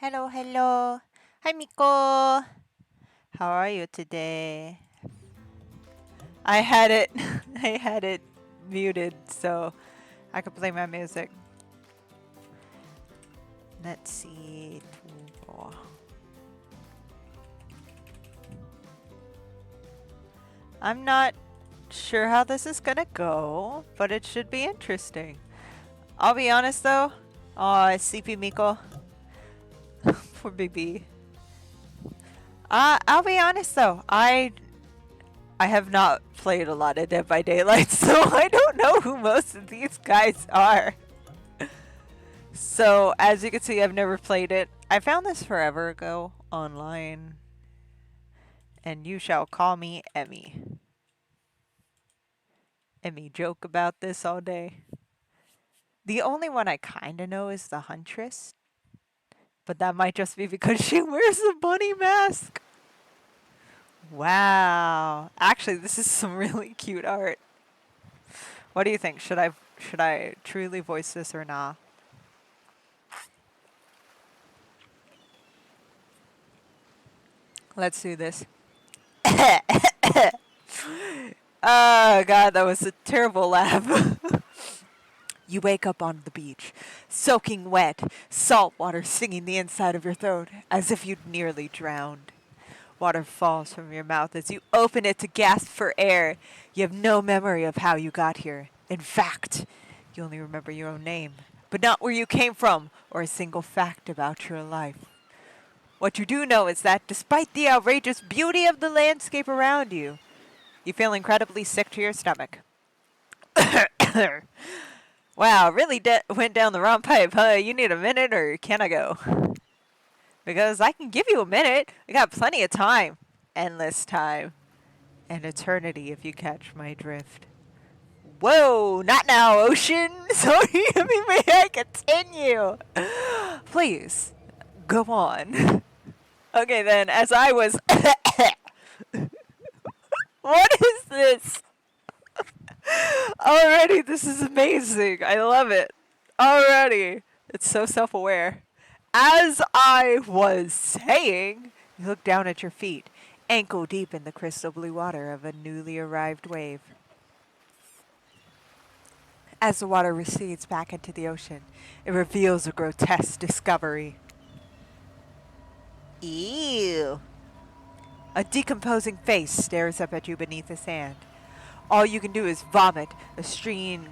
Hello, hello. Hi, Miko. How are you today? I had it, I had it muted so I could play my music. Let's see. I'm not sure how this is gonna go, but it should be interesting. I'll be honest though. Oh, sleepy Miko. Poor baby. I'll be honest though. I have not played a lot of Dead by Daylight, so I don't know who most of these guys are. So, as you can see, I've never played it. I found this forever ago online. And you shall call me Emmy. Emmy joke about this all day. The only one I kinda know is the Huntress. But that might just be because she wears a bunny mask. Wow. Actually, this is some really cute art. What do you think? Should I truly voice this or not? Let's do this. Oh god, that was a terrible laugh. You wake up on the beach, soaking wet, salt water stinging the inside of your throat as if you'd nearly drowned. Water falls from your mouth as you open it to gasp for air. You have no memory of how you got here. In fact, you only remember your own name, but not where you came from or a single fact about your life. What you do know is that despite the outrageous beauty of the landscape around you, you feel incredibly sick to your stomach. Wow, really went down the wrong pipe, huh? You need a minute or can I go? Because I can give you a minute. I got plenty of time. Endless time. An eternity if you catch my drift. Whoa, not now, ocean. Sorry, may I continue? Please, go on. Okay then, as I was... What is this? Already, this is amazing. I love it. Already. It's so self-aware. As I was saying, you look down at your feet, ankle deep in the crystal blue water of a newly arrived wave. As the water recedes back into the ocean, it reveals a grotesque discovery. Ew. A decomposing face stares up at you beneath the sand. All you can do is vomit a stream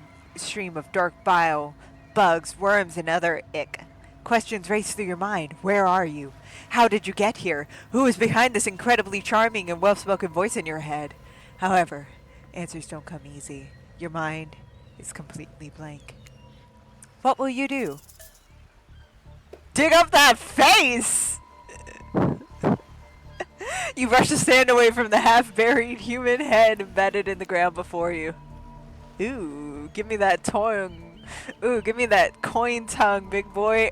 of dark bile, bugs, worms, and other ick. Questions race through your mind. Where are you? How did you get here? Who is behind this incredibly charming and well-spoken voice in your head? However, answers don't come easy. Your mind is completely blank. What will you do? Dig up that face! You brush the sand away from the half-buried human head embedded in the ground before you. Ooh, give me that tongue. Ooh, give me that coin tongue, big boy.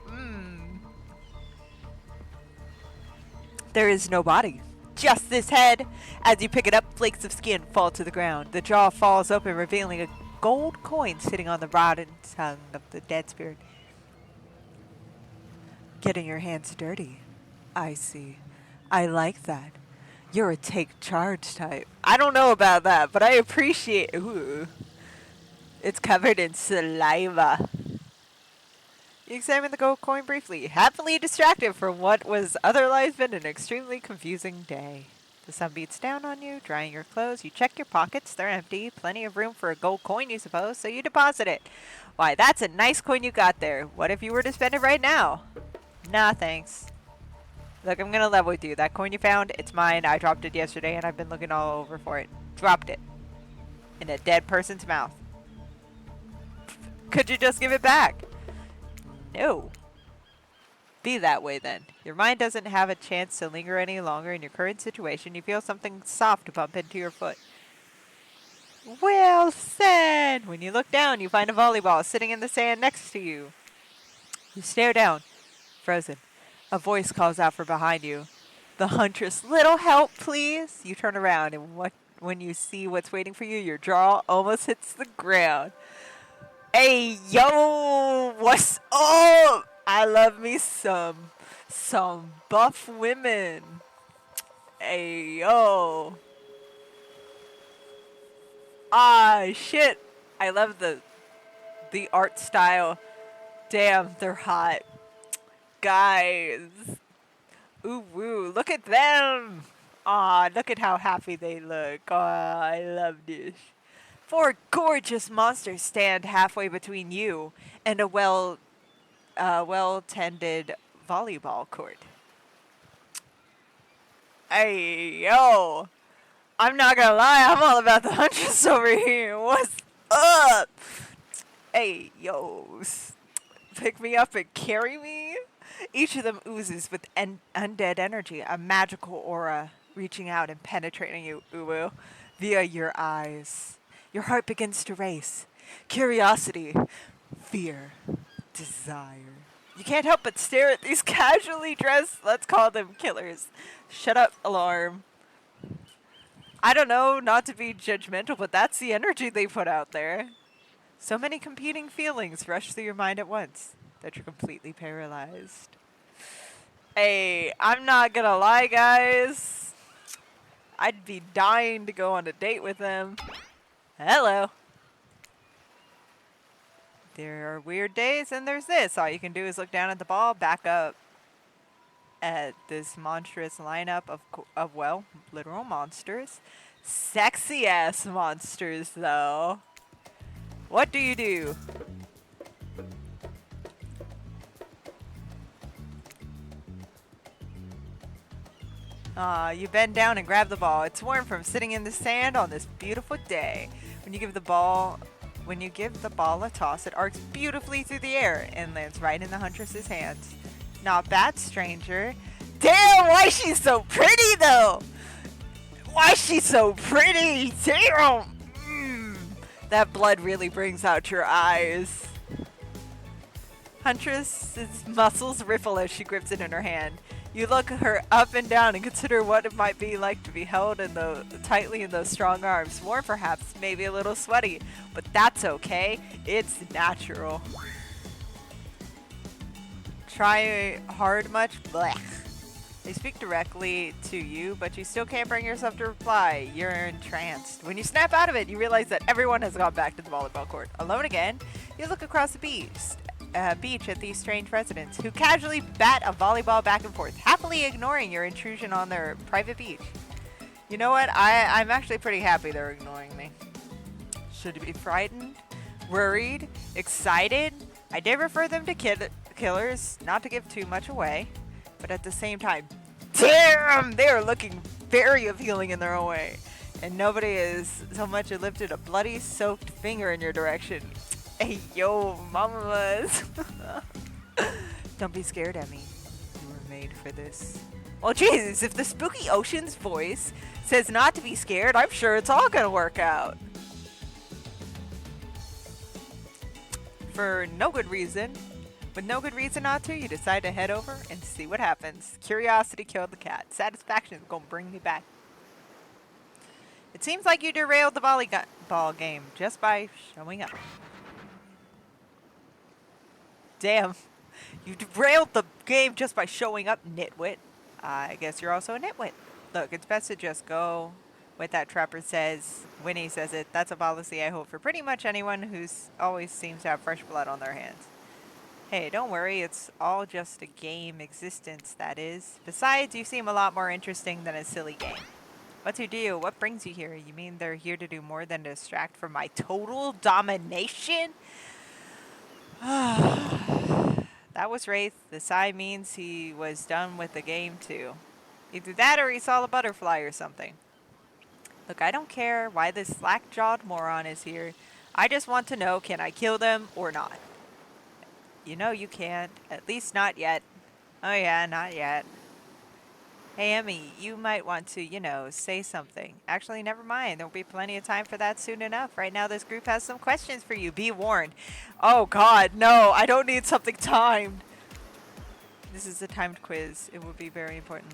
There is no body, just this head. As you pick it up, flakes of skin fall to the ground. The jaw falls open, revealing a gold coin sitting on the rotten tongue of the dead spirit. Getting your hands dirty. I see. I like that. You're a take charge type. I don't know about that, but I appreciate. Ooh. It's covered in saliva. You examine the gold coin briefly, happily distracted from what was otherwise been an extremely confusing day. The sun beats down on you, drying your clothes. You check your pockets, they're empty. Plenty of room for a gold coin, you suppose, so you deposit it. Why, that's a nice coin you got there. What if you were to spend it right now? Nah, thanks. Look, I'm gonna level with you. That coin you found, it's mine. I dropped it yesterday and I've been looking all over for it. Dropped it. In a dead person's mouth. Could you just give it back? No. Be that way then. Your mind doesn't have a chance to linger any longer in your current situation. You feel something soft bump into your foot. Well said! When you look down, you find a volleyball sitting in the sand next to you. You stare down, frozen. A voice calls out from behind you. The Huntress, little help, please. You turn around, and when you see what's waiting for you, your jaw almost hits the ground. Hey, yo, what's up? I love me some Some buff women. Hey, yo. Ah, shit. I love the art style. Damn, they're hot. Guys. Ooh, woo. Look at them. Ah, look at how happy they look. Ah, I love this. Four gorgeous monsters stand halfway between you and a well-tended volleyball court. Hey, yo. I'm not gonna lie, I'm all about the huntress over here. What's up? Hey, yo. Pick me up and carry me? Each of them oozes with undead energy, a magical aura reaching out and penetrating you, OwO, via your eyes. Your heart begins to race. Curiosity, fear, desire. You can't help but stare at these casually dressed, let's call them killers. Shut up, alarm. I don't know, not to be judgmental, but that's the energy they put out there. So many competing feelings rush through your mind at once that you're completely paralyzed. Hey, I'm not gonna lie, guys. I'd be dying to go on a date with them. Hello. There are weird days, and there's this. All you can do is look down at the ball, back up at this monstrous lineup of well, literal monsters. Sexy ass monsters, though. What do you do? You bend down and grab the ball. It's warm from sitting in the sand on this beautiful day. When you give the ball a toss, it arcs beautifully through the air and lands right in the huntress's hands. Not bad, stranger. Damn, why is she so pretty though? Why is she so pretty? Damn. That blood really brings out your eyes. Huntress's muscles ripple as she grips it in her hand. You look her up and down and consider what it might be like to be held tightly in those strong arms. Warm perhaps, maybe a little sweaty, but that's okay. It's natural. Try hard much? Blech. They speak directly to you, but you still can't bring yourself to reply. You're entranced. When you snap out of it, you realize that everyone has gone back to the volleyball court. Alone again, you look across the beach at these strange residents who casually bat a volleyball back and forth, happily ignoring your intrusion on their private beach. You know what? I'm actually pretty happy they're ignoring me. Should you be frightened, worried, excited? I did refer them to killers, not to give too much away, but at the same time, damn, they are looking very appealing in their own way. And nobody has so much as lifted a bloody, soaked finger in your direction. Hey, yo, mamas. Don't be scared, Emmy. You were made for this. Well, Jesus, if the spooky ocean's voice says not to be scared, I'm sure it's all gonna work out. For no good reason, with no good reason not to, you decide to head over and see what happens. Curiosity killed the cat. Satisfaction is gonna bring me back. It seems like you derailed the volleyball game just by showing up. Damn, you derailed the game just by showing up, nitwit. I guess you're also a nitwit. Look, it's best to just go with that Trapper says when he says it. That's a policy I hold for pretty much anyone who always seems to have fresh blood on their hands. Hey, don't worry, it's all just a game existence, that is. Besides, you seem a lot more interesting than a silly game. What's your deal? What brings you here? You mean they're here to do more than distract from my total domination? That was Wraith. The sigh means he was done with the game too. Either that or he saw a butterfly or something. Look, I don't care why this slack-jawed moron is here. I just want to know, can I kill them or not? You know you can't. At least not yet. Oh yeah, not yet. Hey, Emmy, you might want to, say something. Actually, never mind. There'll be plenty of time for that soon enough. Right now, this group has some questions for you. Be warned. Oh, God, no. I don't need something timed. This is a timed quiz. It will be very important.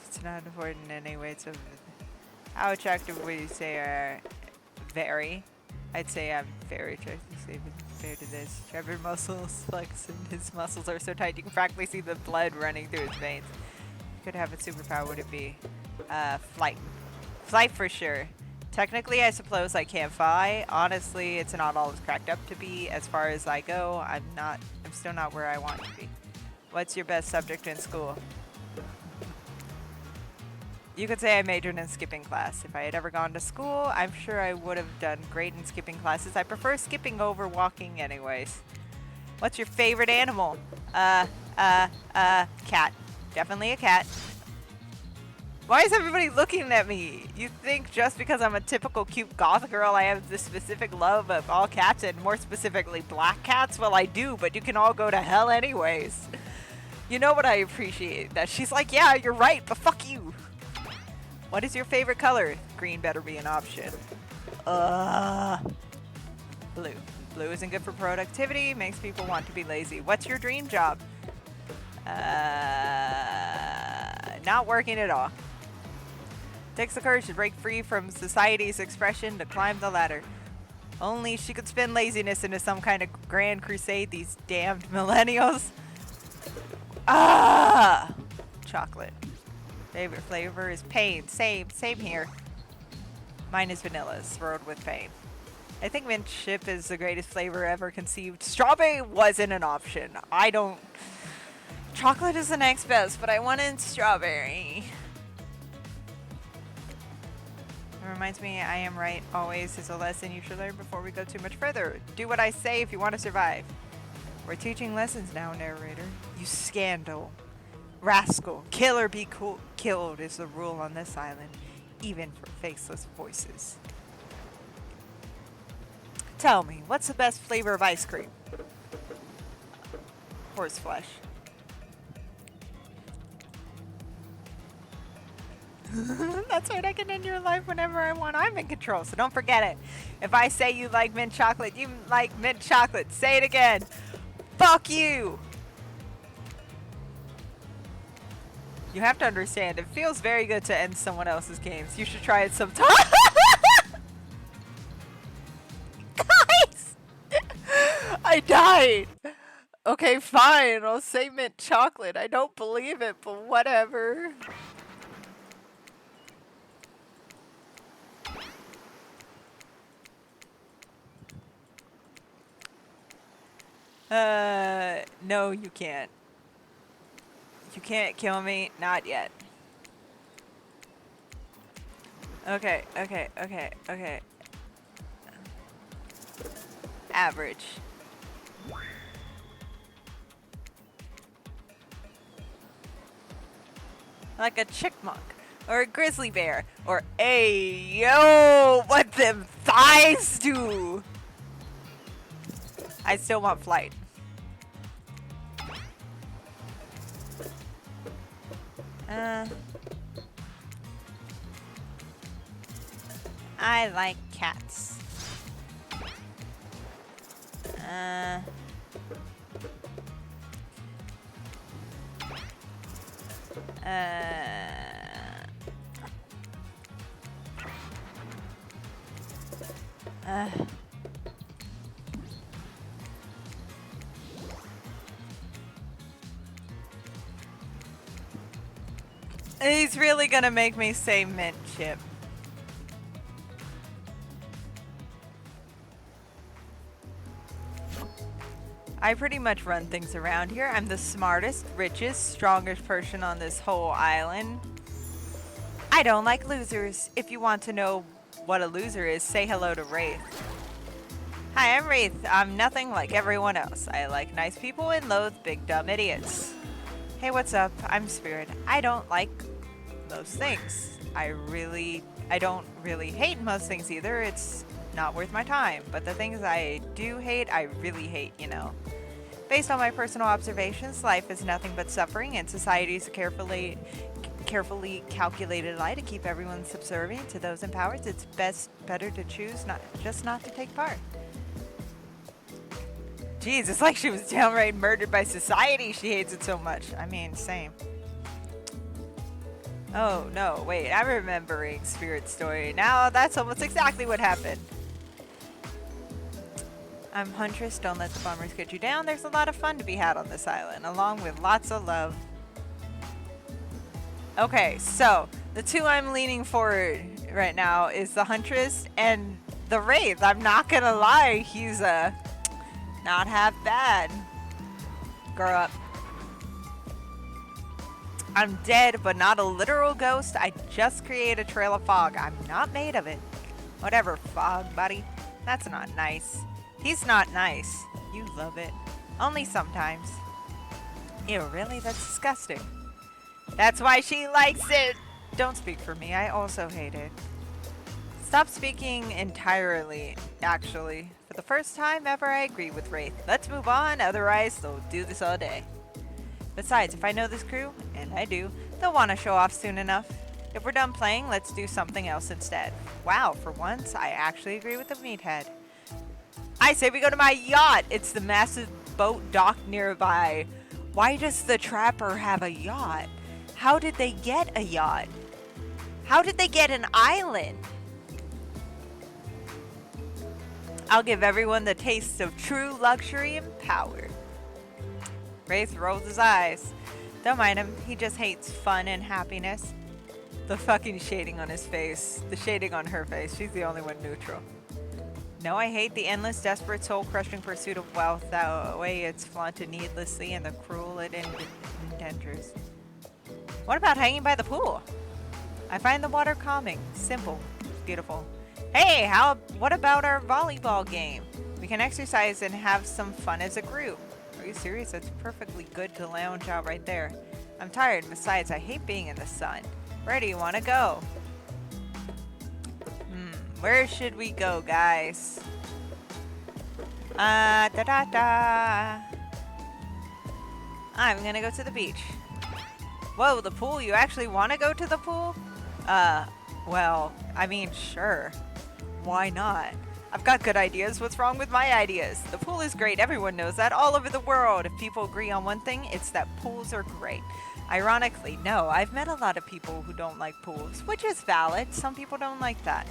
It's not important anyway. So, how attractive would you say are very? I'd say I'm very attractive. compared to this. Trevor muscles flex and his muscles are so tight you can practically see the blood running through his veins. Could have a superpower, would it be? Flight. Flight for sure. Technically, I suppose I can't fly. Honestly, it's not all it's cracked up to be. As far as I go, I'm still not where I want to be. What's your best subject in school? You could say I majored in skipping class. If I had ever gone to school, I'm sure I would have done great in skipping classes. I prefer skipping over walking anyways. What's your favorite animal? Cat. Definitely a cat. Why is everybody looking at me? You think just because I'm a typical cute goth girl, I have this specific love of all cats and more specifically black cats? Well, I do, but you can all go to hell anyways. You know what I appreciate? That she's like, yeah, you're right, but fuck you. What is your favorite color? Green better be an option. Blue. Blue isn't good for productivity, makes people want to be lazy. What's your dream job? Not working at all. Takes the courage to break free from society's expression to climb the ladder. Only she could spin laziness into some kind of grand crusade, these damned millennials. Chocolate. Favorite flavor is pain. Same here. Mine is vanilla, swirled with pain. I think mint chip is the greatest flavor ever conceived. Strawberry wasn't an option. Chocolate is the next best, but I wanted strawberry. It reminds me, I am right always is a lesson you should learn before we go too much further. Do what I say if you want to survive. We're teaching lessons now, narrator. You scandal. Rascal. Kill or be killed is the rule on this island, even for faceless voices. Tell me, what's the best flavor of ice cream? Horse flesh. That's right, I can end your life whenever I want. I'm in control, so don't forget it. If I say you like mint chocolate, you like mint chocolate. Say it again. Fuck you! You have to understand, it feels very good to end someone else's games. You should try it sometime. Guys! I died! Okay, fine, I'll say mint chocolate. I don't believe it, but whatever. No, you can't. You can't kill me. Not yet. Okay. Average. Like a chickmunk. Or a grizzly bear. Or, hey, yo, what them thighs do? I still want flight. I like cats. He's really gonna make me say mint chip. I pretty much run things around here. I'm the smartest, richest, strongest person on this whole island. I don't like losers. If you want to know what a loser is, say hello to Wraith. Hi, I'm Wraith. I'm nothing like everyone else. I like nice people and loathe big dumb idiots. Hey, what's up? I'm Spirit. I don't like most things. I don't really hate most things either. It's not worth my time. But the things I do hate, I really hate, you know. Based on my personal observations, life is nothing but suffering, and society is a carefully calculated lie to keep everyone subservient to those in power. It's better to choose not to take part. Jeez, it's like she was downright murdered by society. She hates it so much. I mean, same. Oh, no, wait, I'm remembering Spirit's story. Now, that's almost exactly what happened. I'm Huntress, don't let the bummers get you down. There's a lot of fun to be had on this island, along with lots of love. Okay, so the two I'm leaning forward right now is the Huntress and the Wraith. I'm not gonna lie, he's not half bad. Grow up. I'm dead, but not a literal ghost. I just create a trail of fog. I'm not made of it. Whatever, fog buddy. That's not nice. He's not nice. You love it. Only sometimes. Ew, really? That's disgusting. That's why she likes it. Don't speak for me. I also hate it. Stop speaking entirely, actually. For the first time ever, I agree with Wraith. Let's move on, otherwise they'll do this all day. Besides, if I know this crew, and I do, they'll want to show off soon enough. If we're done playing, let's do something else instead. Wow, for once, I actually agree with the meathead. I say we go to my yacht. It's the massive boat docked nearby. Why does the trapper have a yacht? How did they get a yacht? How did they get an island? I'll give everyone the taste of true luxury and power. Wraith rolls his eyes. Don't mind him, he just hates fun and happiness. The fucking shading on his face. The shading on her face. She's the only one neutral. No, I hate the endless, desperate, soul-crushing pursuit of wealth. That way it's flaunted needlessly and the cruel it endangers. What about hanging by the pool? I find the water calming, simple, beautiful. Hey, what about our volleyball game? We can exercise and have some fun as a group. Are you serious? That's perfectly good to lounge out right there. I'm tired. Besides, I hate being in the sun. Where do you want to go? Where should we go, guys? I'm gonna go to the beach. Whoa, the pool? You actually want to go to the pool? Well, I mean, sure. Why not? I've got good ideas. What's wrong with my ideas? The pool is great. Everyone knows that all over the world. If people agree on one thing, it's that pools are great. Ironically, no, I've met a lot of people who don't like pools, which is valid. Some people don't like that.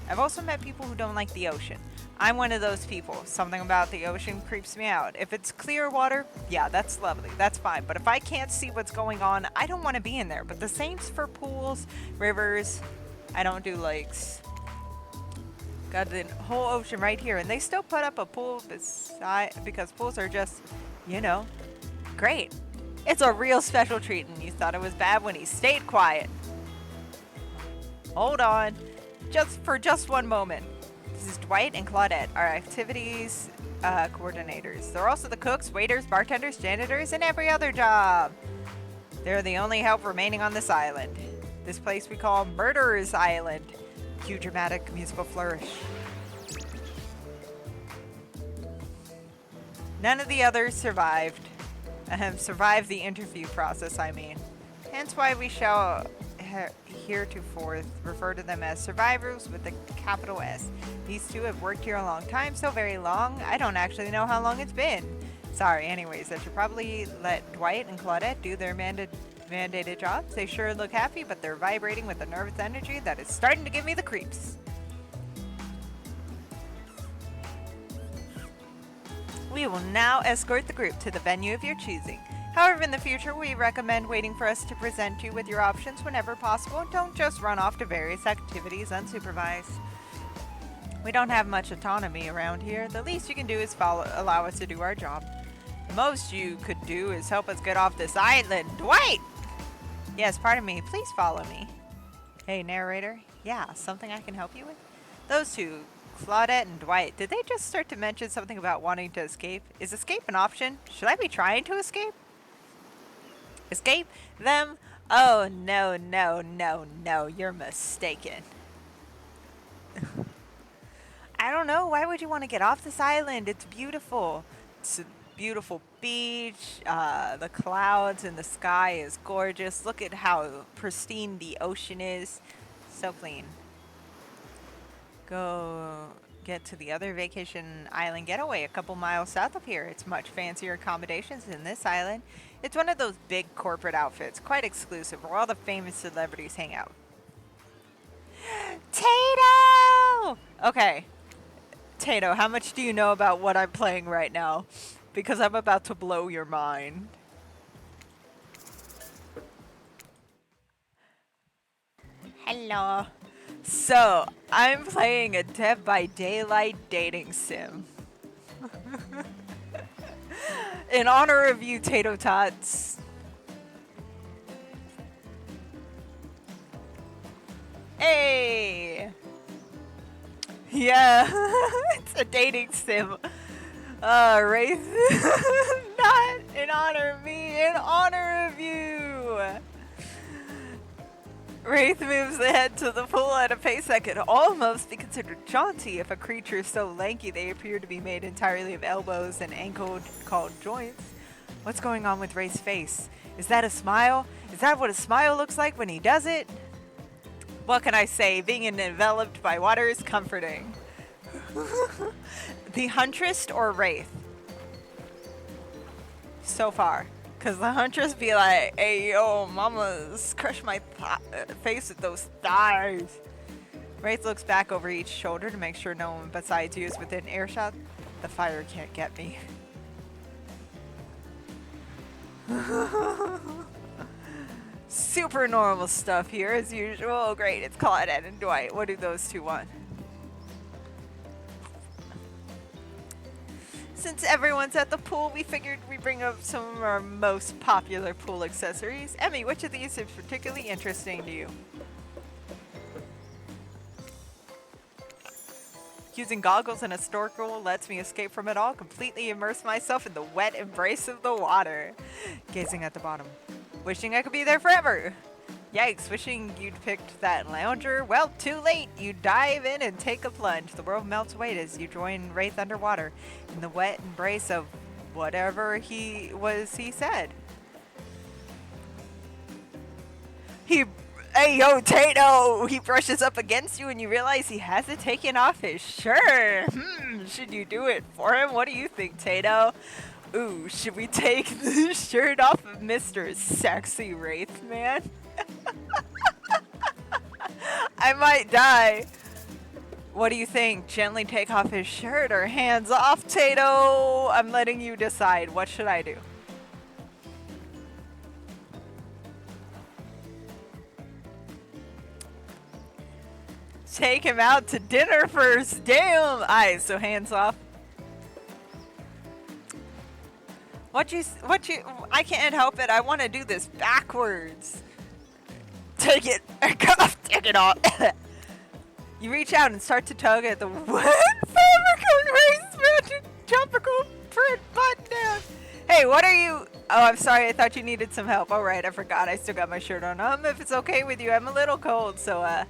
I've also met people who don't like the ocean. I'm one of those people. Something about the ocean creeps me out. If it's clear water, yeah, that's lovely. That's fine. But if I can't see what's going on, I don't want to be in there. But the same's for pools, rivers. I don't do lakes. Got the whole ocean right here. And they still put up a pool because pools are just, you know, great. It's a real special treat. And you thought it was bad when he stayed quiet. Hold on. Just one moment. This is Dwight and Claudette, our activities coordinators. They're also the cooks, waiters, bartenders, janitors, and every other job. They're the only help remaining on this island. This place we call Murderer's Island. Cue dramatic musical flourish. None of the others survived. Survived the interview process, I mean. Hence why we shall heretofore refer to them as survivors with a capital S. These two have worked here a long time, so very long, I don't actually know how long it's been. Sorry, anyways, I should probably let Dwight and Claudette do their mandated jobs. They sure look happy, but they're vibrating with a nervous energy that is starting to give me the creeps. We will now escort the group to the venue of your choosing. However, in the future, we recommend waiting for us to present you with your options whenever possible. Don't just run off to various activities unsupervised. We don't have much autonomy around here. The least you can do is allow us to do our job. The most you could do is help us get off this island. Dwight! Yes, pardon me. Please follow me. Hey, narrator. Yeah, something I can help you with? Those two, Claudette and Dwight, did they just start to mention something about wanting to escape? Is escape an option? Should I be trying to escape? Escape them? Oh, no, no, no, no. You're mistaken. I don't know. Why would you want to get off this island? It's beautiful. It's a beautiful beach. The clouds and the sky is gorgeous. Look at how pristine the ocean is. So clean. Go get to the other vacation island getaway a couple miles south of here. It's much fancier accommodations than this island. It's one of those big corporate outfits, quite exclusive, where all the famous celebrities hang out. Tato! Okay. Tato, how much do you know about what I'm playing right now? Because I'm about to blow your mind. Hello. So, I'm playing a Dead by Daylight dating sim. In honor of you, Tato Tots. Hey! Yeah, it's a dating sim. Wraith. Not in honor of me, in honor of you! Wraith moves ahead to the pool at a pace that could almost be considered jaunty if a creature so lanky they appear to be made entirely of elbows and ankle called joints. What's going on with Wraith's face? Is that a smile? Is that what a smile looks like when he does it? What can I say? Being enveloped by water is comforting. The Huntress or Wraith? So far. Because the Huntress be like, hey yo, mama's crush my face with those thighs. Wraith looks back over each shoulder to make sure no one besides you is within earshot. The fire can't get me. Super normal stuff here as usual. Oh, great, it's Claudette and Dwight. What do those two want? Since everyone's at the pool, we figured we'd bring up some of our most popular pool accessories. Emmy, which of these is particularly interesting to you? Using goggles and a snorkel lets me escape from it all, completely immerse myself in the wet embrace of the water. Gazing at the bottom. Wishing I could be there forever. Yikes, wishing you'd picked that lounger. Well, too late. You dive in and take a plunge. The world melts away as you join Wraith underwater in the wet embrace of whatever he said. Hey yo, Tato! He brushes up against you and you realize he hasn't taken off his shirt. Should you do it for him? What do you think, Tato? Ooh, should we take the shirt off of Mr. Sexy Wraith Man? I might die. What do you think? Gently take off his shirt or hands off, Tato? I'm letting you decide. What should I do? Take him out to dinner first. Damn. Alright, so hands off. I can't help it. I want to do this backwards. Take it. Take it off. You reach out and start to tug at the wet fabric race magic tropical print button down. Hey, what are you? Oh, I'm sorry. I thought you needed some help. All right, I forgot. I still got my shirt on. If it's okay with you, I'm a little cold, so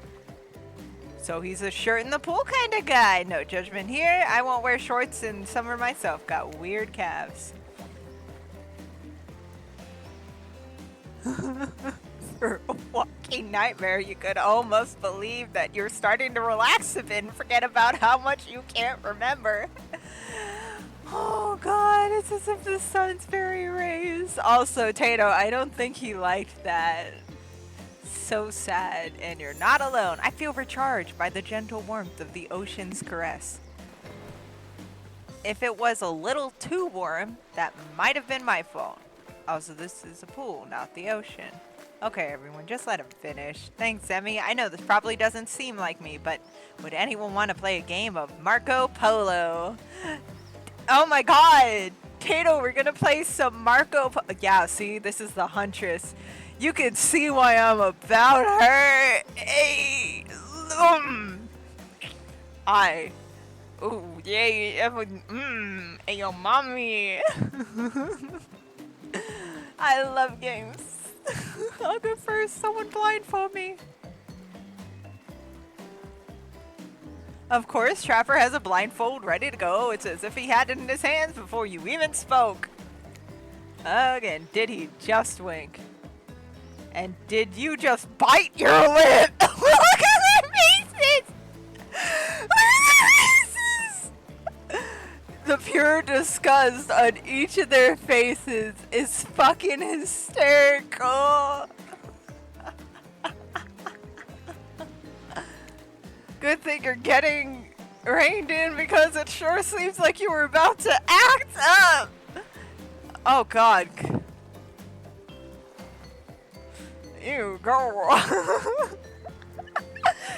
he's a shirt in the pool kind of guy. No judgment here. I won't wear shorts in summer myself. Got weird calves. For a walking nightmare, you could almost believe that you're starting to relax a bit and forget about how much you can't remember. Oh god, it's as if the sun's very rays. Also, Tato, I don't think he liked that. So sad, and you're not alone. I feel recharged by the gentle warmth of the ocean's caress. If it was a little too warm, that might have been my fault. Also, this is a pool, not the ocean. Okay, everyone, just let him finish. Thanks, Emmy. I know this probably doesn't seem like me, but would anyone want to play a game of Marco Polo? Oh my god! Tato, we're gonna play some Marco Polo. Yeah, see, this is the Huntress. You can see why I'm about her. Hey! Ooh, yeah, hey, yo, mommy. I love games. I'll go first. Someone blindfold me. Of course, Trapper has a blindfold ready to go. It's as if he had it in his hands before you even spoke. Again, did he just wink? And did you just bite your lip? Look at their faces! The pure disgust on each of their faces is fucking hysterical. Good thing you're getting reined in because it sure seems like you were about to act up. Oh God. Ew, girl.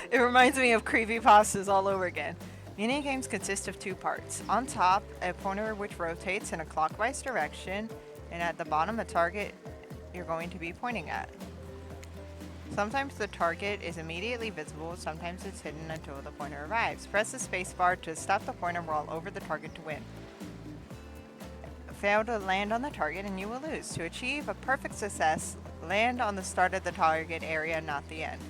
It reminds me of creepypastas all over again. Minigames consist of two parts. On top, a pointer which rotates in a clockwise direction, and at the bottom, a target you're going to be pointing at. Sometimes the target is immediately visible, sometimes it's hidden until the pointer arrives. Press the spacebar to stop the pointer while over the target to win. Fail to land on the target and you will lose. To achieve a perfect success, land on the start of the target area, not the end.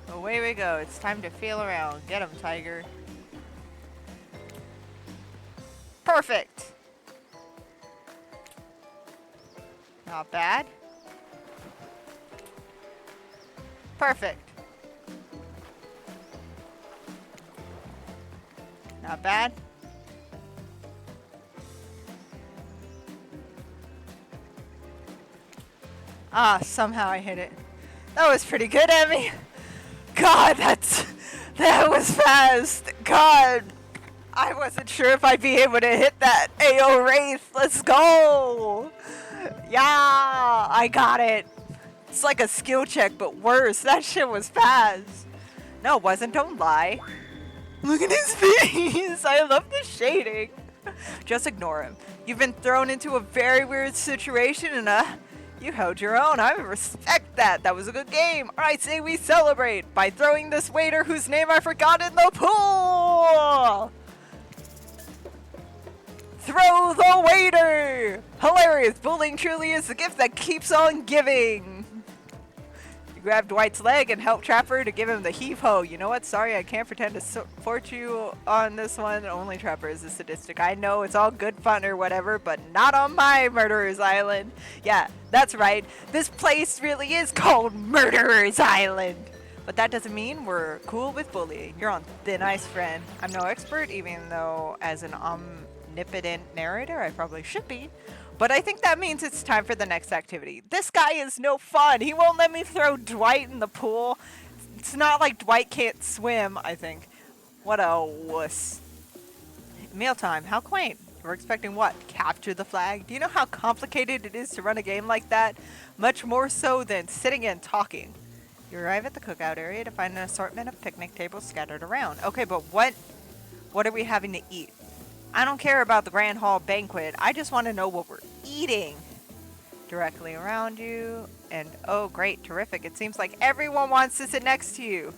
Away we go. It's time to feel around. Get him, tiger. Perfect! Not bad. Perfect. Not bad. Ah, somehow I hit it. That was pretty good, Emmy. God, that was fast. God, I wasn't sure if I'd be able to hit that AO Wraith. Let's go. Yeah, I got it. It's like a skill check, but worse. That shit was fast. No, it wasn't. Don't lie. Look at his face. I love the shading. Just ignore him. You've been thrown into a very weird situation and you held your own. I respect that. That was a good game. I say we celebrate by throwing this waiter whose name I forgot in the pool. Throw the waiter. Hilarious. Bullying truly is the gift that keeps on giving. You grab Dwight's leg and help Trapper to give him the heave-ho. You know what? Sorry, I can't pretend to support you on this one. Only Trapper is a sadistic. I know it's all good fun or whatever, but not on my Murderer's Island. Yeah, that's right. This place really is called Murderer's Island. But that doesn't mean we're cool with bullying. You're on thin ice, friend. I'm no expert, even though as an omnipotent narrator, I probably should be. But I think that means it's time for the next activity. This guy is no fun. He won't let me throw Dwight in the pool. It's not like Dwight can't swim, I think. What a wuss. Mealtime, how quaint. We're expecting what? Capture the flag? Do you know how complicated it is to run a game like that? Much more so than sitting and talking. You arrive at the cookout area to find an assortment of picnic tables scattered around. Okay, but what are we having to eat? I don't care about the Grand Hall banquet. I just want to know what we're eating. Directly around you. And oh, great, terrific. It seems like everyone wants to sit next to you.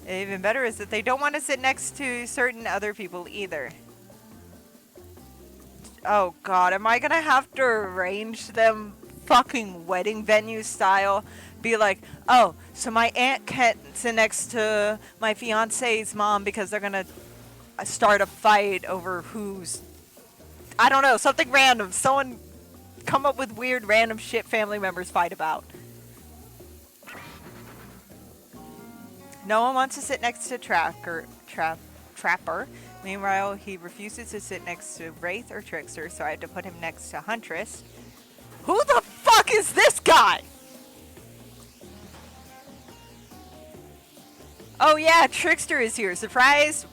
Even better is that they don't want to sit next to certain other people either. Oh God, am I gonna have to arrange them fucking wedding venue style? Be like, oh, so my aunt can't sit next to my fiance's mom because they're gonna start a fight over who's, I don't know, something random. Someone come up with weird random shit family members fight about. No one wants to sit next to Trapper. Meanwhile, he refuses to sit next to Wraith or Trickster, so I had to put him next to Huntress. Who the fuck is this guy? Oh yeah, Trickster is here. Surprise!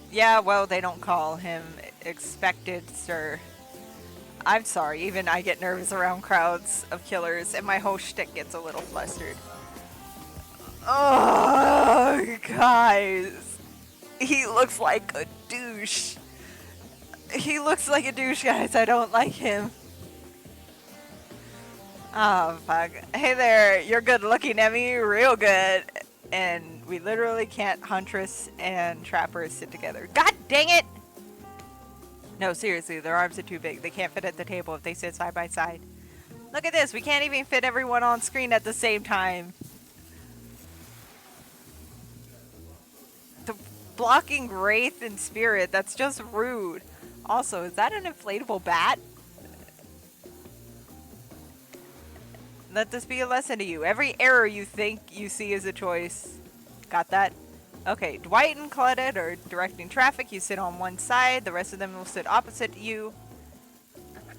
Yeah, well, they don't call him expected, sir. I'm sorry, even I get nervous around crowds of killers, and my whole shtick gets a little flustered. Oh, guys. He looks like a douche. He looks like a douche, guys. I don't like him. Oh, fuck. Hey there, you're good looking, Emmy. Real good. And we literally can't Huntress and Trapper sit together. God dang it! No, seriously, their arms are too big. They can't fit at the table if they sit side by side. Look at this. We can't even fit everyone on screen at the same time. The blocking Wraith and Spirit, that's just rude. Also, is that an inflatable bat? Let this be a lesson to you. Every error you think you see is a choice. Got that? Okay, Dwight and Claudette are directing traffic. You sit on one side. The rest of them will sit opposite you.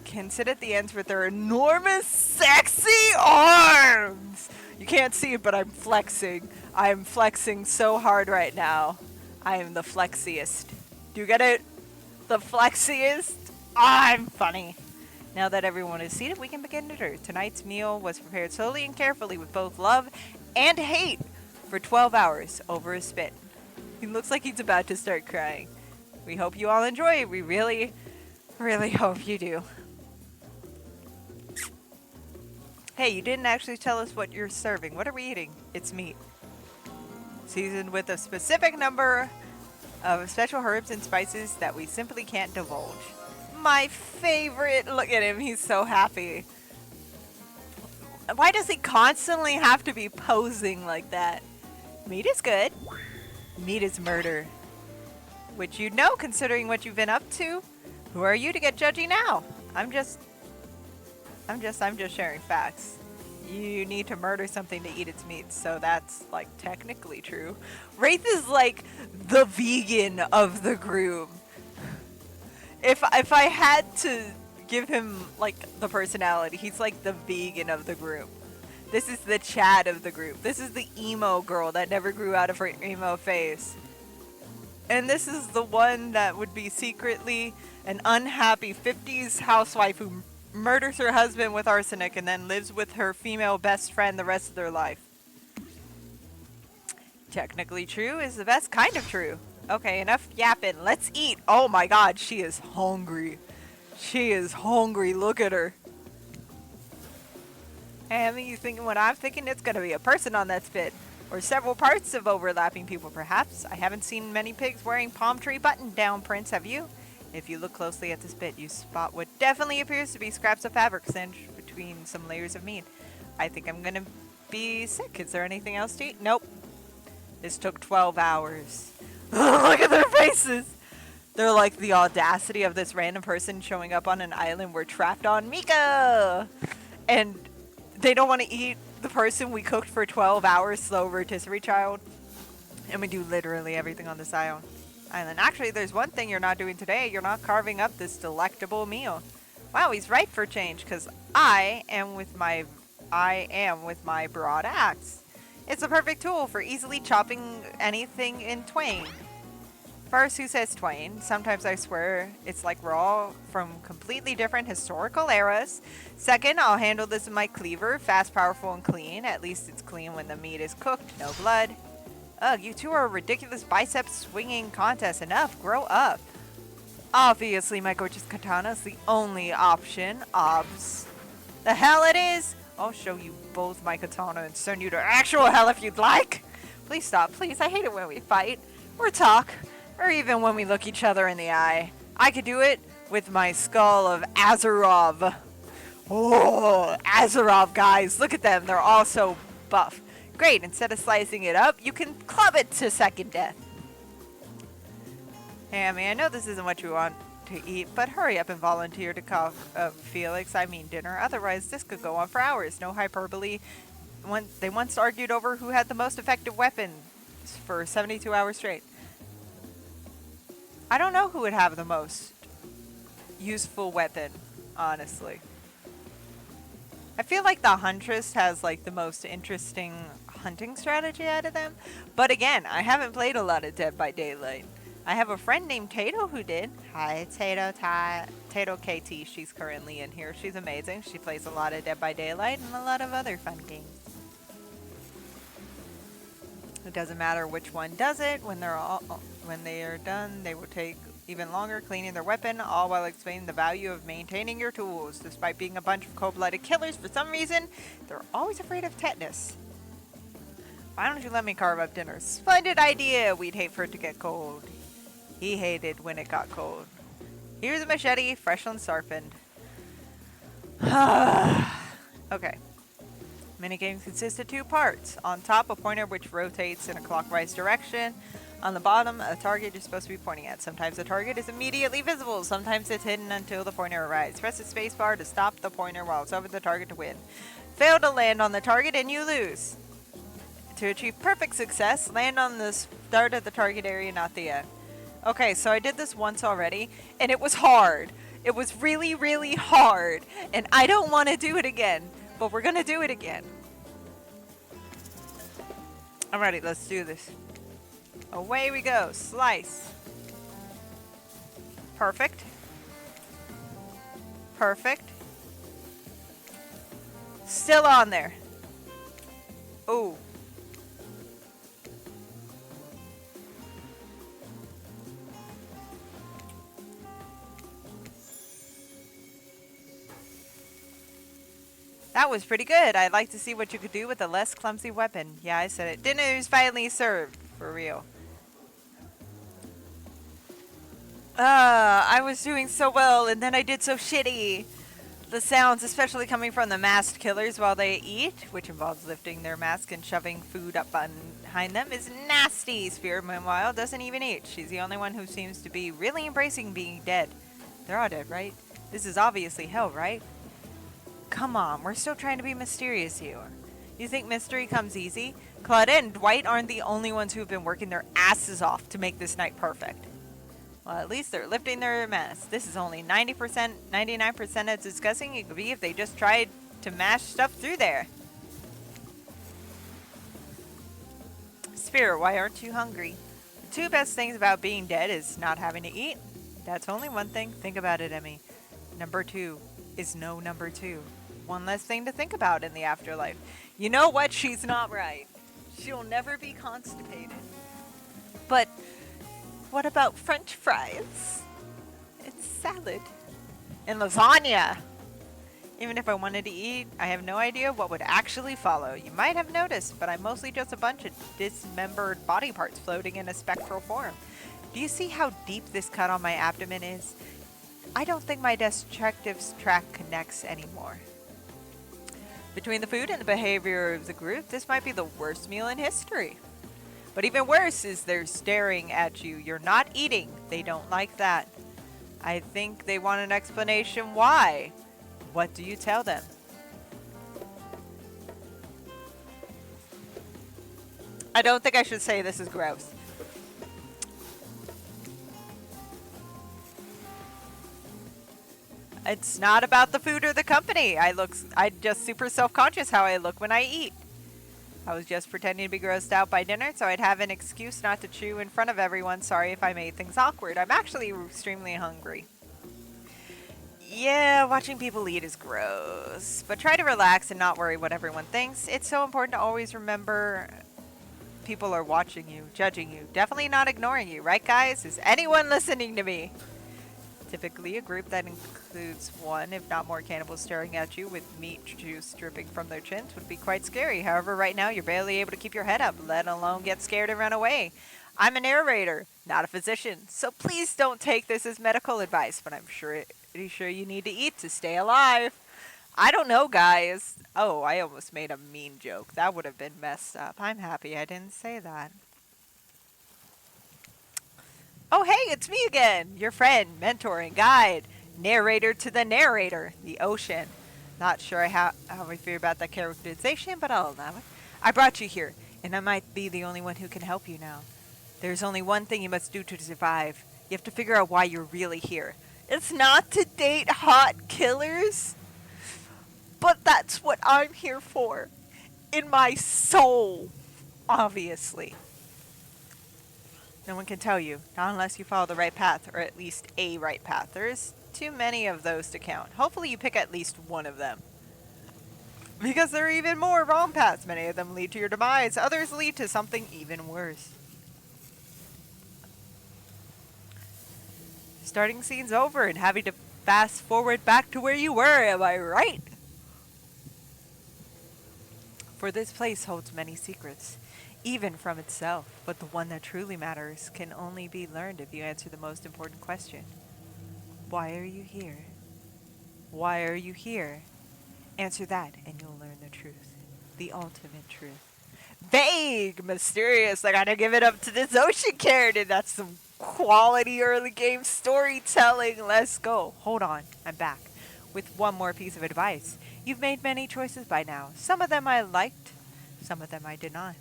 can sit at the ends with their enormous, sexy arms. You can't see it, but I'm flexing. I'm flexing so hard right now. I am the flexiest. Do you get it? The flexiest? I'm funny. Now that everyone is seated, we can begin dinner. Tonight's meal was prepared slowly and carefully with both love and hate for 12 hours over a spit. He looks like he's about to start crying. We hope you all enjoy. We really, really hope you do. Hey, you didn't actually tell us what you're serving. What are we eating? It's meat. Seasoned with a specific number of special herbs and spices that we simply can't divulge. My favorite. Look at him. He's so happy. Why does he constantly have to be posing like that? Meat is good. Meat is murder. Which you know, considering what you've been up to. Who are you to get judgy now? I'm just sharing facts. You need to murder something to eat its meat, so that's like technically true. Wraith is like the vegan of the group. If I had to give him like the personality, he's like the vegan of the group. This is the Chad of the group. This is the emo girl that never grew out of her emo face. And this is the one that would be secretly an unhappy 50s housewife who murders her husband with arsenic and then lives with her female best friend the rest of their life. Technically true is the best kind of true. Okay, enough yapping. Let's eat. Oh my god, she is hungry. She is hungry. Look at her. And you thinking what I'm thinking? It's going to be a person on that spit. Or several parts of overlapping people, perhaps. I haven't seen many pigs wearing palm tree button-down prints, have you? If you look closely at the spit, you spot what definitely appears to be scraps of fabric singed between some layers of meat. I think I'm going to be sick. Is there anything else to eat? Nope. This took 12 hours. Look at their faces! They're like the audacity of this random person showing up on an island we're trapped on. Mika! And they don't want to eat the person we cooked for 12 hours, slow rotisserie child. And we do literally everything on this island. Actually, there's one thing you're not doing today. You're not carving up this delectable meal. Wow, he's right for change, because I am with my broad axe. It's a perfect tool for easily chopping anything in twain. First, who says twain? Sometimes I swear it's like we're all from completely different historical eras. Second, I'll handle this with my cleaver. Fast, powerful, and clean. At least it's clean when the meat is cooked. No blood. Ugh, you two are a ridiculous bicep swinging contest. Enough. Grow up. Obviously, my gorgeous katana is the only option. Obs. The hell it is? I'll show you both my katana and send you to actual hell if you'd like. Please stop, please. I hate it when we fight. Or talk. Or even when we look each other in the eye. I could do it with my skull of Azarov. Oh, Azarov guys. Look at them. They're all so buff. Great. Instead of slicing it up, you can club it to second death. Hey, I mean, I know this isn't what you want to eat, but hurry up and volunteer to call Felix, I mean dinner. Otherwise, this could go on for hours. No hyperbole. They once argued over who had the most effective weapon for 72 hours straight. I don't know who would have the most useful weapon, honestly. I feel like the Huntress has like the most interesting hunting strategy out of them. But again, I haven't played a lot of Dead by Daylight. I have a friend named Tato who did. Hi, Tato KT. She's currently in here. She's amazing. She plays a lot of Dead by Daylight and a lot of other fun games. It doesn't matter which one does it. When they are done, they will take even longer cleaning their weapon, all while explaining the value of maintaining your tools. Despite being a bunch of cold-blooded killers, for some reason, they're always afraid of tetanus. Why don't you let me carve up dinner? Splendid idea! We'd hate for it to get cold. He hated when it got cold. Here's a machete, fresh and sharpened. Okay. Minigames consist of 2 parts. On top, a pointer which rotates in a clockwise direction. On the bottom, a target you're supposed to be pointing at. Sometimes the target is immediately visible. Sometimes it's hidden until the pointer arrives. Press the spacebar to stop the pointer while it's over the target to win. Fail to land on the target and you lose. To achieve perfect success, land on the start of the target area, not the end. Okay, so I did this once already, and it was hard. It was really, really hard, and I don't want to do it again, but we're gonna do it again. Alrighty, let's do this. Away we go. Slice. Perfect. Perfect. Still on there. Ooh. That was pretty good. I'd like to see what you could do with a less clumsy weapon. Yeah, I said it. Dinner is finally served. For real. I was doing so well, and then I did so shitty. The sounds, especially coming from the masked killers while they eat, which involves lifting their mask and shoving food up behind them, is nasty. Sphere, meanwhile, doesn't even eat. She's the only one who seems to be really embracing being dead. They're all dead, right? This is obviously hell, right? Come on, we're still trying to be mysterious here. You think mystery comes easy? Claudia and Dwight aren't the only ones who've been working their asses off to make this night perfect. Well, at least they're lifting their masks. This is only 90%, 99% as disgusting it could be if they just tried to mash stuff through there. Sphere, why aren't you hungry? The two best things about being dead is not having to eat. That's only one thing. Think about it, Emmy. Number two is no number two. One less thing to think about in the afterlife. You know what? She's not right. She'll never be constipated. But what about French fries? It's salad. And lasagna. Even if I wanted to eat, I have no idea what would actually follow. You might have noticed, but I'm mostly just a bunch of dismembered body parts floating in a spectral form. Do you see how deep this cut on my abdomen is? I don't think my destructive track connects anymore. Between the food and the behavior of the group, this might be the worst meal in history. But even worse is they're staring at you. You're not eating. They don't like that. I think they want an explanation why. What do you tell them? I don't think I should say this is gross. It's not about the food or the company. I just super self-conscious how I look when I eat. I was just pretending to be grossed out by dinner, so I'd have an excuse not to chew in front of everyone. Sorry if I made things awkward. I'm actually extremely hungry. Yeah, watching people eat is gross. But try to relax and not worry what everyone thinks. It's so important to always remember people are watching you, judging you, definitely not ignoring you. Right, guys? Is anyone listening to me? Typically, a group that includes one, if not more, cannibals staring at you with meat juice dripping from their chins would be quite scary. However, right now, you're barely able to keep your head up, let alone get scared and run away. I'm a narrator, not a physician, so please don't take this as medical advice, but I'm pretty sure you need to eat to stay alive. I don't know, guys. Oh, I almost made a mean joke. That would have been messed up. I'm happy I didn't say that. Oh, hey, it's me again, your friend, mentor, and guide, narrator to the narrator, the ocean. Not sure how I feel about that characterization, but I'll allow it. I brought you here, and I might be the only one who can help you now. There's only one thing you must do to survive. You have to figure out why you're really here. It's not to date hot killers, but that's what I'm here for. In my soul, obviously. No one can tell you, not unless you follow the right path, or at least a right path. There's too many of those to count. Hopefully you pick at least one of them. Because there are even more wrong paths. Many of them lead to your demise. Others lead to something even worse. Starting scene's over and having to fast forward back to where you were, am I right? For this place holds many secrets. Even from itself, but the one that truly matters can only be learned if you answer the most important question. Why are you here? Why are you here? Answer that and you'll learn the truth. The ultimate truth. Vague, mysterious, I gotta give it up to this ocean character. That's some quality early game storytelling. Let's go. Hold on, I'm back. With one more piece of advice. You've made many choices by now. Some of them I liked, some of them I did not.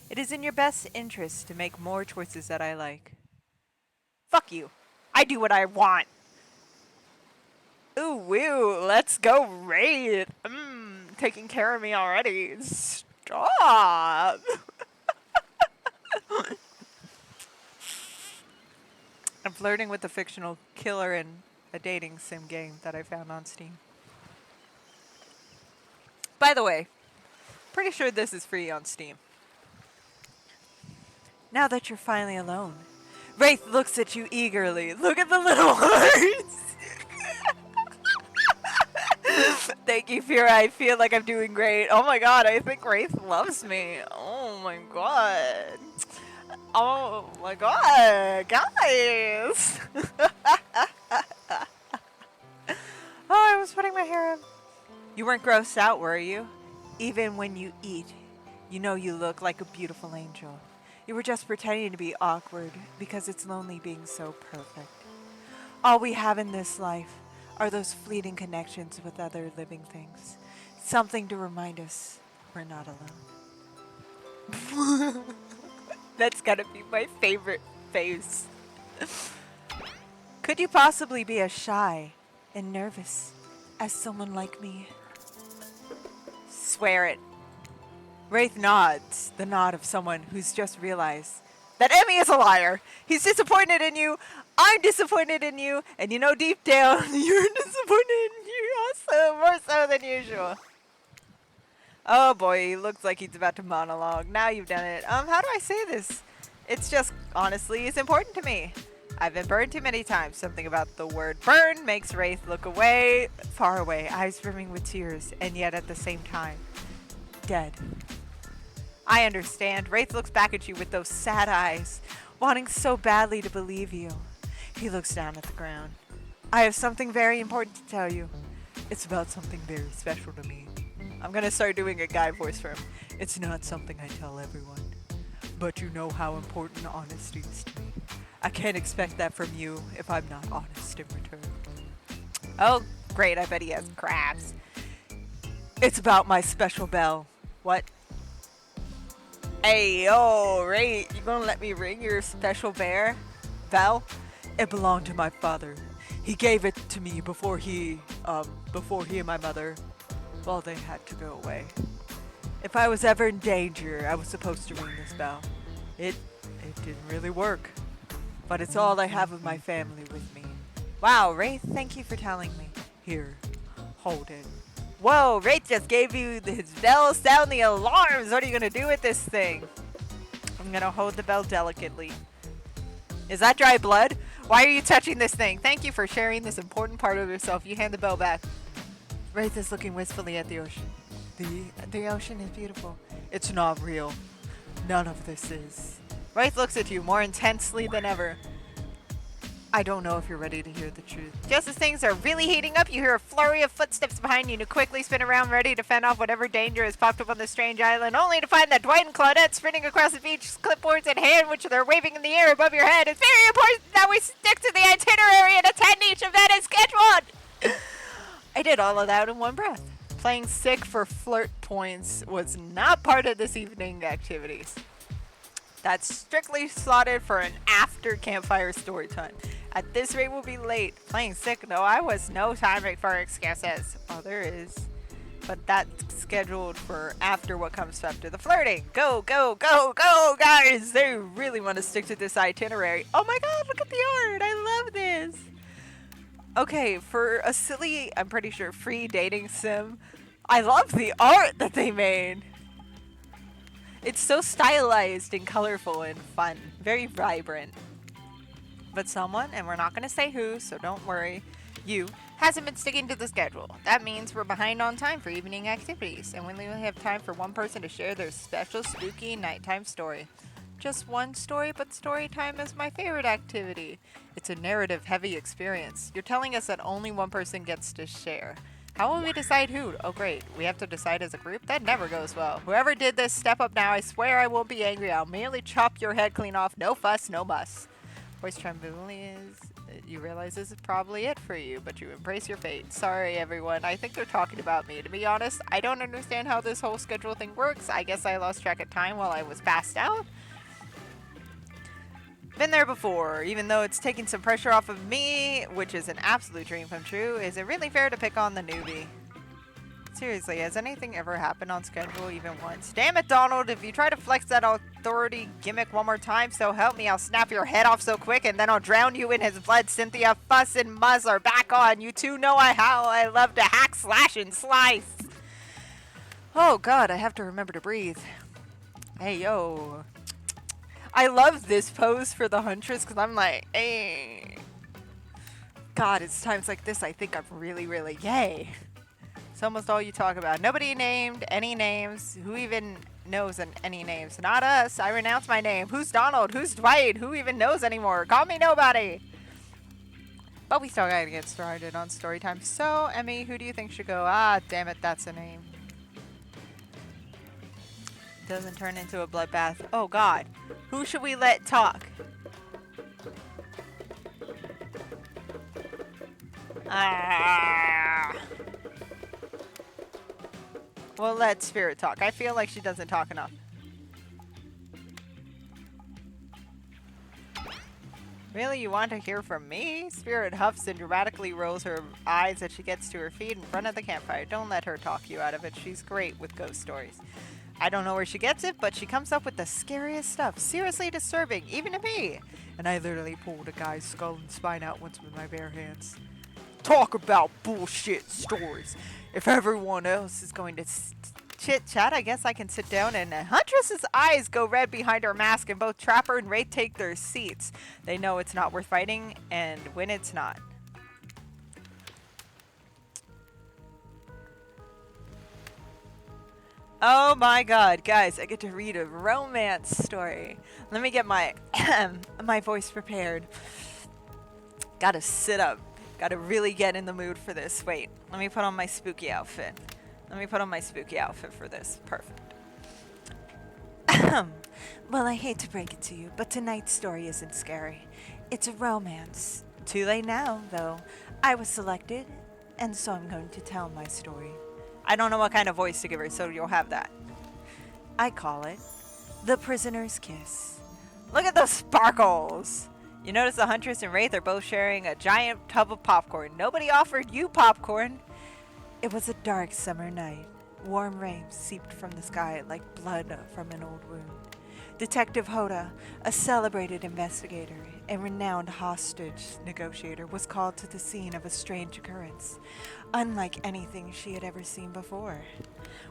It is in your best interest to make more choices that I like. Fuck you. I do what I want. woo. Let's go, Wraith. Taking care of me already. Stop. I'm flirting with the fictional killer in a dating sim game that I found on Steam. By the way, pretty sure this is free on Steam. Now that you're finally alone, Wraith looks at you eagerly. Look at the little hearts. Thank you, Fira. I feel like I'm doing great. Oh my god, I think Wraith loves me. Oh my god. Oh my god, guys. Oh, I was putting my hair up. You weren't grossed out, were you? Even when you eat, you know you look like a beautiful angel. You were just pretending to be awkward because it's lonely being so perfect. All we have in this life are those fleeting connections with other living things. Something to remind us we're not alone. That's gotta be my favorite face. Could you possibly be as shy and nervous as someone like me? Swear it. Wraith nods, the nod of someone who's just realized that Emmy is a liar. He's disappointed in you. I'm disappointed in you. And you know deep down, you're disappointed in you also, more so than usual. Oh boy, he looks like he's about to monologue. Now you've done it. How do I say this? It's just, honestly, it's important to me. I've been burned too many times. Something about the word burn makes Wraith look away, far away, eyes brimming with tears, and yet at the same time, dead. I understand. Wraith looks back at you with those sad eyes, wanting so badly to believe you. He looks down at the ground. I have something very important to tell you. It's about something very special to me. I'm gonna start doing a guy voice for him. It's not something I tell everyone, but you know how important honesty is to me. I can't expect that from you if I'm not honest in return. Oh, great. I bet he has crabs. It's about my special bell. What? Hey, yo, Ray, you gonna let me ring your special bell? It belonged to my father. He gave it to me before he and my mother, well, they had to go away. If I was ever in danger, I was supposed to ring this bell. It didn't really work. But it's all I have of my family with me. Wow, Wraith, thank you for telling me. Here, hold it. Whoa, Wraith just gave you his bell. Sound the alarms. What are you going to do with this thing? I'm going to hold the bell delicately. Is that dry blood? Why are you touching this thing? Thank you for sharing this important part of yourself. You hand the bell back. Wraith is looking wistfully at the ocean. The ocean is beautiful. It's not real. None of this is. Wraith looks at you more intensely than ever. I don't know if you're ready to hear the truth. Just as things are really heating up, you hear a flurry of footsteps behind you and you quickly spin around ready to fend off whatever danger has popped up on this strange island, only to find that Dwight and Claudette sprinting across the beach, clipboards in hand, which they're waving in the air above your head. It's very important that we stick to the itinerary and attend each event as scheduled. I did all of that in one breath. Playing sick for flirt points was not part of this evening activities. That's strictly slotted for an after campfire story time. At this rate, we'll be late. Playing sick, no, I was no time for excuses. Oh, there is. But that's scheduled for after what comes after the flirting. Go, go, go, go, guys! They really want to stick to this itinerary. Oh my god, look at the art! I love this! Okay, for a silly, I'm pretty sure, free dating sim, I love the art that they made. It's so stylized and colorful and fun. Very vibrant. But someone, and we're not going to say who, so don't worry, you, hasn't been sticking to the schedule. That means we're behind on time for evening activities, and we only have time for one person to share their special spooky nighttime story. Just one story, but story time is my favorite activity. It's a narrative-heavy experience. You're telling us that only one person gets to share. How will we decide who? Oh great, we have to decide as a group? That never goes well. Whoever did this, step up now. I swear I won't be angry. I'll merely chop your head clean off. No fuss, no muss. Voice trembling is... You realize this is probably it for you, but you embrace your fate. Sorry everyone, I think they're talking about me. To be honest, I don't understand how this whole schedule thing works. I guess I lost track of time while I was passed out. Been there before, even though it's taking some pressure off of me, which is an absolute dream come true. Is it really fair to pick on the newbie? Seriously, has anything ever happened on schedule even once? Damn it, Donald, if you try to flex that authority gimmick one more time, so help me, I'll snap your head off so quick and then I'll drown you in his blood. Cynthia, Fuss, and Muzz are back on. You two know how I love to hack, slash, and slice. Oh god, I have to remember to breathe. Hey, yo. I love this pose for the Huntress because I'm like, hey. God, it's times like this I think I'm really, really gay. It's almost all you talk about. Nobody named any names. Who even knows any names? Not us. I renounce my name. Who's Donald? Who's Dwight? Who even knows anymore? Call me nobody. But we still gotta get started on story time. So, Emmy, who do you think should go? Ah, damn it, that's a name. Doesn't turn into a bloodbath. Oh, God. Who should we let talk? Ah. We'll let Spirit talk. I feel like she doesn't talk enough. Really? You want to hear from me? Spirit huffs and dramatically rolls her eyes as she gets to her feet in front of the campfire. Don't let her talk you out of it. She's great with ghost stories. I don't know where she gets it, but she comes up with the scariest stuff. Seriously disturbing, even to me. And I literally pulled a guy's skull and spine out once with my bare hands. Talk about bullshit stories. If everyone else is going to chit-chat, I guess I can sit down. And Huntress's eyes go red behind her mask, and both Trapper and Wraith take their seats. They know it's not worth fighting, and when it's not. Oh my god, guys, I get to read a romance story. Let me get my my voice prepared. Gotta sit up. Gotta really get in the mood for this. Wait, let me put on my spooky outfit. Let me put on my spooky outfit for this. Perfect. Well, I hate to break it to you, but tonight's story isn't scary. It's a romance. Too late now, though. I was selected, and so I'm going to tell my story. I don't know what kind of voice to give her, so you'll have that. I call it The Prisoner's Kiss. Look at those sparkles! You notice the Huntress and Wraith are both sharing a giant tub of popcorn. Nobody offered you popcorn. It was a dark summer night. Warm rain seeped from the sky like blood from an old wound. Detective Hoda, a celebrated investigator and renowned hostage negotiator, was called to the scene of a strange occurrence, unlike anything she had ever seen before.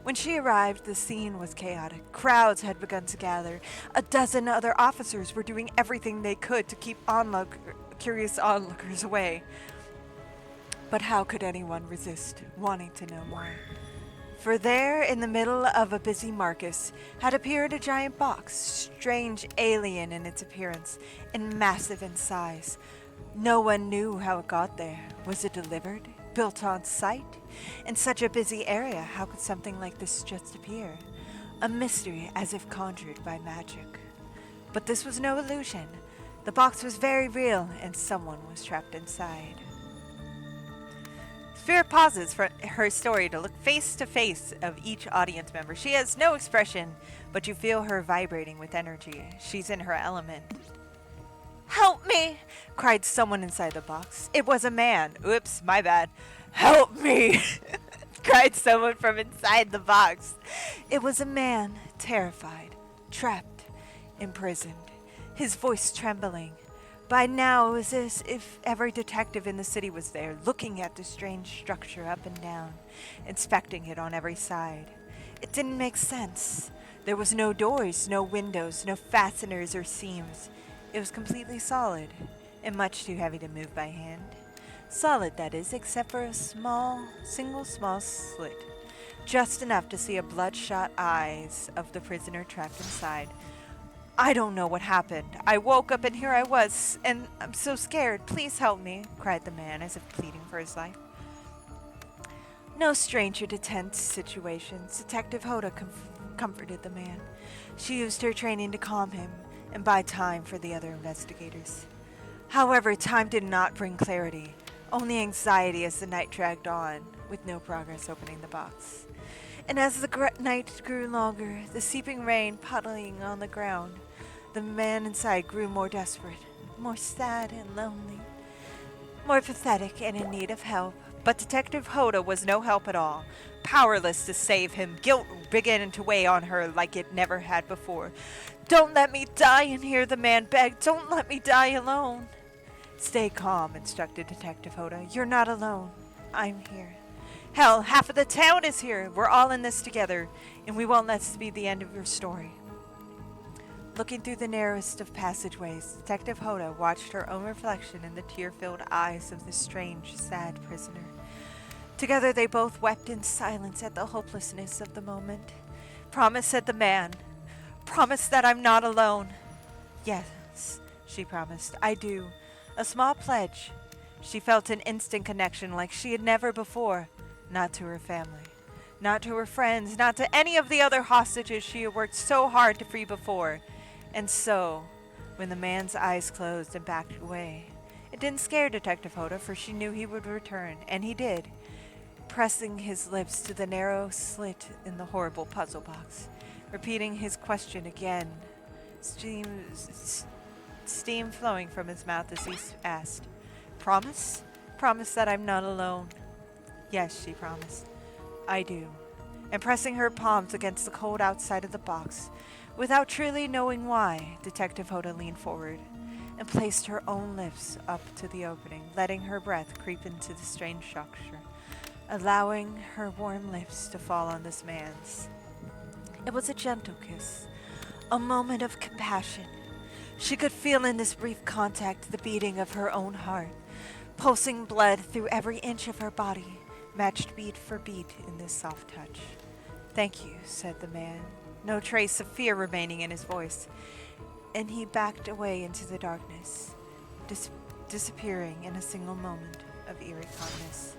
When she arrived, the scene was chaotic. Crowds had begun to gather. A dozen other officers were doing everything they could to keep curious onlookers away. But how could anyone resist wanting to know more? For there, in the middle of a busy market, had appeared a giant box, strange, alien in its appearance, and massive in size. No one knew how it got there. Was it delivered? Built on site? In such a busy area, how could something like this just appear? A mystery as if conjured by magic. But this was no illusion. The box was very real, and someone was trapped inside. Spirit pauses for her story to look face to face of each audience member. She has no expression, but you feel her vibrating with energy. She's in her element. "Help me!" cried someone inside the box. It was a man. Oops, my bad. "Help me!" cried someone from inside the box. It was a man, terrified, trapped, imprisoned, his voice trembling. By now, it was as if every detective in the city was there, looking at the strange structure up and down, inspecting it on every side. It didn't make sense. There was no doors, no windows, no fasteners or seams. It was completely solid, and much too heavy to move by hand. Solid, that is, except for a single small slit, just enough to see a bloodshot eyes of the prisoner trapped inside. "I don't know what happened. I woke up and here I was, and I'm so scared. Please help me," cried the man as if pleading for his life. No stranger to tense situations, Detective Hoda comforted the man. She used her training to calm him and buy time for the other investigators. However, time did not bring clarity, only anxiety as the night dragged on, with no progress opening the box. And as the night grew longer, the seeping rain puddling on the ground, The man inside grew more desperate, more sad and lonely, more pathetic and in need of help. But Detective Hoda was no help at all. Powerless to save him, guilt began to weigh on her like it never had before. "Don't let me die in here," the man begged. "Don't let me die alone." "Stay calm," instructed Detective Hoda. "You're not alone. I'm here. Hell, half of the town is here. We're all in this together, and we won't let this be the end of your story." Looking through the narrowest of passageways, Detective Hoda watched her own reflection in the tear-filled eyes of this strange, sad prisoner. Together they both wept in silence at the hopelessness of the moment. "Promise," said the man. "Promise that I'm not alone." "Yes," she promised. "I do. A small pledge." She felt an instant connection like she had never before. Not to her family. Not to her friends. Not to any of the other hostages she had worked so hard to free before. And so, when the man's eyes closed and backed away, it didn't scare Detective Hoda, for she knew he would return, and he did, pressing his lips to the narrow slit in the horrible puzzle box, repeating his question again, steam flowing from his mouth as he asked, "Promise? Promise that I'm not alone." "Yes," she promised. "I do." And pressing her palms against the cold outside of the box, without truly knowing why, Detective Hoda leaned forward and placed her own lips up to the opening, letting her breath creep into the strange structure, allowing her warm lips to fall on this man's. It was a gentle kiss, a moment of compassion. She could feel in this brief contact the beating of her own heart, pulsing blood through every inch of her body, matched beat for beat in this soft touch. "Thank you," said the man, no trace of fear remaining in his voice, and he backed away into the darkness, disappearing in a single moment of eerie calmness.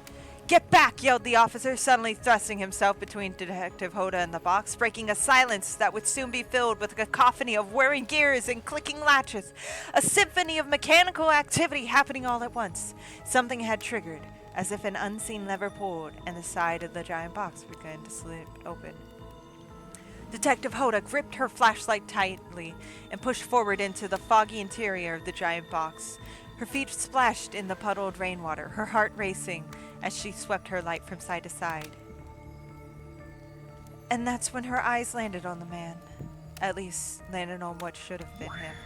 "Get back!" yelled the officer, suddenly thrusting himself between Detective Hoda and the box, breaking a silence that would soon be filled with a cacophony of whirring gears and clicking latches, a symphony of mechanical activity happening all at once. Something had triggered, as if an unseen lever pulled, and the side of the giant box began to slip open. Detective Hoda gripped her flashlight tightly and pushed forward into the foggy interior of the giant box. Her feet splashed in the puddled rainwater, her heart racing as she swept her light from side to side. And that's when her eyes landed on the man. At least, landed on what should have been him.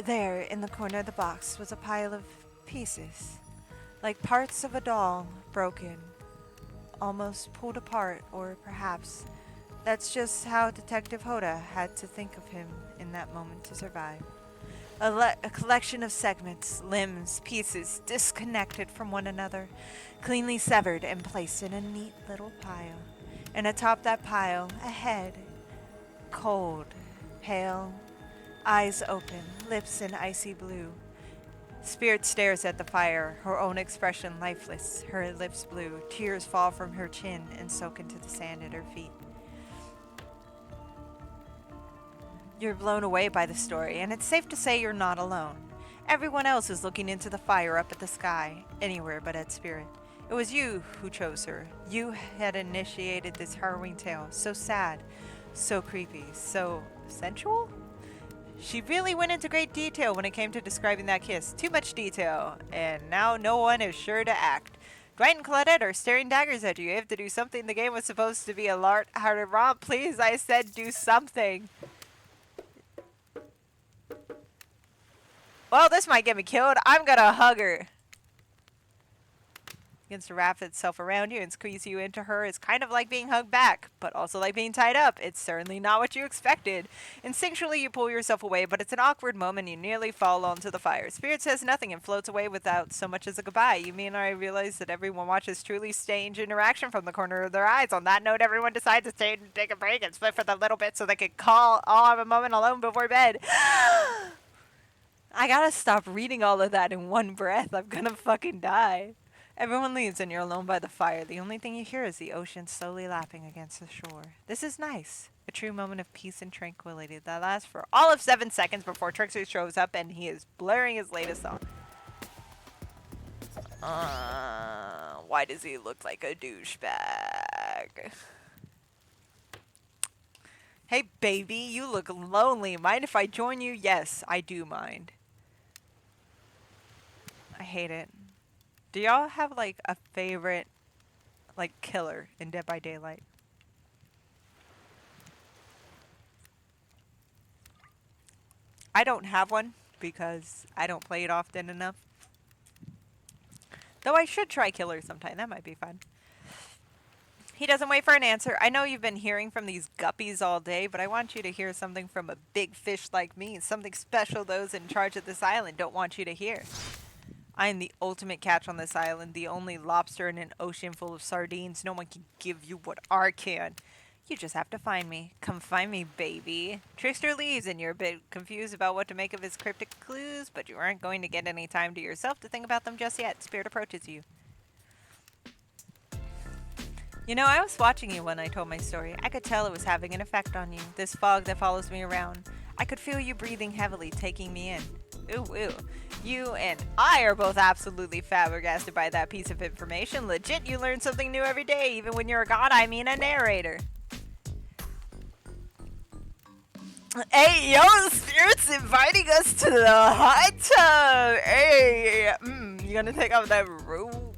There, in the corner of the box, was a pile of pieces, like parts of a doll, broken, almost pulled apart, or perhaps that's just how Detective Hoda had to think of him in that moment to survive. A collection of segments, limbs, pieces, disconnected from one another, cleanly severed and placed in a neat little pile. And atop that pile, a head, cold, pale, eyes open, lips in icy blue. Spirit stares at the fire, her own expression lifeless, her lips blue. Tears fall from her chin and soak into the sand at her feet. You're blown away by the story, and it's safe to say you're not alone. Everyone else is looking into the fire up at the sky, anywhere but at Spirit. It was you who chose her. You had initiated this harrowing tale, so sad, so creepy, so sensual? She really went into great detail when it came to describing that kiss. Too much detail, and now no one is sure to act. Dwight and Claudette are staring daggers at you. You have to do something. The game was supposed to be a light-hearted romp. Please, I said do something. Well, this might get me killed. I'm gonna hug her. Begins to wrap itself around you and squeeze you into her. It's kind of like being hugged back, but also like being tied up. It's certainly not what you expected. Instinctually, you pull yourself away, but it's an awkward moment. You nearly fall onto the fire. Spirit says nothing and floats away without so much as a goodbye. You mean I realize that everyone watches truly strange interaction from the corner of their eyes. On that note, everyone decides to stay and take a break and split for the little bit so they can all have a moment alone before bed. I gotta stop reading all of that in one breath. I'm gonna fucking die. Everyone leaves and you're alone by the fire. The only thing you hear is the ocean slowly lapping against the shore. This is nice. A true moment of peace and tranquility that lasts for all of 7 seconds before Trickster shows up and he is blaring his latest song. Why does he look like a douchebag? Hey, baby, you look lonely. Mind if I join you? Yes, I do mind. I hate it. Do y'all have like a favorite like killer in Dead by Daylight? I don't have one because I don't play it often enough. Though I should try killer sometime. That might be fun. He doesn't wait for an answer. I know you've been hearing from these guppies all day, but I want you to hear something from a big fish like me. Something special those in charge of this island don't want you to hear. I am the ultimate catch on this island, the only lobster in an ocean full of sardines. No one can give you what I can. You just have to find me. Come find me, baby. Trickster leaves, and you're a bit confused about what to make of his cryptic clues, but you aren't going to get any time to yourself to think about them just yet. Spirit approaches you. You know, I was watching you when I told my story. I could tell it was having an effect on you. This fog that follows me around. I could feel you breathing heavily, taking me in. Ooh, ooh. You and I are both absolutely flabbergasted by that piece of information. Legit, you learn something new every day, even when you're a god, I mean a narrator. Hey, yo, Spirit's inviting us to the hot tub. Hey, you gonna take off that robe?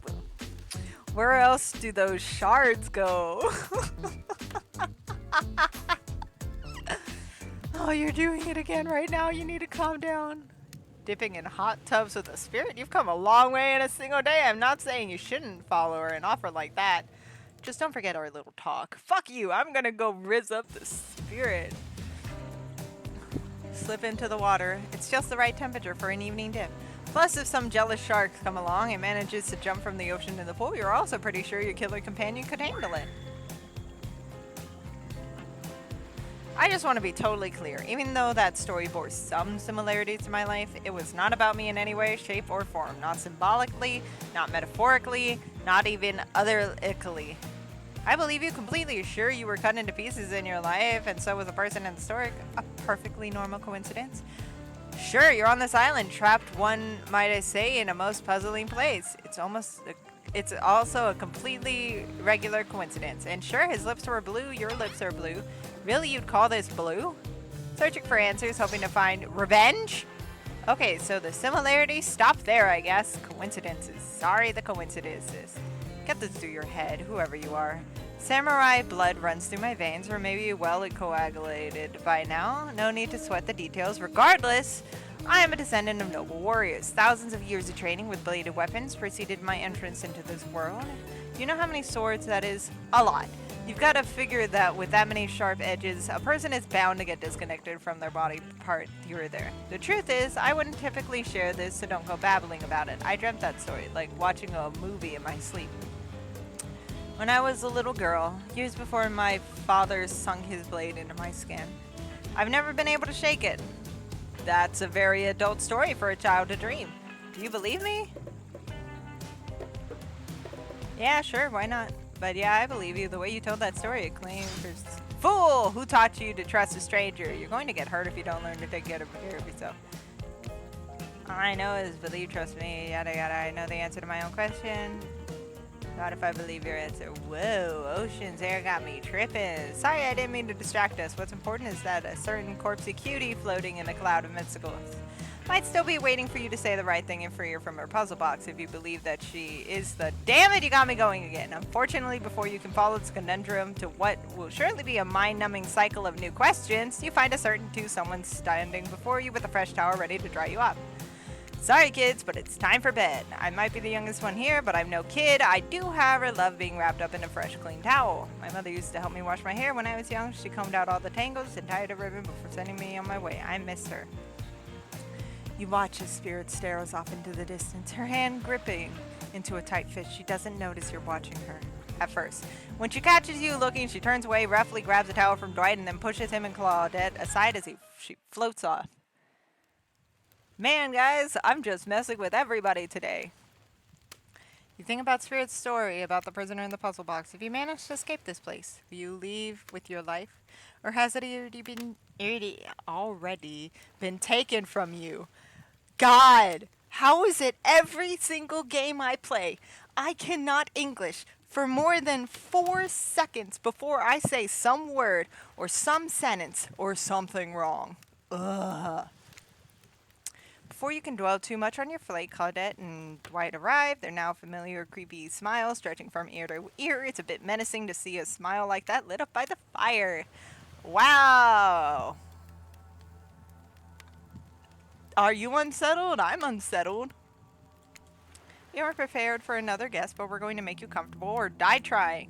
Where else do those shards go? Oh, you're doing it again right now. You need to calm down. Dipping in hot tubs with a spirit? You've come a long way in a single day. I'm not saying you shouldn't follow her and offer like that. Just don't forget our little talk. Fuck you. I'm gonna go rizz up the spirit. Slip into the water. It's just the right temperature for an evening dip. Plus, if some jealous shark come along and manages to jump from the ocean to the pool, you're also pretty sure your killer companion could handle it. I just want to be totally clear. Even though that story bore some similarities to my life, it was not about me in any way, shape, or form. Not symbolically, not metaphorically, not even otherically. I believe you completely. Sure, you were cut into pieces in your life, and so was a person in the story. A perfectly normal coincidence. Sure, you're on this island, trapped, one might I say, in a most puzzling place. It's also a completely regular coincidence. And sure, his lips were blue, your lips are blue. Really, you'd call this blue? Searching for answers, hoping to find revenge? Okay, so the similarities stop there, I guess. Coincidences. Sorry, the coincidences. Get this through your head, whoever you are. Samurai blood runs through my veins, or maybe well coagulated by now. No need to sweat the details. Regardless, I am a descendant of noble warriors. Thousands of years of training with bladed weapons preceded my entrance into this world. Do you know how many swords that is? A lot. You've got to figure that with that many sharp edges, a person is bound to get disconnected from their body part here or there. The truth is, I wouldn't typically share this, so don't go babbling about it. I dreamt that story, like watching a movie in my sleep. When I was a little girl, years before my father sunk his blade into my skin, I've never been able to shake it. That's a very adult story for a child to dream. Do you believe me? Yeah, sure, why not? But yeah, I believe you. The way you told that story, it claims there's... Fool! Who taught you to trust a stranger? You're going to get hurt if you don't learn to take care of yourself. All I know is believe, trust me, yada yada. I know the answer to my own question. Not if I believe your answer. Whoa, ocean's air got me tripping. Sorry, I didn't mean to distract us. What's important is that a certain corpsey cutie floating in a cloud of mysticals might still be waiting for you to say the right thing and free her from her puzzle box if you believe that she is the... Damn it, you got me going again. Unfortunately, before you can follow this conundrum to what will surely be a mind-numbing cycle of new questions, you find a certainty someone standing before you with a fresh towel ready to dry you up. Sorry, kids, but it's time for bed. I might be the youngest one here, but I'm no kid. I do, however, love being wrapped up in a fresh, clean towel. My mother used to help me wash my hair when I was young. She combed out all the tangles and tied a ribbon before sending me on my way. I miss her. You watch as Spirit stares off into the distance, her hand gripping into a tight fist. She doesn't notice you're watching her at first. When she catches you looking, she turns away, roughly grabs a towel from Dwight, and then pushes him and Claudette aside as she floats off. Man, guys, I'm just messing with everybody today. You think about Spirit's story about the prisoner in the puzzle box. If you manage to escape this place, will you leave with your life? Or has it already been taken from you? God, how is it every single game I play, I cannot English for more than 4 seconds before I say some word or some sentence or something wrong. Ugh. Before you can dwell too much on your flight, Claudette and Dwight arrive. Their now familiar creepy smile stretching from ear to ear. It's a bit menacing to see a smile like that lit up by the fire. Wow. Are you unsettled? I'm unsettled. You aren't prepared for another guest, but we're going to make you comfortable or die trying.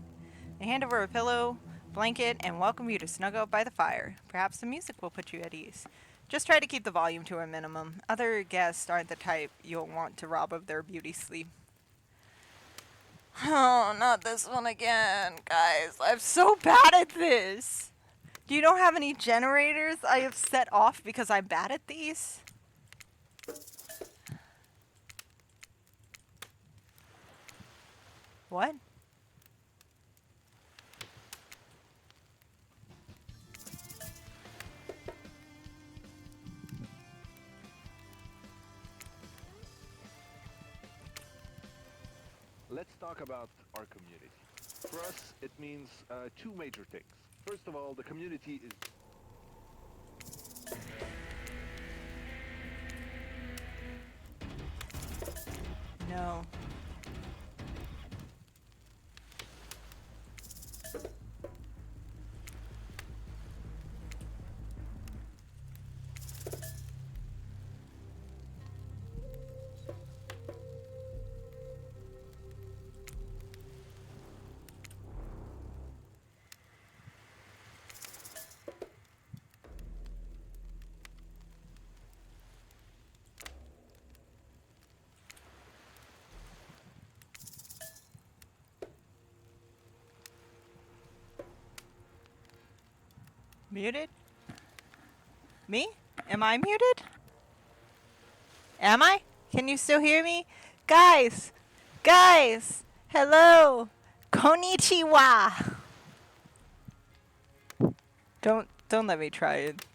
They hand over a pillow, blanket, and welcome you to snuggle up by the fire. Perhaps the music will put you at ease. Just try to keep the volume to a minimum. Other guests aren't the type you'll want to rob of their beauty sleep. Oh, not this one again, guys. I'm so bad at this. Do you don't have any generators I have set off because I'm bad at these? What? Let's talk about our community. For us, it means two major things. First of all, the community is... No. Muted? Me? Am I muted? Am I? Can you still hear me? Guys! Guys! Hello! Konnichiwa! Don't let me try it.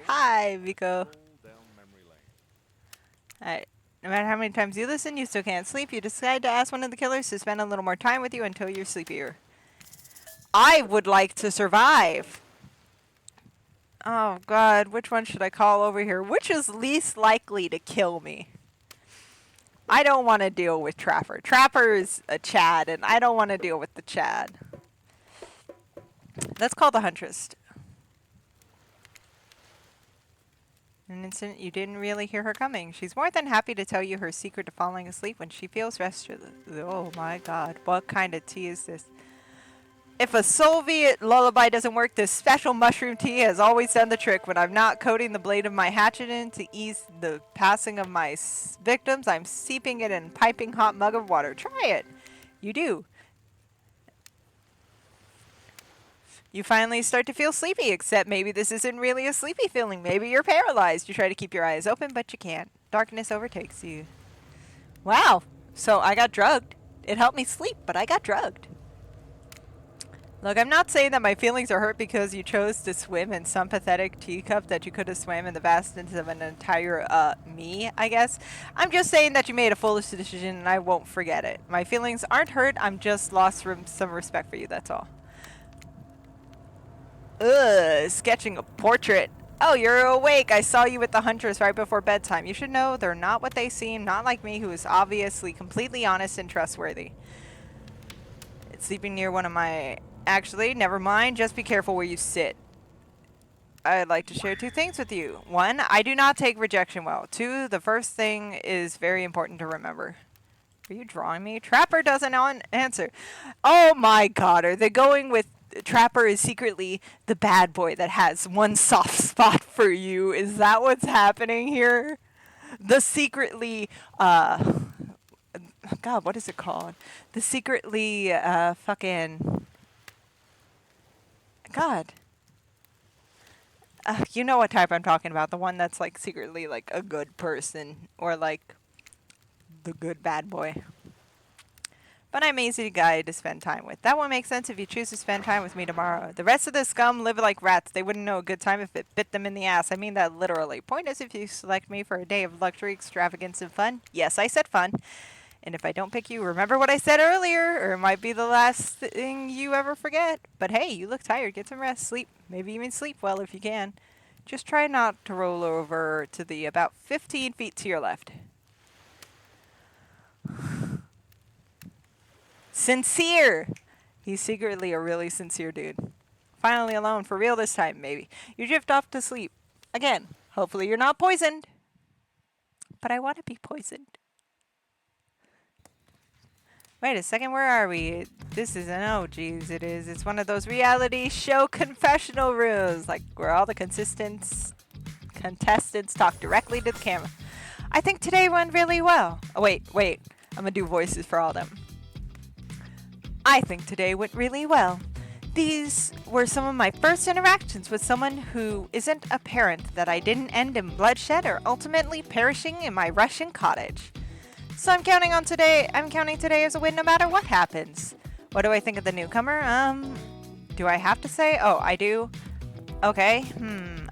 Hi, Viko. Alright. No matter how many times you listen, you still can't sleep. You decide to ask one of the killers to spend a little more time with you until you're sleepier. I would like to survive. Oh god, which one should I call over here? Which is least likely to kill me? I don't want to deal with Trapper. Trapper is a Chad, and I don't want to deal with the Chad. Let's call the Huntress. In an instant, you didn't really hear her coming. She's more than happy to tell you her secret to falling asleep when she feels rested. Oh my god, what kind of tea is this? If a Soviet lullaby doesn't work, this special mushroom tea has always done the trick. When I'm not coating the blade of my hatchet in to ease the passing of my victims, I'm steeping it in a piping hot mug of water. Try it. You do. You finally start to feel sleepy, except maybe this isn't really a sleepy feeling. Maybe you're paralyzed. You try to keep your eyes open, but you can't. Darkness overtakes you. Wow. So I got drugged. It helped me sleep, but I got drugged. Look, I'm not saying that my feelings are hurt because you chose to swim in some pathetic teacup that you could have swam in the vastness of an entire, me, I guess. I'm just saying that you made a foolish decision and I won't forget it. My feelings aren't hurt, I'm just lost from some respect for you, that's all. Ugh, sketching a portrait. Oh, you're awake. I saw you with the Huntress right before bedtime. You should know they're not what they seem, not like me, who is obviously completely honest and trustworthy. It's sleeping near one of my... Actually, never mind. Just be careful where you sit. I'd like to share two things with you. One, I do not take rejection well. Two, the first thing is very important to remember. Are you drawing me? Trapper doesn't answer. Oh my god, are they going with... Trapper is secretly the bad boy that has one soft spot for you. Is that what's happening here? The secretly... God, what is it called? The secretly, fucking... God. You know what type I'm talking about. The one that's, like, secretly, like, a good person. Or, like, the good bad boy. But I'm an easy guy to spend time with. That won't make sense if you choose to spend time with me tomorrow. The rest of the scum live like rats. They wouldn't know a good time if it bit them in the ass. I mean that literally. Point is, if you select me for a day of luxury, extravagance, and fun. Yes, I said fun. And if I don't pick you, remember what I said earlier, or it might be the last thing you ever forget. But hey, you look tired. Get some rest, sleep. Maybe even sleep well if you can. Just try not to roll over to the about 15 feet to your left. Sincere! He's secretly a really sincere dude. Finally alone, for real this time, maybe. You drift off to sleep. Again, hopefully you're not poisoned. But I want to be poisoned. Wait a second, where are we? This isn't, oh geez, it is. It's one of those reality show confessional rooms, like where all the contestants talk directly to the camera. I think today went really well. Oh, wait. I'm gonna do voices for all of them. I think today went really well. These were some of my first interactions with someone who isn't a parent that I didn't end in bloodshed or ultimately perishing in my Russian cottage. So I'm counting today as a win no matter what happens. What do I think of the newcomer? Do I have to say? Oh, I do. Okay.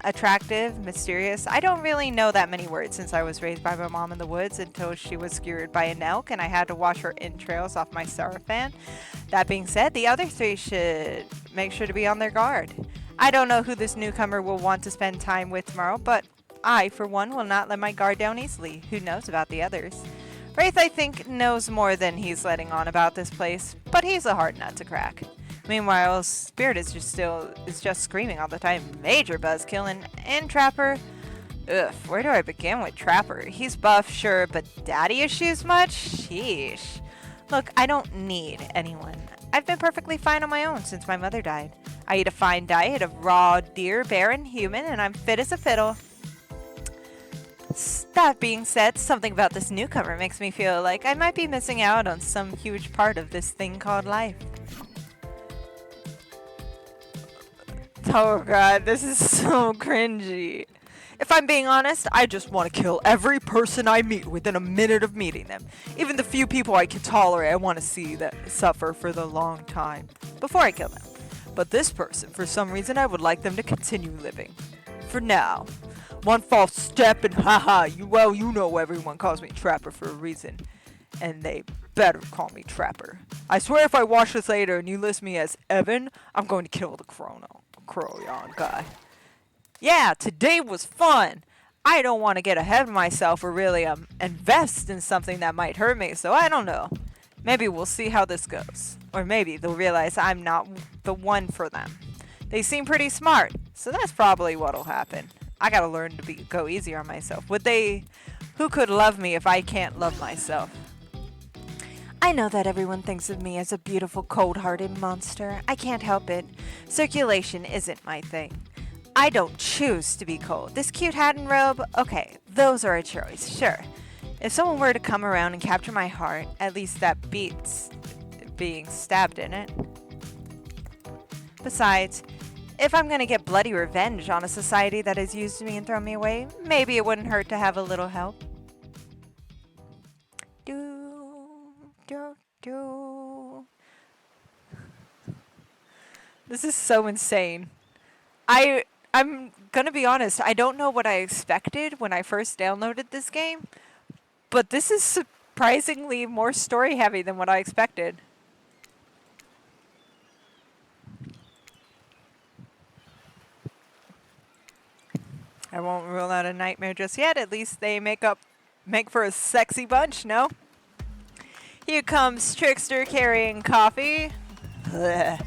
Attractive, mysterious. I don't really know that many words since I was raised by my mom in the woods until she was skewered by an elk and I had to wash her entrails off my sarafan. That being said, the other three should make sure to be on their guard. I don't know who this newcomer will want to spend time with tomorrow, but I, for one, will not let my guard down easily. Who knows about the others? Wraith, I think, knows more than he's letting on about this place, but he's a hard nut to crack. Meanwhile, Spirit is just screaming all the time. Major buzzkill and Trapper. Ugh, where do I begin with Trapper? He's buff, sure, but daddy issues much? Sheesh. Look, I don't need anyone. I've been perfectly fine on my own since my mother died. I eat a fine diet of raw deer, bear, and human, and I'm fit as a fiddle. That being said, something about this newcomer makes me feel like I might be missing out on some huge part of this thing called life. Oh god, this is so cringy. If I'm being honest, I just want to kill every person I meet within a minute of meeting them. Even the few people I can tolerate, I want to see them suffer for the long time before I kill them. But this person, for some reason, I would like them to continue living. For now. One false step and haha, you know everyone calls me Trapper for a reason. And they better call me Trapper. I swear if I watch this later and you list me as Evan, I'm going to kill the Croyon guy. Yeah, today was fun. I don't want to get ahead of myself or really invest in something that might hurt me, so I don't know. Maybe we'll see how this goes. Or maybe they'll realize I'm not the one for them. They seem pretty smart, so that's probably what'll happen. I gotta learn to go easier on myself. Who could love me if I can't love myself? I know that everyone thinks of me as a beautiful, cold-hearted monster. I can't help it. Circulation isn't my thing. I don't choose to be cold. This cute hat and robe, okay, those are a choice, sure. If someone were to come around and capture my heart, at least that beats being stabbed in it. Besides, if I'm gonna get bloody revenge on a society that has used me and thrown me away, maybe it wouldn't hurt to have a little help. This is so insane. I'm gonna be honest, I don't know what I expected when I first downloaded this game, but this is surprisingly more story heavy than what I expected. I won't rule out a nightmare just yet. At least they make for a sexy bunch, no? Here comes Trickster carrying coffee. Ugh.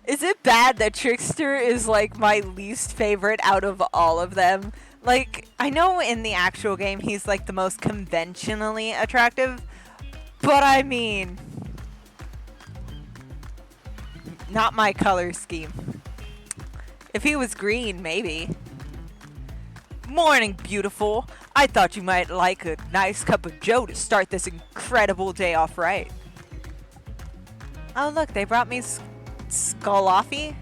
Is it bad that Trickster is like my least favorite out of all of them? Like, I know in the actual game he's like the most conventionally attractive, but I mean, not my color scheme. If he was green, maybe. Morning, beautiful. I thought you might like a nice cup of joe to start this incredible day off right. Oh look, they brought me Scroffy?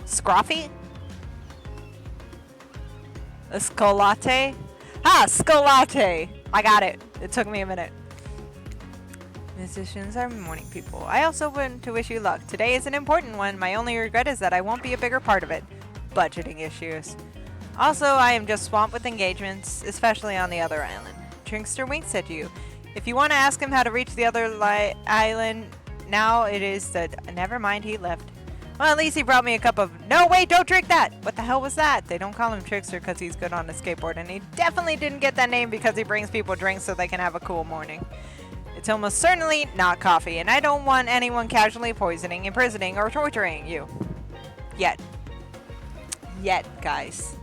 Scroffy? A Scolate? Ah, Scolate! I got it. It took me a minute. Musicians are morning people. I also want to wish you luck. Today is an important one. My only regret is that I won't be a bigger part of it. Budgeting issues. Also, I am just swamped with engagements, especially on the other island. Trickster winks at you. If you want to ask him how to reach the other island, now it is the... Never mind, he left. Well, at least he brought me a cup of... No, wait, don't drink that! What the hell was that? They don't call him Trickster because he's good on a skateboard, and he definitely didn't get that name because he brings people drinks so they can have a cool morning. It's almost certainly not coffee, and I don't want anyone casually poisoning, imprisoning, or torturing you. Yet. Yet, guys.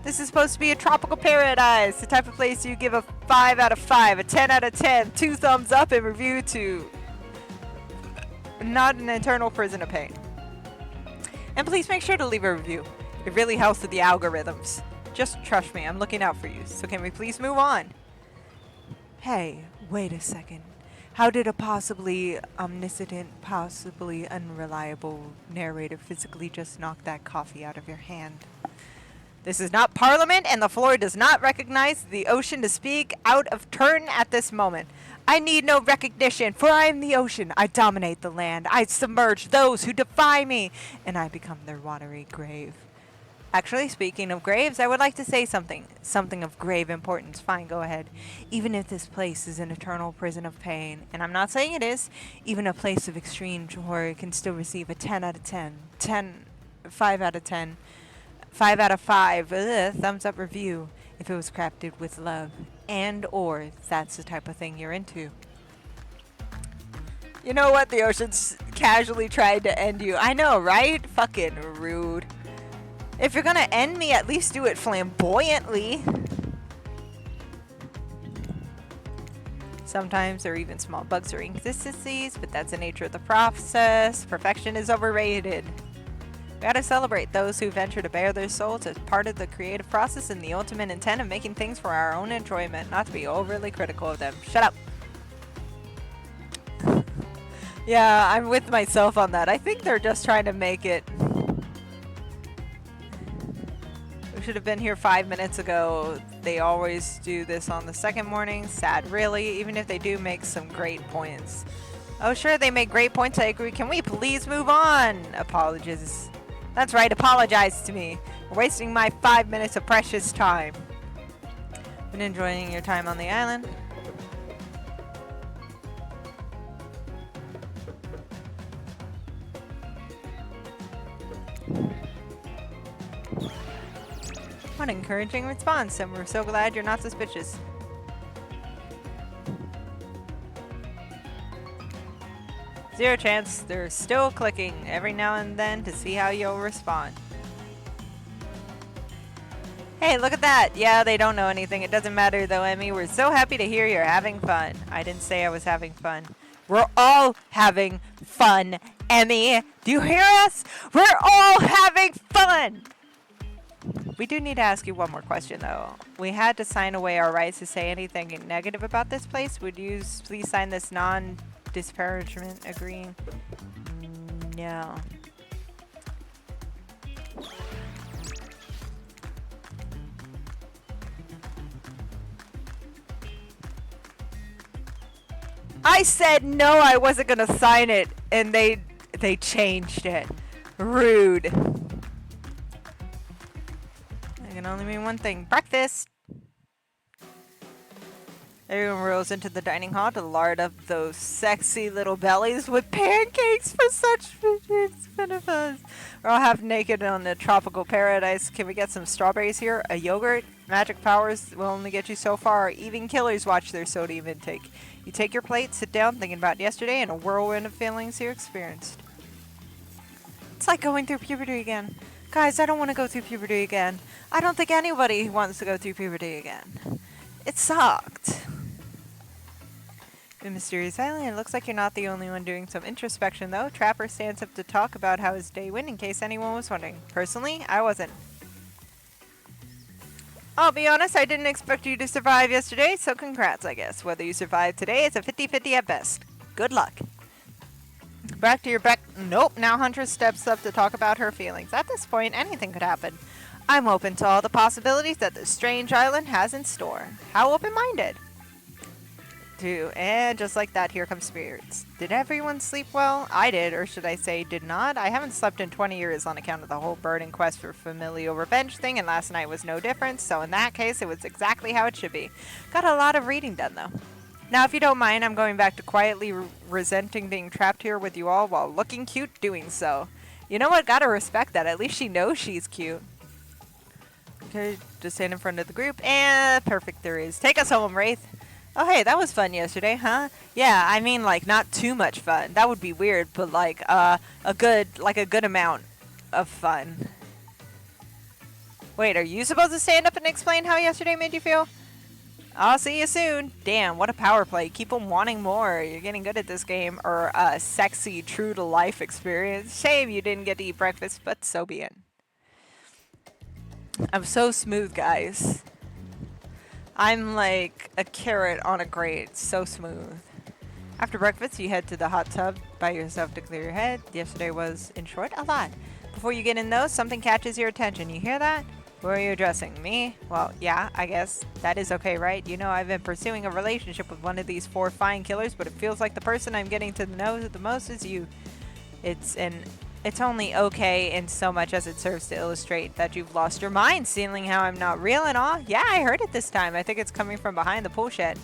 This is supposed to be a tropical paradise, the type of place you give a 5 out of 5, a 10 out of 10, 2 thumbs up, and review to... Not an eternal prison of pain. And please make sure to leave a review. It really helps with the algorithms. Just trust me, I'm looking out for you. So can we please move on? Hey, wait a second. How did a possibly omniscient, possibly unreliable narrator physically just knock that coffee out of your hand? This is not Parliament, and the floor does not recognize the ocean to speak out of turn at this moment. I need no recognition, for I am the ocean. I dominate the land. I submerge those who defy me, and I become their watery grave. Actually, speaking of graves, I would like to say something. Something of grave importance. Fine, go ahead. Even if this place is an eternal prison of pain, and I'm not saying it is, even a place of extreme horror can still receive a 10 out of 10. 5 out of 10. 5 out of 5. Thumbs up review. If it was crafted with love. And or that's the type of thing you're into. You know what? The ocean's casually tried to end you. I know, right? Fucking rude. If you're gonna end me, at least do it flamboyantly. Sometimes there are even small bugs or inconsistencies, but that's the nature of the process. Perfection is overrated. We gotta celebrate those who venture to bare their souls as part of the creative process and the ultimate intent of making things for our own enjoyment, not to be overly critical of them. Shut up. Yeah, I'm with myself on that. I think they're just trying to make it... We should have been here 5 minutes ago. They always do this on the second morning. Sad, really, even if they do make some great points. Oh, sure, they make great points. I agree. Can we please move on? Apologies. That's right, apologize to me. We're wasting my 5 minutes of precious time. Been enjoying your time on the island? What an encouraging response, and we're so glad you're not suspicious. Zero chance. They're still clicking every now and then to see how you'll respond. Hey, look at that. Yeah, they don't know anything. It doesn't matter though, Emmy. We're so happy to hear you're having fun. I didn't say I was having fun. We're all having fun, Emmy. Do you hear us? We're all having fun. We do need to ask you one more question though. We had to sign away our rights to say anything negative about this place. Would you please sign this non-disparagement agreement? No. I said no, I wasn't gonna sign it, and they changed it. Rude. It can only mean one thing. Breakfast! Everyone rolls into the dining hall to lard up those sexy little bellies with pancakes for such benefits. We're all half naked on the tropical paradise. Can we get some strawberries here? A yogurt? Magic powers will only get you so far. Even killers watch their sodium intake. You take your plate, sit down, thinking about yesterday, and a whirlwind of feelings you experienced. It's like going through puberty again. Guys, I don't want to go through puberty again. I don't think anybody wants to go through puberty again. It sucked. The mysterious island. It looks like you're not the only one doing some introspection, though. Trapper stands up to talk about how his day went, in case anyone was wondering. Personally, I wasn't. I'll be honest, I didn't expect you to survive yesterday, so congrats, I guess. Whether you survive today, it's a 50-50 at best. Good luck. Back to your Nope, now Huntress steps up to talk about her feelings. At this point, anything could happen. I'm open to all the possibilities that this strange island has in store. How open-minded? And just like that, here comes spirits. Did everyone sleep well? I did, or should I say did not. I haven't slept in 20 years on account of the whole burning quest for familial revenge thing, and last night was no different, so in that case, it was exactly how it should be. Got a lot of reading done, though. Now, if you don't mind, I'm going back to quietly resenting being trapped here with you all while looking cute doing so. You know what? Gotta respect that. At least she knows she's cute. Okay, just stand in front of the group. And perfect there is. Take us home, Wraith. Oh, hey, that was fun yesterday, huh? Yeah, I mean, like, not too much fun. That would be weird, but, like, a good amount of fun. Wait, are you supposed to stand up and explain how yesterday made you feel? I'll see you soon. Damn, what a power play. Keep them wanting more. You're getting good at this game. Or a sexy, true-to-life experience. Shame you didn't get to eat breakfast, but so be it. I'm so smooth, guys. I'm like a carrot on a grate. So smooth. After breakfast, you head to the hot tub by yourself to clear your head. Yesterday was, in short, a lot. Before you get in though, something catches your attention. You hear that? Who are you addressing? Me? Well, yeah, I guess. That is okay, right? You know, I've been pursuing a relationship with one of these 4 fine killers, but it feels like the person I'm getting to know the most is you. It's only okay in so much as it serves to illustrate that you've lost your mind, seeing how I'm not real and all. Yeah, I heard it this time. I think it's coming from behind the pool shed.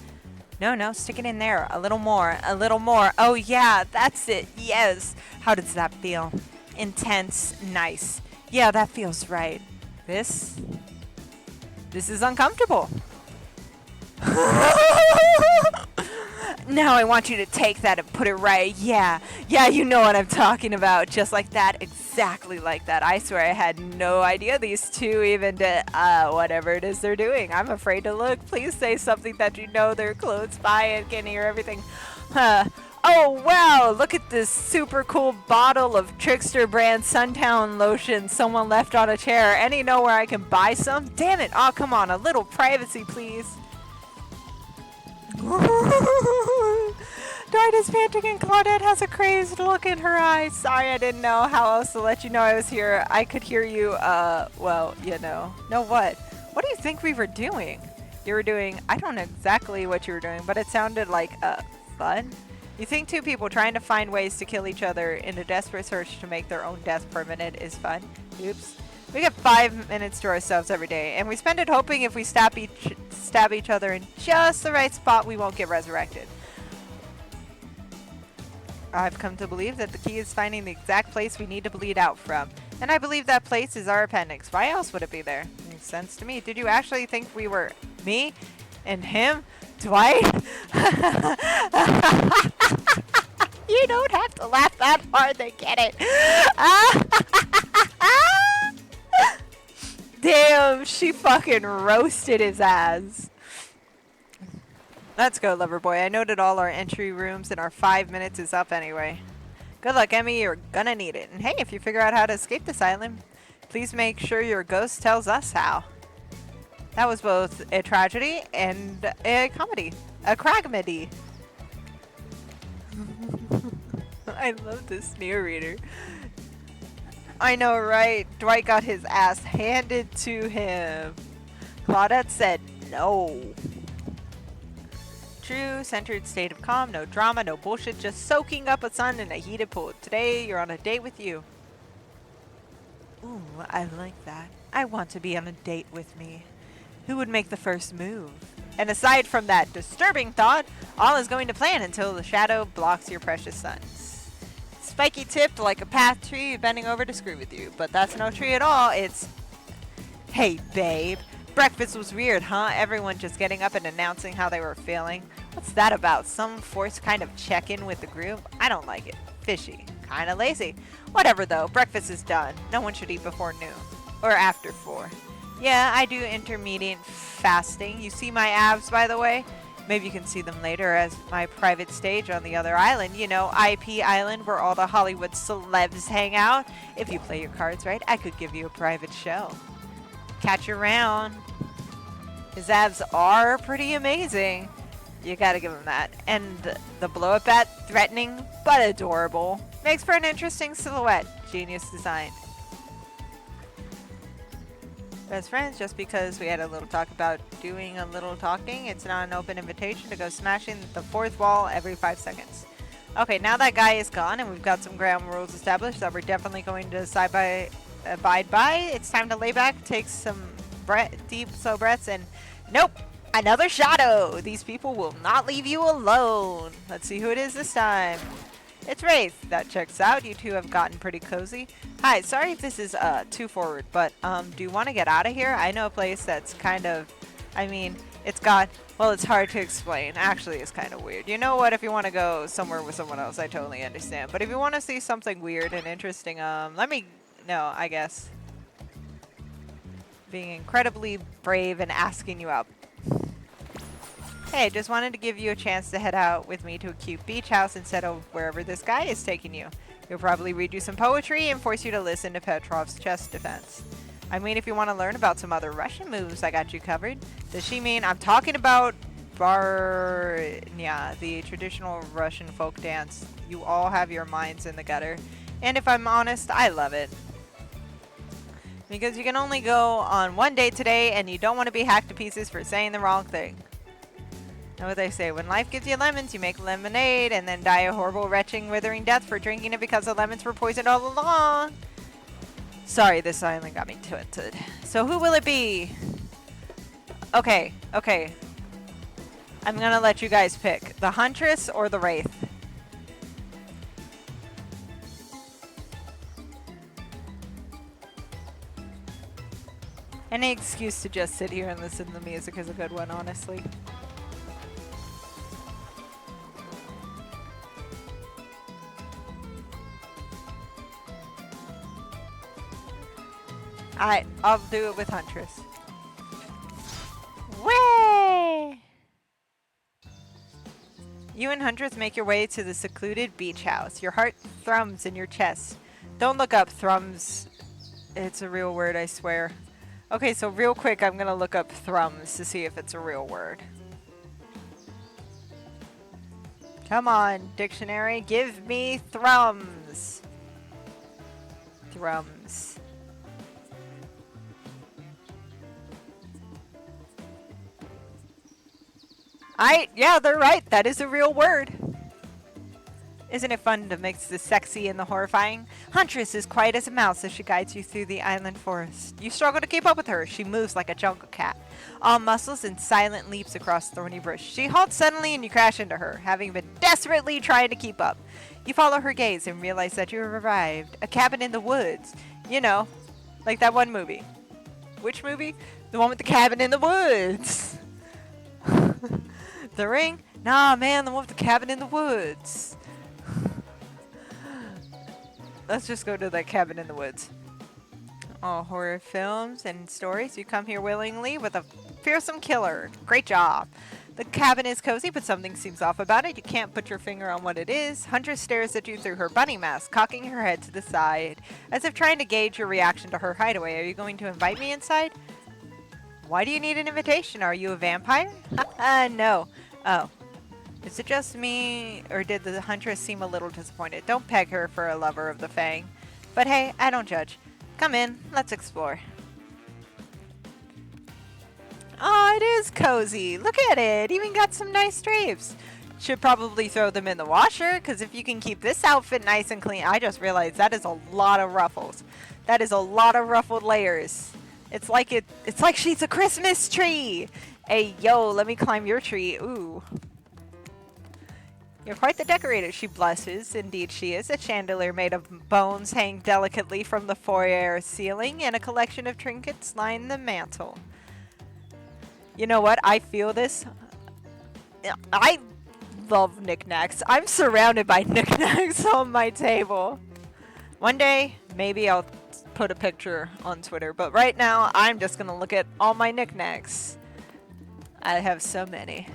No, stick it in there. A little more. A little more. Oh, yeah, that's it. Yes. How does that feel? Intense. Nice. Yeah, that feels right. This is uncomfortable. Now I want you to take that and put it right. Yeah, you know what I'm talking about. Just like that, exactly like that. I swear I had no idea these two even did whatever it is they're doing. I'm afraid to look. Please say something that you know they're close by and can hear everything. Oh, wow, look at this super cool bottle of Trickster brand Suntown lotion someone left on a chair. Any know where I can buy some? Damn it. Oh, come on, a little privacy, please. Dwight is panting and Claudette has a crazed look in her eyes. Sorry, I didn't know how else to let you know I was here. I could hear you, well, you know. No, what? What do you think we were doing? You were doing, I don't know exactly what you were doing, but it sounded like, fun? You think two people trying to find ways to kill each other in a desperate search to make their own death permanent is fun? Oops. We get 5 minutes to ourselves every day, and we spend it hoping if we stab each other in just the right spot, we won't get resurrected. I've come to believe that the key is finding the exact place we need to bleed out from. And I believe that place is our appendix. Why else would it be there? Makes sense to me. Did you actually think we were me and him? Dwight? You don't have to laugh that hard to get it. Damn, she fucking roasted his ass. Let's go, lover boy. I noted all our entry rooms and our 5 minutes is up anyway. Good luck, Emmy. You're gonna need it. And hey, if you figure out how to escape this island, please make sure your ghost tells us how. That was both a tragedy and a comedy. A cragmedy. I love this sneer reader. I know, right? Dwight got his ass handed to him. Claudette said no. True, centered state of calm, no drama, no bullshit, just soaking up a sun in a heated pool. Today, you're on a date with you. Ooh, I like that. I want to be on a date with me. Who would make the first move? And aside from that disturbing thought, all is going to plan until the shadow blocks your precious suns. Spiky tipped like a path tree bending over to screw with you. But that's no tree at all, it's... Hey, babe. Breakfast was weird, huh? Everyone just getting up and announcing how they were feeling. What's that about? Some forced kind of check-in with the group? I don't like it. Fishy. Kinda lazy. Whatever though, breakfast is done. No one should eat before noon. Or after 4. Yeah, I do intermediate fasting. You see my abs, by the way? Maybe you can see them later as my private stage on the other island. You know, IP Island, where all the Hollywood celebs hang out. If you play your cards right, I could give you a private show. Catch you around. His abs are pretty amazing. You gotta give him that. And the blow-up bat, threatening but adorable. Makes for an interesting silhouette. Genius design. Best friends, just because we had a little talk about doing a little talking, it's not an open invitation to go smashing the 4th wall every 5 seconds. Okay, now that guy is gone and we've got some ground rules established that we're definitely going to abide by, it's time to lay back, take some deep, slow breaths, and nope, Another shadow! These people will not leave you alone. Let's see who it is this time. It's Wraith. That checks out. You two have gotten pretty cozy. Hi, sorry if this is too forward, but do you want to get out of here? I know a place that's kind of, I mean, it's got, well, it's hard to explain. Actually, it's kind of weird. You know what? If you want to go somewhere with someone else, I totally understand. But if you want to see something weird and interesting, let me know, I guess. Being incredibly brave and asking you out. Hey, just wanted to give you a chance to head out with me to a cute beach house instead of wherever this guy is taking you. He'll probably read you some poetry and force you to listen to Petrov's chest defense. I mean, if you want to learn about some other Russian moves, I got you covered. Does she mean I'm talking about Barnya, the traditional Russian folk dance? You all have your minds in the gutter. And if I'm honest, I love it. Because you can only go on one date today and you don't want to be hacked to pieces for saying the wrong thing. Know what they say, when life gives you lemons, you make lemonade and then die a horrible, retching, withering death for drinking it because the lemons were poisoned all along. Sorry, this island got me tilted. So who will it be? Okay. I'm gonna let you guys pick. The Huntress or the Wraith? Any excuse to just sit here and listen to the music is a good one, honestly. Alright, I'll do it with Huntress. Way! You and Huntress make your way to the secluded beach house. Your heart thrums in your chest. Don't look up thrums. It's a real word, I swear. Okay, so real quick, I'm gonna look up thrums to see if it's a real word. Come on, dictionary, give me thrums. Thrums. Yeah, they're right. That is a real word. Isn't it fun to mix the sexy and the horrifying? Huntress is quiet as a mouse as she guides you through the island forest. You struggle to keep up with her. She moves like a jungle cat, all muscles and silent leaps across thorny brush. She halts suddenly and you crash into her, having been desperately trying to keep up. You follow her gaze and realize that you have arrived. A cabin in the woods. You know, like that one movie. Which movie? The one with the cabin in the woods. The Ring? Nah, man, the one with the cabin in the woods. Let's just go to that cabin in the woods. Oh, horror films and stories. You come here willingly with a fearsome killer. Great job. The cabin is cozy, but something seems off about it. You can't put your finger on what it is. Huntress stares at you through her bunny mask, cocking her head to the side, as if trying to gauge your reaction to her hideaway. Are you going to invite me inside? Why do you need an invitation? Are you a vampire? No. Oh. Is it just me, or did the Huntress seem a little disappointed? Don't peg her for a lover of the Fang. But hey, I don't judge. Come in, let's explore. Oh, it is cozy. Look at it. Even got some nice drapes. Should probably throw them in the washer, because if you can keep this outfit nice and clean, I just realized that is a lot of ruffles. That is a lot of ruffled layers. It's like she's a Christmas tree. Hey, yo, let me climb your tree. Ooh. You're quite the decorator, she blushes. Indeed she is. A chandelier made of bones hangs delicately from the foyer ceiling, and a collection of trinkets line the mantel. You know what? I feel this. I love knickknacks. I'm surrounded by knickknacks on my table. One day, maybe I'll put a picture on Twitter, but right now, I'm just gonna look at all my knickknacks. I have so many.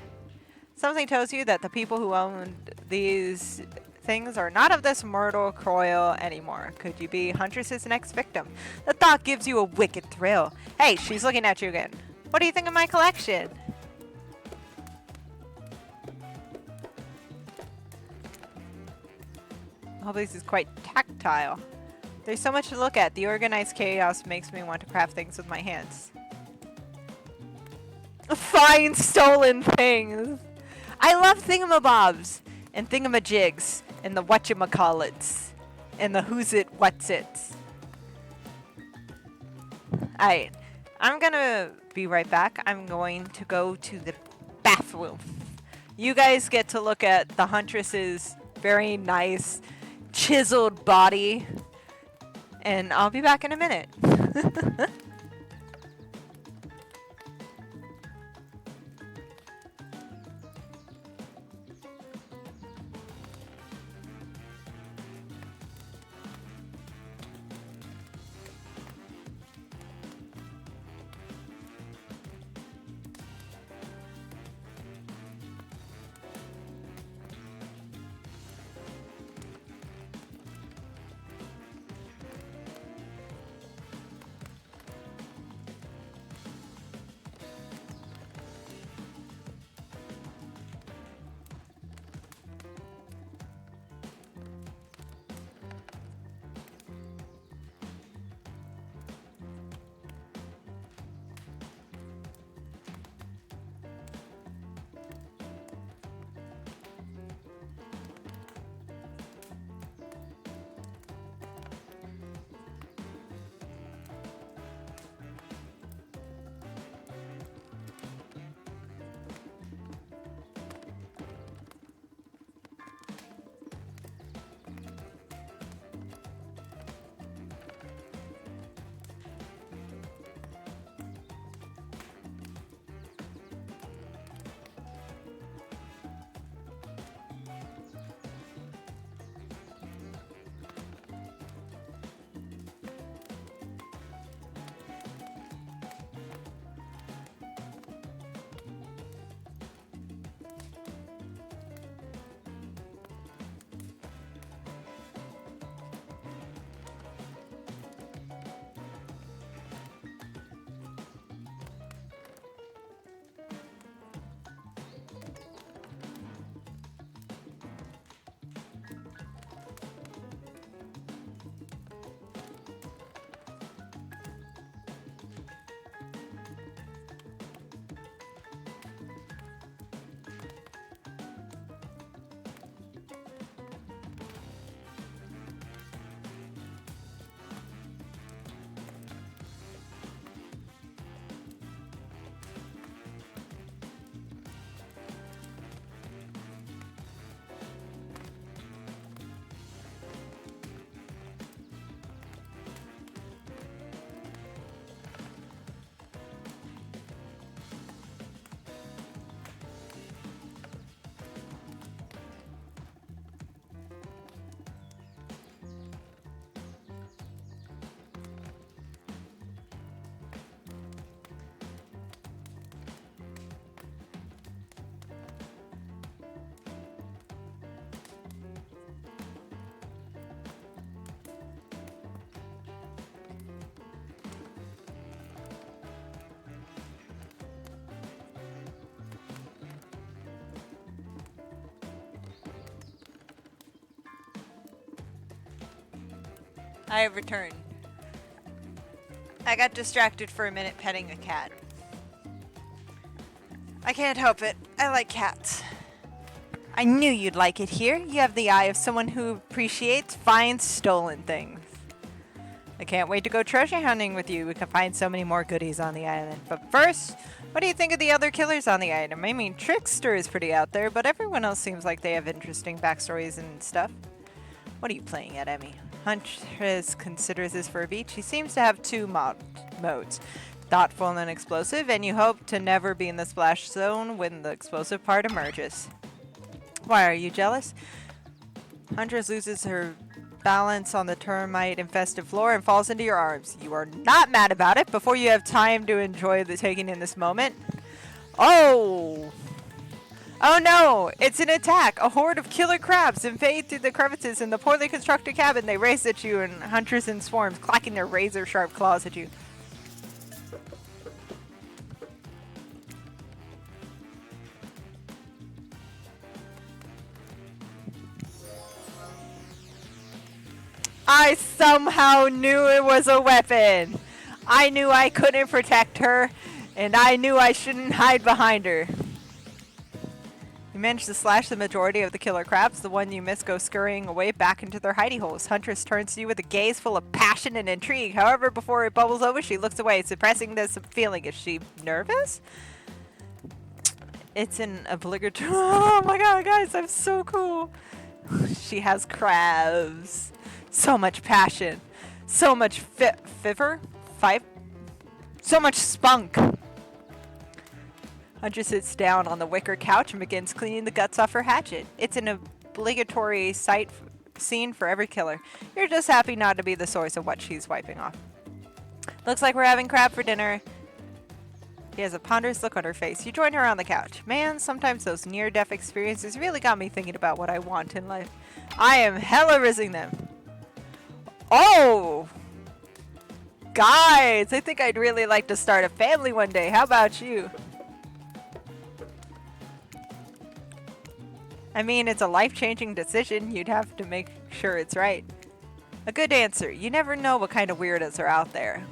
Something tells you that the people who owned these things are not of this mortal coil anymore. Could you be Huntress's next victim? The thought gives you a wicked thrill. Hey, she's looking at you again. What do you think of my collection? The whole place is quite tactile. There's so much to look at. The organized chaos makes me want to craft things with my hands. Find stolen things! I love thingamabobs and thingamajigs and the whatchamacallits and the who's it, what's it. Alright, I'm gonna be right back. I'm going to go to the bathroom. You guys get to look at the Huntress's very nice chiseled body, and I'll be back in a minute. I have returned. I got distracted for a minute petting a cat. I can't help it. I like cats. I knew you'd like it here. You have the eye of someone who appreciates fine stolen things. I can't wait to go treasure hunting with you. We can find so many more goodies on the island. But first, what do you think of the other killers on the island? I mean, Trickster is pretty out there, but everyone else seems like they have interesting backstories and stuff. What are you playing at, Emmy? Huntress considers this for a beach. He seems to have two modes. Thoughtful and explosive, and you hope to never be in the splash zone when the explosive part emerges. Why are you jealous? Huntress loses her balance on the termite-infested floor and falls into your arms. You are not mad about it before you have time to enjoy the taking in this moment. Oh! Oh no! It's an attack! A horde of killer crabs invade through the crevices in the poorly constructed cabin. They race at you and hunters in swarms, clacking their razor-sharp claws at you. I somehow knew it was a weapon. I knew I couldn't protect her, and I knew I shouldn't hide behind her. You manage to slash the majority of the killer crabs. The one you miss goes scurrying away back into their hidey holes. Huntress turns to you with a gaze full of passion and intrigue. However, before it bubbles over, she looks away, suppressing this feeling. Is she nervous? It's an obligatory... Oh my god, guys, I'm so cool. She has crabs. So much passion. So much fiver? Five? So much spunk. Hunter sits down on the wicker couch and begins cleaning the guts off her hatchet. It's an obligatory scene for every killer. You're just happy not to be the source of what she's wiping off. Looks like we're having crab for dinner. She has a ponderous look on her face. You join her on the couch. Man, sometimes those near-death experiences really got me thinking about what I want in life. I am hella rizzing them. Oh! Guys, I think I'd really like to start a family one day. How about you? I mean, it's a life-changing decision. You'd have to make sure it's right. A good answer. You never know what kind of weirdos are out there.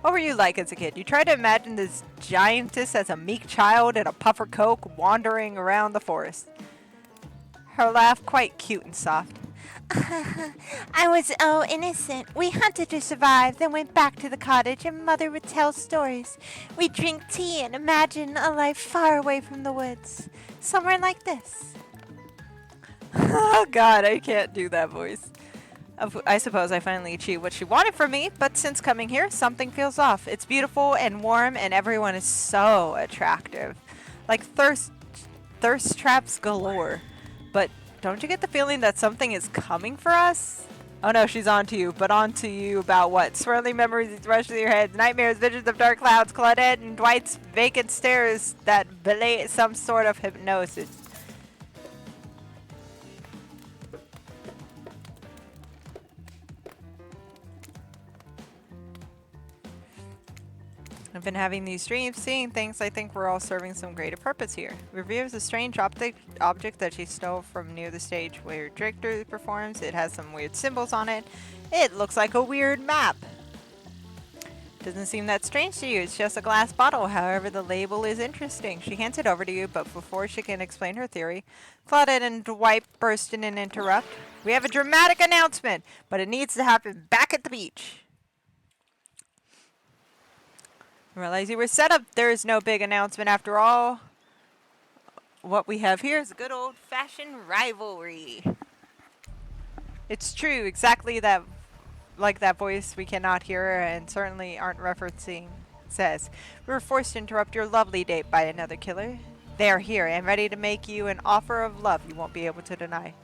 What were you like as a kid? You tried to imagine this giantess as a meek child in a puffer coat wandering around the forest. Her laugh quite cute and soft. I was innocent. We hunted to survive, then went back to the cottage and Mother would tell stories. We'd drink tea and imagine a life far away from the woods. Somewhere like this. Oh god, I can't do that voice. I suppose I finally achieved what she wanted from me, but since coming here, something feels off. It's beautiful and warm, and everyone is so attractive. Like thirst traps galore. But don't you get the feeling that something is coming for us? Oh no, she's on to you, but on to you about what? Swirling memories rush through your head, nightmares, visions of dark clouds, Claudette and Dwight's vacant stares that belay some sort of hypnosis. I've been having these dreams, seeing things. I think we're all serving some greater purpose here. Reveals a strange object that she stole from near the stage where Drictor performs. It has some weird symbols on it. It looks like a weird map. Doesn't seem that strange to you. It's just a glass bottle. However, the label is interesting. She hands it over to you, but before she can explain her theory, Claudette and Dwight burst in and interrupt. We have a dramatic announcement, but it needs to happen back at the beach. Realize you were set up. There is no big announcement after all. What we have here is a good old-fashioned rivalry. It's true, exactly that, like that voice we cannot hear and certainly aren't referencing says. We were forced to interrupt your lovely date by another killer. They are here and ready to make you an offer of love you won't be able to deny.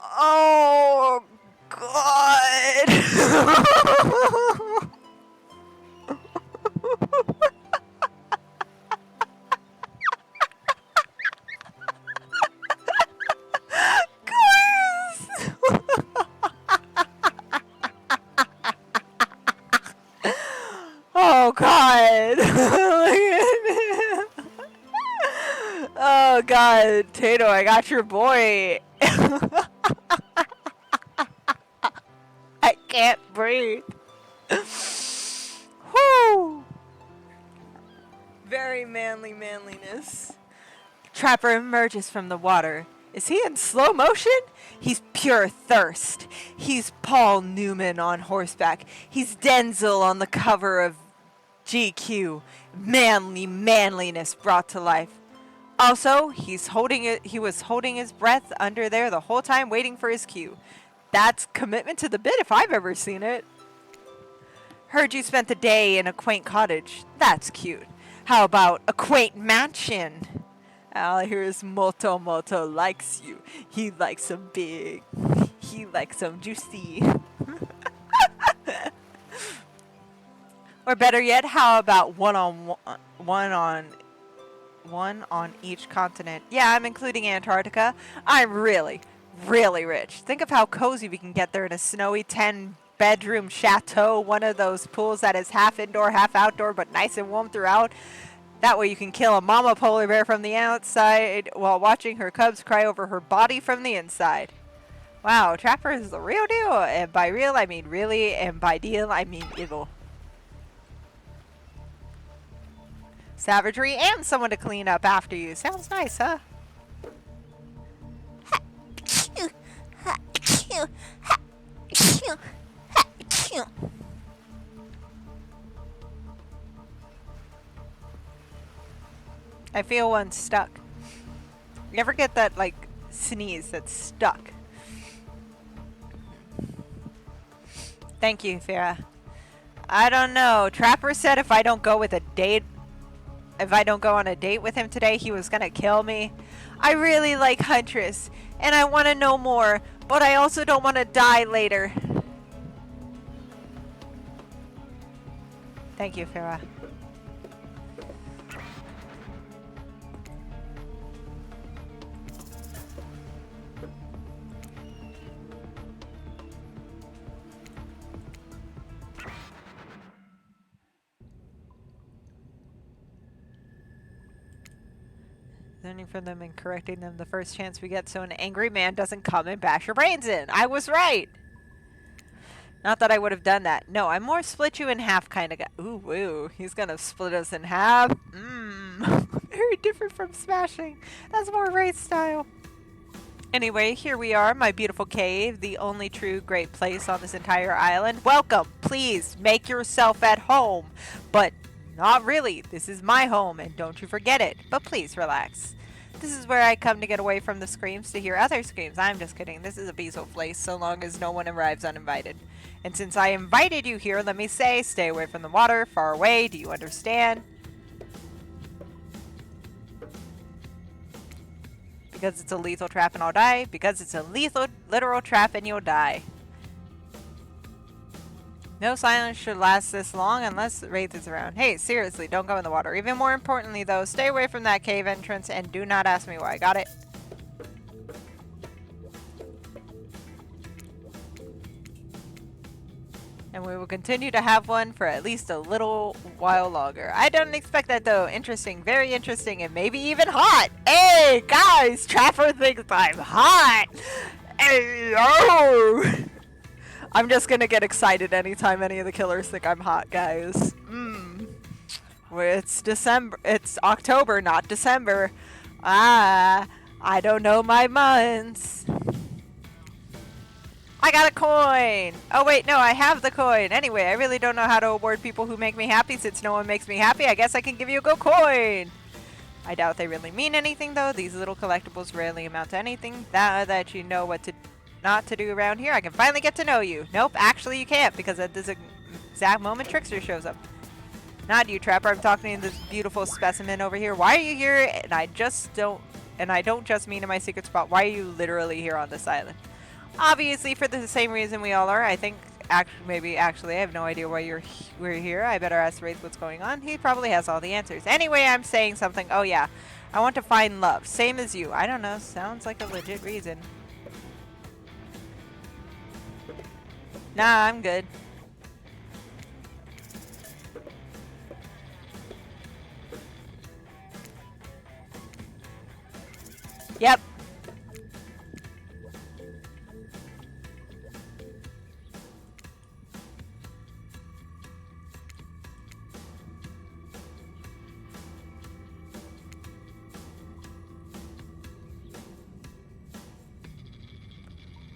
Oh, God. Oh god. Oh god, Tato, I got your boy. I can't breathe. Whoo! Very manly manliness. Trapper emerges from the water. Is he in slow motion? He's pure thirst. He's Paul Newman on horseback. He's Denzel on the cover of GQ. Manliness brought to life. Also, he was holding his breath under there the whole time waiting for his cue. That's commitment to the bit if I've ever seen it. Heard you spent the day in a quaint cottage. That's cute. How about a quaint mansion? All I hear is Moto likes you. He likes them big. He likes them juicy. Or better yet, how about one on each continent? Yeah, I'm including Antarctica. I'm really rich. Think of how cozy we can get there in a snowy 10-bedroom chateau, one of those pools that is half indoor, half outdoor, but nice and warm throughout. That way you can kill a mama polar bear from the outside while watching her cubs cry over her body from the inside. Wow, Trapper is the real deal. And by real, I mean really, and by deal, I mean evil. Savagery and someone to clean up after you. Sounds nice, huh? I feel one stuck. You ever get that, like, sneeze that's stuck? Thank you, Farah. I don't know. Trapper said if I don't go on a date with him today, he was gonna kill me. I really like Huntress, and I want to know more, but I also don't want to die later. Thank you, Farah. Learning from them and correcting them the first chance we get so an angry man doesn't come and bash your brains in. I was right. Not that I would have done that. No, I'm more split you in half kind of guy. Ooh, woo. He's gonna split us in half. Very different from smashing. That's more race style. Anyway, here we are, my beautiful cave, the only true great place on this entire island. Welcome. Please make yourself at home. But not really. This is my home, and don't you forget it. But please relax. This is where I come to get away from the screams to hear other screams. I'm just kidding. This is a peaceful place so long as no one arrives uninvited. And since I invited you here, let me say, stay away from the water, far away. Do you understand? Because it's a lethal trap and I'll die. Because it's a literal trap and you'll die. No silence should last this long unless Wraith is around. Hey, seriously, don't go in the water. Even more importantly, though, stay away from that cave entrance and do not ask me why. Got it? And we will continue to have one for at least a little while longer. I don't expect that, though. Interesting, very interesting, and maybe even hot. Hey, guys, Trapper thinks I'm hot. Hey, yo. I'm just gonna get excited anytime any of the killers think I'm hot, guys. It's December. It's October, not December. I don't know my months. I got a coin! Oh wait, no, I have the coin. Anyway, I really don't know how to award people who make me happy since no one makes me happy. I guess I can give you a good coin! I doubt they really mean anything though. These little collectibles rarely amount to anything. Now that you know what not to do around here, I can finally get to know you. Nope, actually you can't, because at this exact moment Trickster shows up. Not you, Trapper. I'm talking to this beautiful specimen over here. Why are you here? And I don't just mean in my secret spot. Why are you literally here on this island? Obviously, for the same reason we all are. I think, actually, I have no idea why we're here. I better ask Wraith what's going on. He probably has all the answers. Anyway, I'm saying something. Oh, yeah. I want to find love. Same as you. I don't know. Sounds like a legit reason. Nah, I'm good. Yep.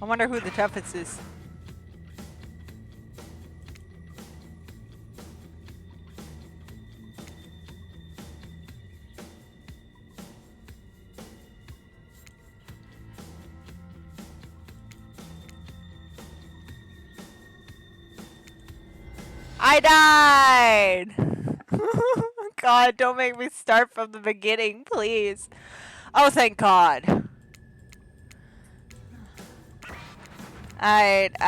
I wonder who the toughest is. I died! God, don't make me start from the beginning, please. Oh, thank God. Alright.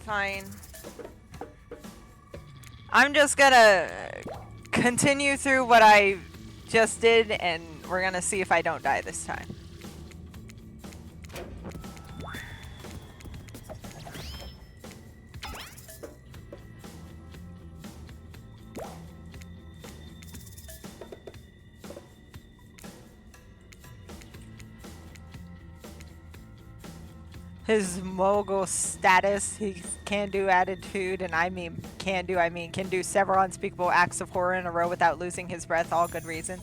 Fine. I'm just gonna continue through what I just did, and we're gonna see if I don't die this time. his mogul status, his can-do attitude, and I mean can do several unspeakable acts of horror in a row without losing his breath, all good reason.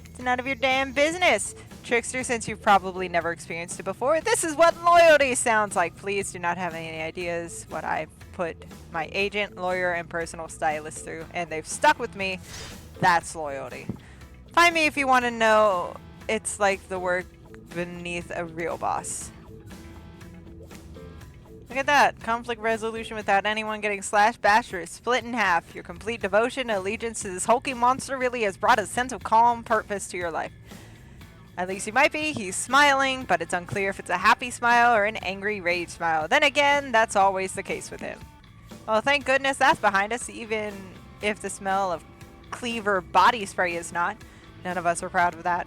It's none of your damn business. Trickster, since you've probably never experienced it before, this is what loyalty sounds like. Please do not have any ideas what I've put my agent, lawyer, and personal stylist through, and they've stuck with me. That's loyalty. Find me if you want to know. It's like the work beneath a real boss. Look at that. Conflict resolution without anyone getting slashed, bashed, or split in half. Your complete devotion and allegiance to this hulking monster really has brought a sense of calm purpose to your life. At least he might be. He's smiling, but it's unclear if it's a happy smile or an angry rage smile. Then again, that's always the case with him. Well, thank goodness that's behind us, even if the smell of Cleaver body spray is not. None of us are proud of that.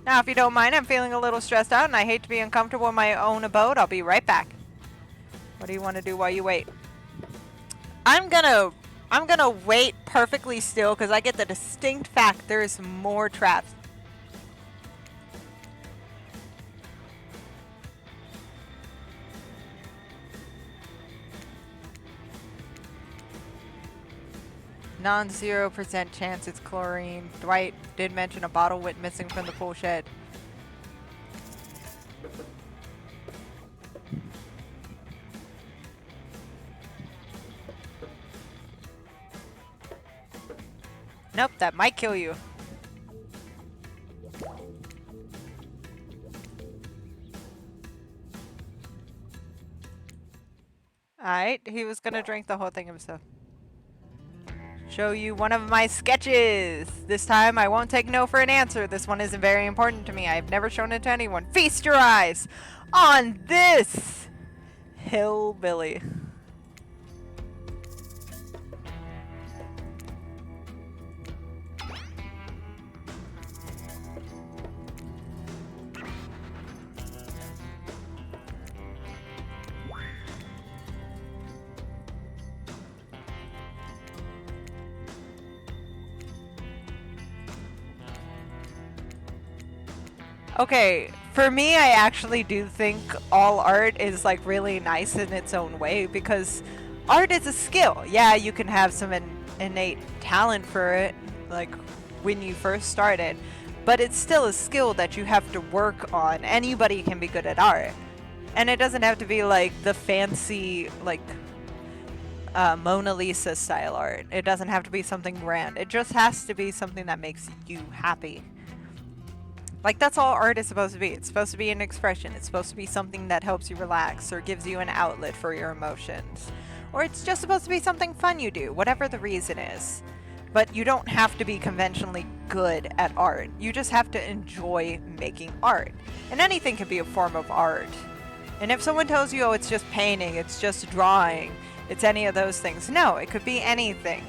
Now, if you don't mind, I'm feeling a little stressed out, and I hate to be uncomfortable in my own abode. I'll be right back. What do you want to do while you wait? I'm gonna wait perfectly still because I get the distinct fact there's more traps. Non-0% chance it's chlorine. Dwight did mention a bottle went missing from the pool shed. Nope, that might kill you. Alright, he was gonna drink the whole thing himself. Show you one of my sketches. This time I won't take no for an answer. This one isn't very important to me. I've never shown it to anyone. Feast your eyes on this hillbilly. Okay, for me, I actually do think all art is like really nice in its own way because art is a skill. Yeah, you can have some innate talent for it, like when you first started, but it's still a skill that you have to work on. Anybody can be good at art, and it doesn't have to be like the fancy, like Mona Lisa style art. It doesn't have to be something grand. It just has to be something that makes you happy. Like, that's all art is supposed to be. It's supposed to be an expression. It's supposed to be something that helps you relax or gives you an outlet for your emotions. Or it's just supposed to be something fun you do, whatever the reason is. But you don't have to be conventionally good at art. You just have to enjoy making art. And anything can be a form of art. And if someone tells you, oh, it's just painting, it's just drawing, it's any of those things. No, it could be anything.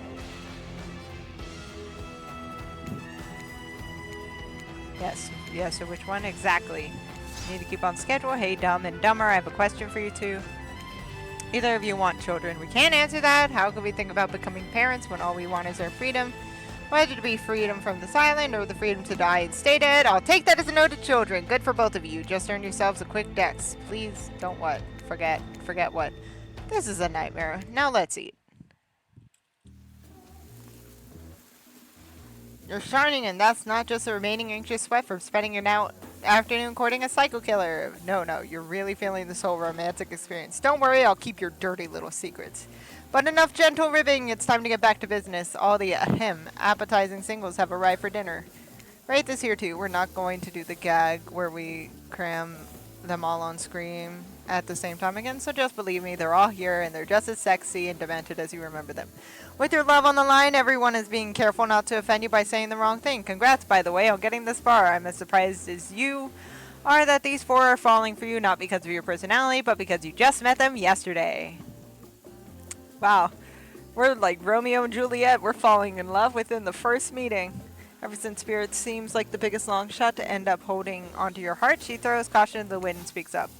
Yes, so which one? Exactly. Need to keep on schedule. Hey, Dumb and Dumber, I have a question for you two. Either of you want children? We can't answer that. How could we think about becoming parents when all we want is our freedom? Whether to be freedom from this island or the freedom to die and stay dead, I'll take that as a no to children. Good for both of you. Just earn yourselves a quick dex. Please don't what? Forget what? This is a nightmare. Now let's eat. You're shining, and that's not just a remaining anxious sweat from spending an afternoon courting a psycho killer. No, you're really feeling this whole romantic experience. Don't worry, I'll keep your dirty little secrets. But enough gentle ribbing, it's time to get back to business. All the appetizing singles have arrived for dinner. Right this here too, we're not going to do the gag where we cram them all on screen at the same time again, so just believe me, they're all here and they're just as sexy and demented as you remember them. With your love on the line, everyone is being careful not to offend you by saying the wrong thing. Congrats, by the way, on getting this far. I'm as surprised as you are that these four are falling for you, not because of your personality, but because you just met them yesterday. Wow, we're like Romeo and Juliet. We're falling in love within the first meeting. Ever since Spirit seems like the biggest long shot to end up holding onto your heart, she throws caution to the wind and speaks up.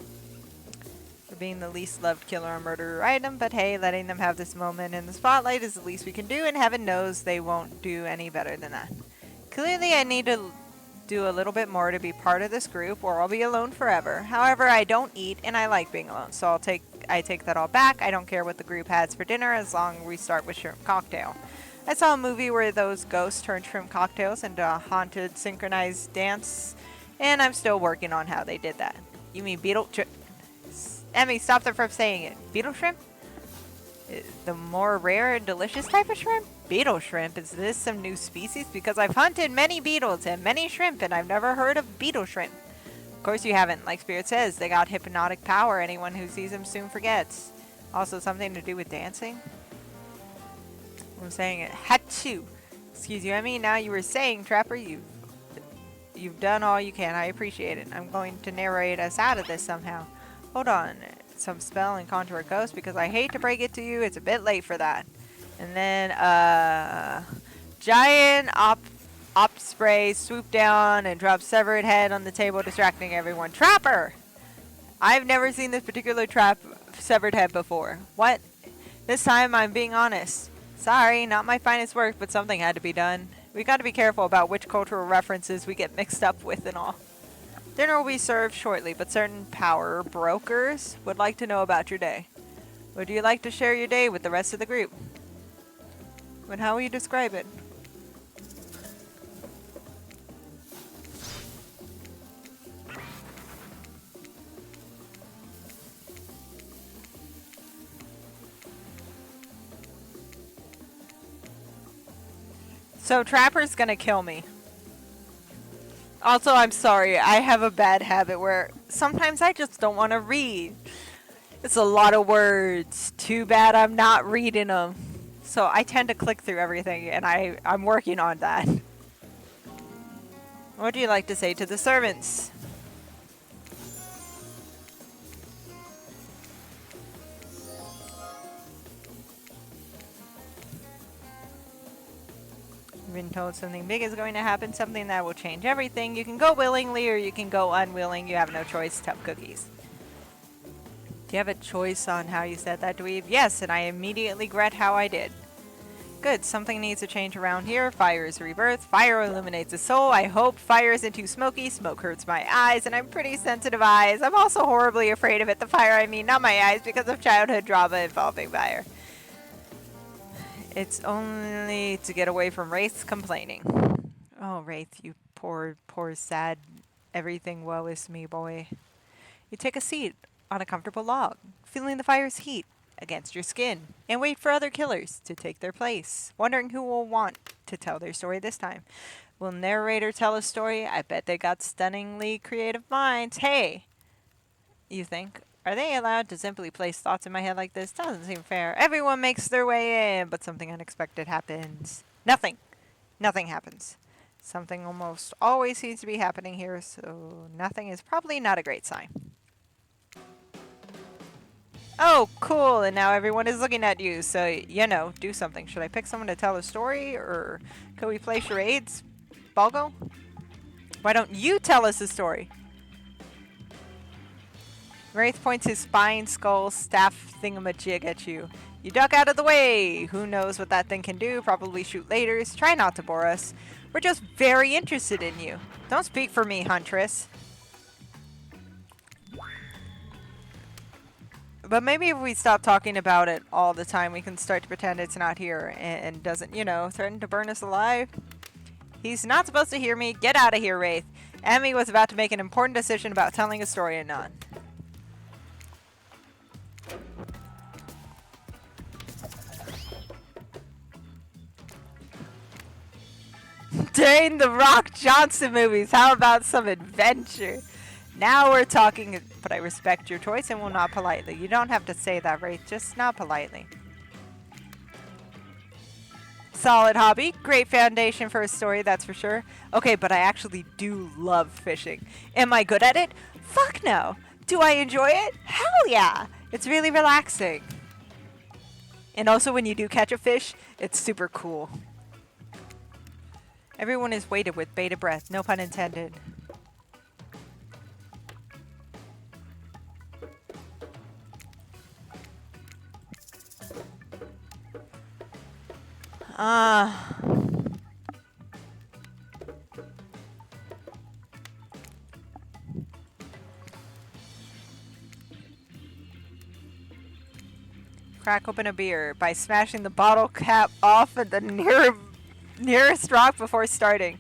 For being the least loved killer or murderer item, but hey, letting them have this moment in the spotlight is the least we can do, and heaven knows they won't do any better than that. Clearly, I need to do a little bit more to be part of this group, or I'll be alone forever. However, I don't eat, and I like being alone, so I take that all back. I don't care what the group has for dinner as long as we start with shrimp cocktail. I saw a movie where those ghosts turned shrimp cocktails into a haunted synchronized dance, and I'm still working on how they did that. You mean beetle? Emmy, stop them from saying it. Beetle shrimp? The more rare and delicious type of shrimp? Beetle shrimp? Is this some new species? Because I've hunted many beetles and many shrimp, and I've never heard of beetle shrimp. Of course you haven't. Like Spirit says, they got hypnotic power. Anyone who sees them soon forgets. Also something to do with dancing? I'm saying it. Hachu. Excuse you, Emmy. Now you were saying, Trapper, you've done all you can. I appreciate it. I'm going to narrate us out of this somehow. Hold on. Some spell and contour ghost, because I hate to break it to you, it's a bit late for that. And then giant op spray swoop down and drop severed head on the table, distracting everyone. Trapper! I've never seen this particular severed head before. What? This time I'm being honest. Sorry, not my finest work, but something had to be done. We got to be careful about which cultural references we get mixed up with and all. Dinner will be served shortly, but certain power brokers would like to know about your day. Would you like to share your day with the rest of the group? But how will you describe it? So Trapper's gonna kill me. Also, I'm sorry, I have a bad habit where sometimes I just don't want to read. It's a lot of words. Too bad I'm not reading them. So I tend to click through everything, and I'm working on that. What do you like to say to the servants? You've been told something big is going to happen, something that will change everything. You can go willingly or you can go unwilling. You have no choice. Tough cookies. Do you have a choice on how you said that, Dweeb? Yes, and I immediately regret how I did. Good, something needs to change around here. Fire is rebirth. Fire illuminates the soul. I hope fire isn't too smoky. Smoke hurts my eyes, and I'm pretty sensitive eyes. I'm also horribly afraid of it. The fire, I mean, not my eyes, because of childhood drama involving fire. It's only to get away from Wraith's complaining. Oh, Wraith, you poor, sad, everything woe is me boy. You take a seat on a comfortable log, feeling the fire's heat against your skin, and wait for other killers to take their place, wondering who will want to tell their story this time. Will narrator tell a story? I bet they got stunningly creative minds. Hey! You think? Are they allowed to simply place thoughts in my head like this? Doesn't seem fair. Everyone makes their way in, but something unexpected happens. Nothing. Nothing happens. Something almost always seems to be happening here, so nothing is probably not a great sign. Oh, cool, and now everyone is looking at you, so, you know, do something. Should I pick someone to tell a story, or could we play charades? Balgo? Why don't you tell us a story? Wraith points his spine, skull, staff thingamajig at you. You duck out of the way! Who knows what that thing can do? Probably shoot laters. Try not to bore us. We're just very interested in you. Don't speak for me, Huntress. But maybe if we stop talking about it all the time, we can start to pretend it's not here and doesn't, you know, threaten to burn us alive. He's not supposed to hear me. Get out of here, Wraith. Emmy was about to make an important decision about telling a story or not. During the Rock Johnson movies, how about some adventure? Now we're talking, but I respect your choice and will not politely. You don't have to say that, Wraith, just not politely. Solid hobby. Great foundation for a story, that's for sure. Okay, but I actually do love fishing. Am I good at it? Fuck no. Do I enjoy it? Hell yeah. It's really relaxing. And also when you do catch a fish, it's super cool. Everyone is weighted with bated breath, no pun intended. crack open a beer by smashing the bottle cap off at the nearest rock before starting.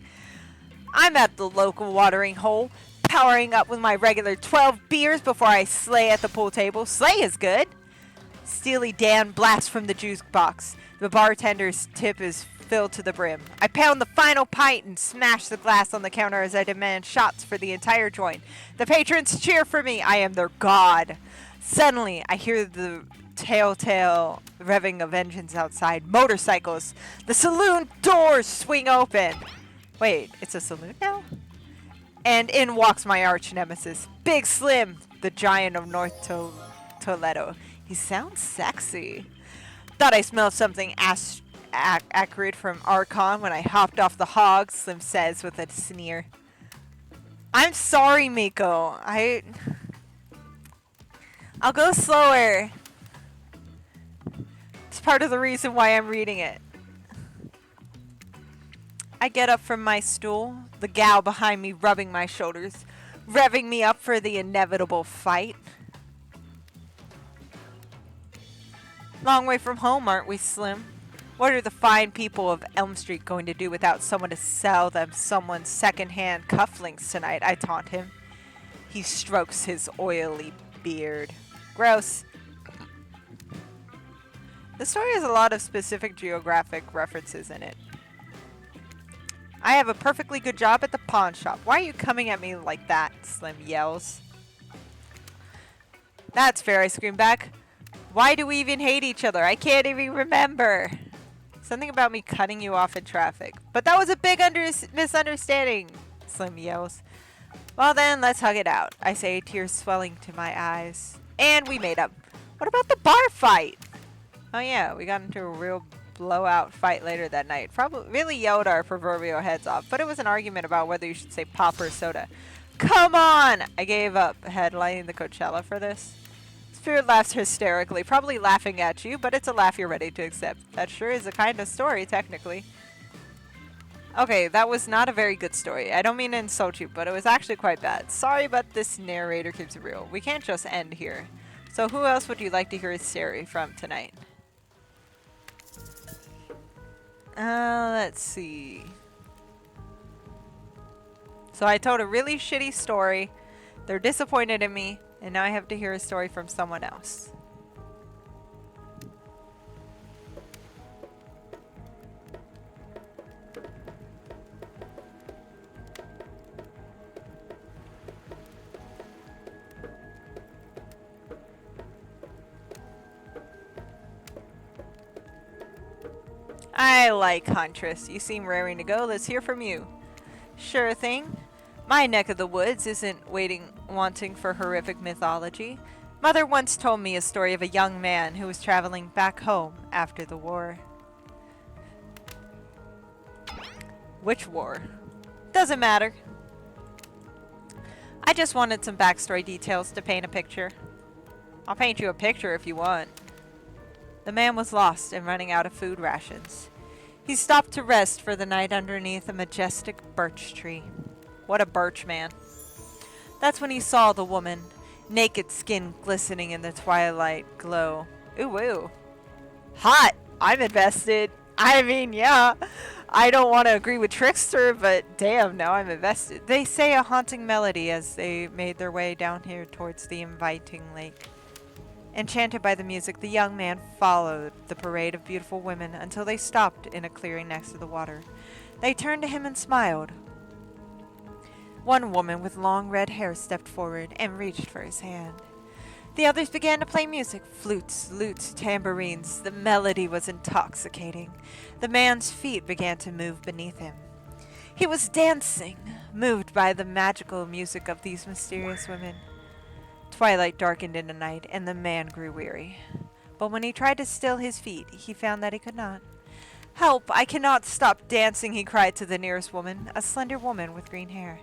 I'm at the local watering hole, powering up with my regular 12 beers before I slay at the pool table. Slay is good. Steely Dan blasts from the juice box. The bartender's tip is filled to the brim. I pound the final pint and smash the glass on the counter as I demand shots for the entire joint. The patrons cheer for me. I am their god. Suddenly, I hear the telltale revving of engines outside. Motorcycles. The saloon doors swing open. Wait, it's a saloon now? And in walks my arch nemesis, Big Slim, the giant of North Toledo. He sounds sexy. Thought I smelled something accurate from Archon when I hopped off the hog, Slim says with a sneer. I'm sorry, Miko. I'll go slower. It's part of the reason why I'm reading it. I get up from my stool, the gal behind me rubbing my shoulders, revving me up for the inevitable fight. Long way from home, aren't we, Slim? What are the fine people of Elm Street going to do without someone to sell them someone's second-hand cufflinks tonight? I taunt him. He strokes his oily beard. Gross. The story has a lot of specific geographic references in it. I have a perfectly good job at the pawn shop. Why are you coming at me like that? Slim yells. That's fair, I scream back. Why do we even hate each other? I can't even remember. Something about me cutting you off in traffic. But that was a big misunderstanding, Slim yells. Well then, let's hug it out, I say, tears swelling to my eyes. And we made up. What about the bar fight? Oh yeah, we got into a real blowout fight later that night. Probably really yelled our proverbial heads off, but it was an argument about whether you should say pop or soda. Come on! I gave up headlining the Coachella for this. Spirit laughs hysterically, probably laughing at you, but it's a laugh you're ready to accept. That sure is a kind of story, technically. Okay, that was not a very good story. I don't mean to insult you, but it was actually quite bad. Sorry, but this narrator keeps it real. We can't just end here. So who else would you like to hear a story from tonight? Let's see. So I told a really shitty story. They're disappointed in me, and now I have to hear a story from someone else. I like Huntress. You seem raring to go. Let's hear from you. Sure thing. My neck of the woods isn't wanting for horrific mythology. Mother once told me a story of a young man who was traveling back home after the war. Which war? Doesn't matter. I just wanted some backstory details to paint a picture. I'll paint you a picture if you want. The man was lost and running out of food rations. He stopped to rest for the night underneath a majestic birch tree. What a birch man. That's when he saw the woman, naked skin glistening in the twilight glow. Ooh, ooh. Hot! I'm invested. I mean, yeah. I don't want to agree with Trickster, but damn, now I'm invested. They say a haunting melody as they made their way down here towards the inviting lake. Enchanted by the music, the young man followed the parade of beautiful women until they stopped in a clearing next to the water. They turned to him and smiled. One woman with long red hair stepped forward and reached for his hand. The others began to play music, flutes, lutes, tambourines. The melody was intoxicating. The man's feet began to move beneath him. He was dancing, moved by the magical music of these mysterious women. Twilight darkened into night, and the man grew weary. But when he tried to still his feet, he found that he could not. Help! I cannot stop dancing, he cried to the nearest woman, a slender woman with green hair.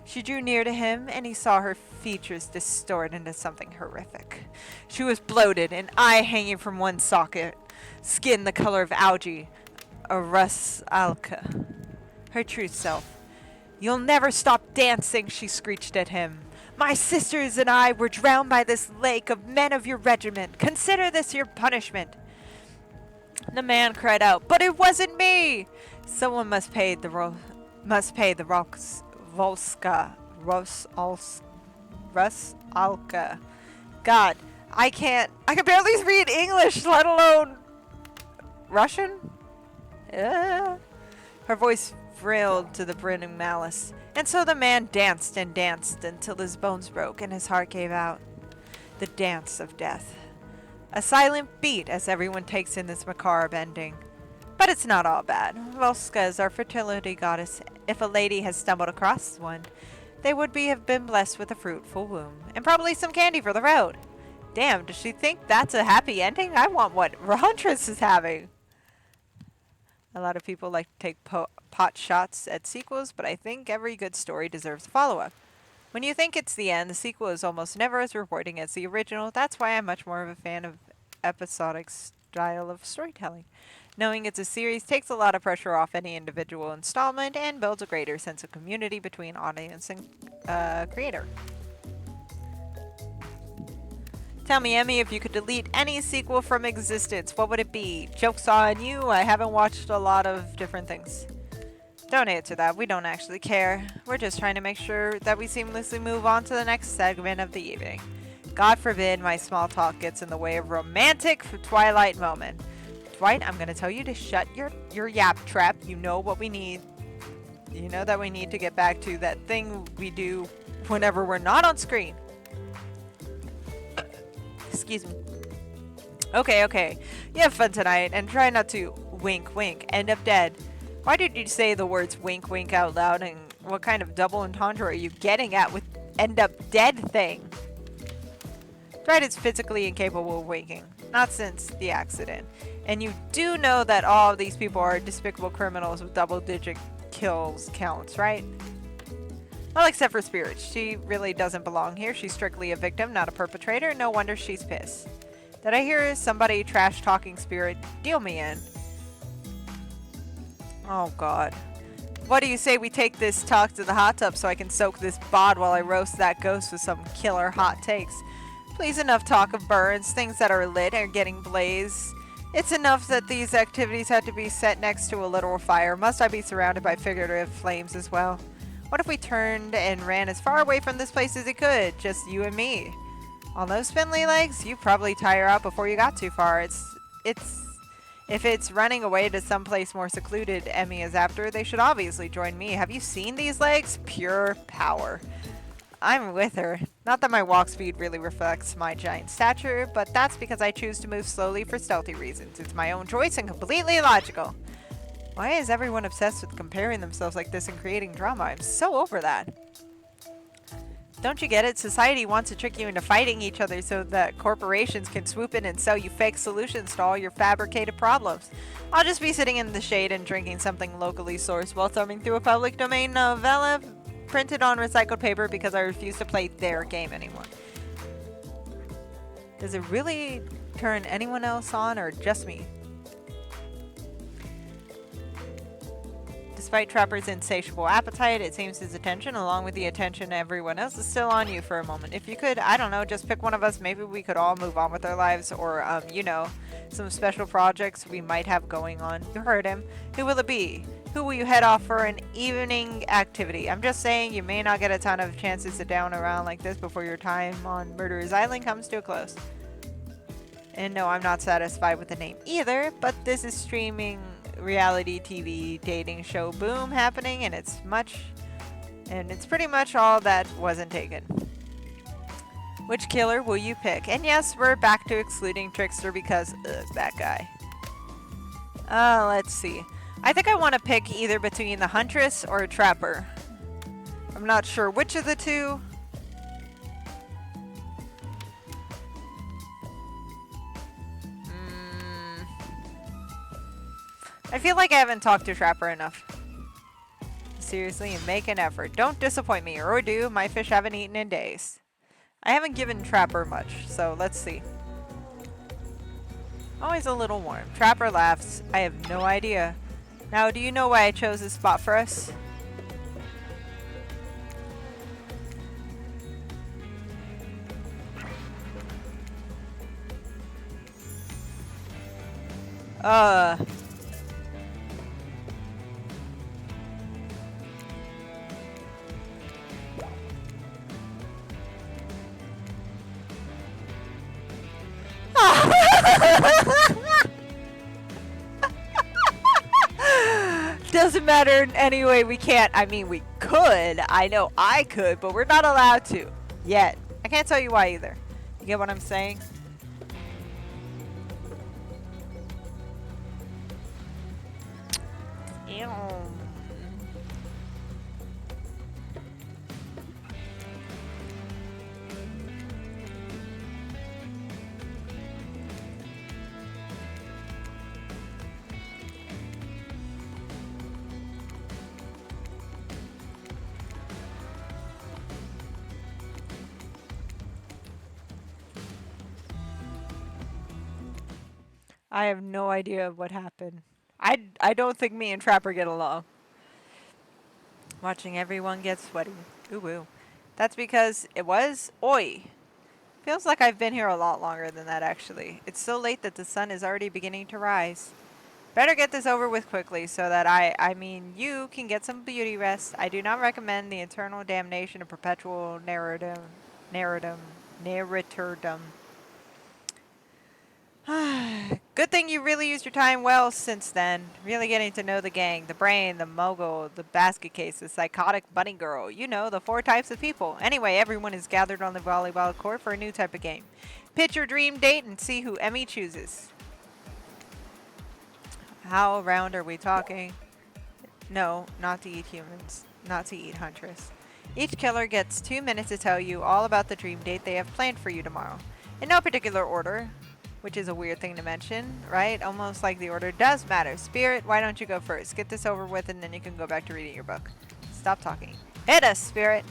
She drew near to him, and he saw her features distort into something horrific. She was bloated, an eye hanging from one socket, skin the color of algae, a rusalka. Her true self. You'll never stop dancing, she screeched at him. My sisters and I were drowned by this lake of men of your regiment. Consider this your punishment. The man cried out, but it wasn't me! Someone must pay the Rusalka. God, I can barely read English, let alone Russian? Her voice thrilled to the brimming malice. And so the man danced and danced until his bones broke and his heart gave out. The dance of death. A silent beat as everyone takes in this macabre ending. But it's not all bad. Volska is our fertility goddess. If a lady has stumbled across one, they would have been blessed with a fruitful womb. And probably some candy for the road. Damn, does she think that's a happy ending? I want what Huntress is having. A lot of people like to take pot shots at sequels, but I think every good story deserves a follow-up. When you think it's the end, the sequel is almost never as rewarding as the original. That's why I'm much more of a fan of episodic style of storytelling. Knowing it's a series takes a lot of pressure off any individual installment and builds a greater sense of community between audience and creator. Tell me, Emmy, if you could delete any sequel from existence, what would it be? Joke's on you, I haven't watched a lot of different things. Don't answer that, we don't actually care. We're just trying to make sure that we seamlessly move on to the next segment of the evening. God forbid my small talk gets in the way of romantic Twilight moment. Dwight, I'm gonna tell you to shut your yap trap. You know what we need. You know that we need to get back to that thing we do whenever we're not on screen. Excuse me. Okay. You have fun tonight, and try not to wink, end up dead. Why did you say the words wink out loud, and what kind of double entendre are you getting at with end up dead thing? Dwight is physically incapable of winking, not since the accident. And you do know that all of these people are despicable criminals with double-digit kills counts, right? Well, except for Spirit. She really doesn't belong here. She's strictly a victim, not a perpetrator. No wonder she's pissed. Did I hear somebody trash-talking Spirit? Deal me in. Oh, God. What do you say we take this talk to the hot tub so I can soak this bod while I roast that ghost with some killer hot takes? Please, enough talk of burns, things that are lit and getting blazed. It's enough that these activities had to be set next to a literal fire. Must I be surrounded by figurative flames as well? What if we turned and ran as far away from this place as it could? Just you and me. On those spindly legs, you probably tire out before you got too far. If it's running away to someplace more secluded Emmy is after, they should obviously join me. Have you seen these legs? Pure power. I'm with her. Not that my walk speed really reflects my giant stature, but that's because I choose to move slowly for stealthy reasons. It's my own choice and completely illogical. Why is everyone obsessed with comparing themselves like this and creating drama? I'm so over that. Don't you get it? Society wants to trick you into fighting each other so that corporations can swoop in and sell you fake solutions to all your fabricated problems. I'll just be sitting in the shade and drinking something locally sourced while thumbing through a public domain novella printed on recycled paper because I refuse to play their game anymore. Does it really turn anyone else on or just me? Despite Trapper's insatiable appetite, it seems his attention, along with the attention of everyone else, is still on you for a moment. If you could, I don't know, just pick one of us, maybe we could all move on with our lives, or, some special projects we might have going on. You heard him. Who will it be? Who will you head off for an evening activity? I'm just saying you may not get a ton of chances to sit down around like this before your time on Murderer's Island comes to a close. And no, I'm not satisfied with the name either, but this is streaming reality TV dating show boom happening, and it's pretty much all that wasn't taken. Which killer will you pick? And yes, we're back to excluding Trickster because that guy. Let's see. I think I want to pick either between the Huntress or a Trapper. I'm not sure which of the two. I feel like I haven't talked to Trapper enough. Seriously, make an effort. Don't disappoint me, or do. My fish haven't eaten in days. I haven't given Trapper much, so let's see. Always a little warm. Trapper laughs. I have no idea. Now, do you know why I chose this spot for us? Uh. Doesn't matter in any way. We can't. I mean, we could. I know I could, but we're not allowed to. Yet. I can't tell you why either. You get what I'm saying? Ew. I have no idea what happened. I don't think me and Trapper get along. Watching everyone get sweaty. Ooh woo. That's because it was Oi. Feels like I've been here a lot longer than that actually. It's so late that the sun is already beginning to rise. Better get this over with quickly so that I mean you can get some beauty rest. I do not recommend the eternal damnation of perpetual narratordom. Good thing you really used your time well since then. Really getting to know the gang, the brain, the mogul, the basket case, the psychotic bunny girl. You know, the 4 types of people. Anyway, everyone is gathered on the volleyball court for a new type of game. Pitch your dream date and see who Emmy chooses. How around are we talking? No, not to eat humans. Not to eat huntress. Each killer gets 2 minutes to tell you all about the dream date they have planned for you tomorrow. In no particular order. Which is a weird thing to mention, right? Almost like the order does matter. Spirit, why don't you go first? Get this over with and then you can go back to reading your book. Stop talking. Hit us, Spirit!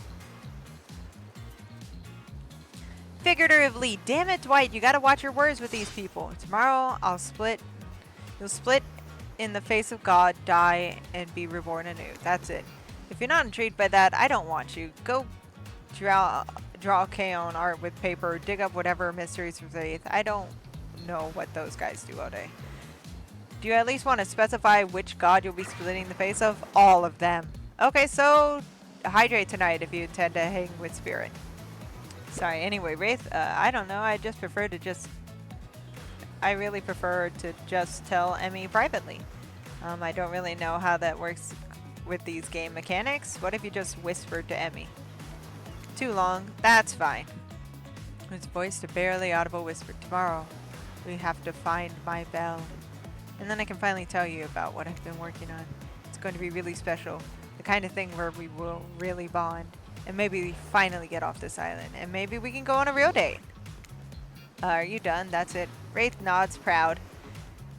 Figuratively. Damn it, Dwight. You gotta watch your words with these people. Tomorrow, you'll split in the face of God, die, and be reborn anew. That's it. If you're not intrigued by that, I don't want you. Go draw Kaon art with paper. Dig up whatever mysteries of faith. I don't know what those guys do all day. Do you at least want to specify which god you'll be splitting the face of? All of them. Okay, so hydrate tonight if you intend to hang with Spirit. Sorry, anyway, Wraith, I don't know. I really prefer to just tell Emmy privately. I don't really know how that works with these game mechanics. What if you just whispered to Emmy? Too long. That's fine. His voice a barely audible whisper. Tomorrow, we have to find my bell. And then I can finally tell you about what I've been working on. It's going to be really special. The kind of thing where we will really bond. And maybe we finally get off this island. And maybe we can go on a real date. Are you done? That's it. Wraith nods proud.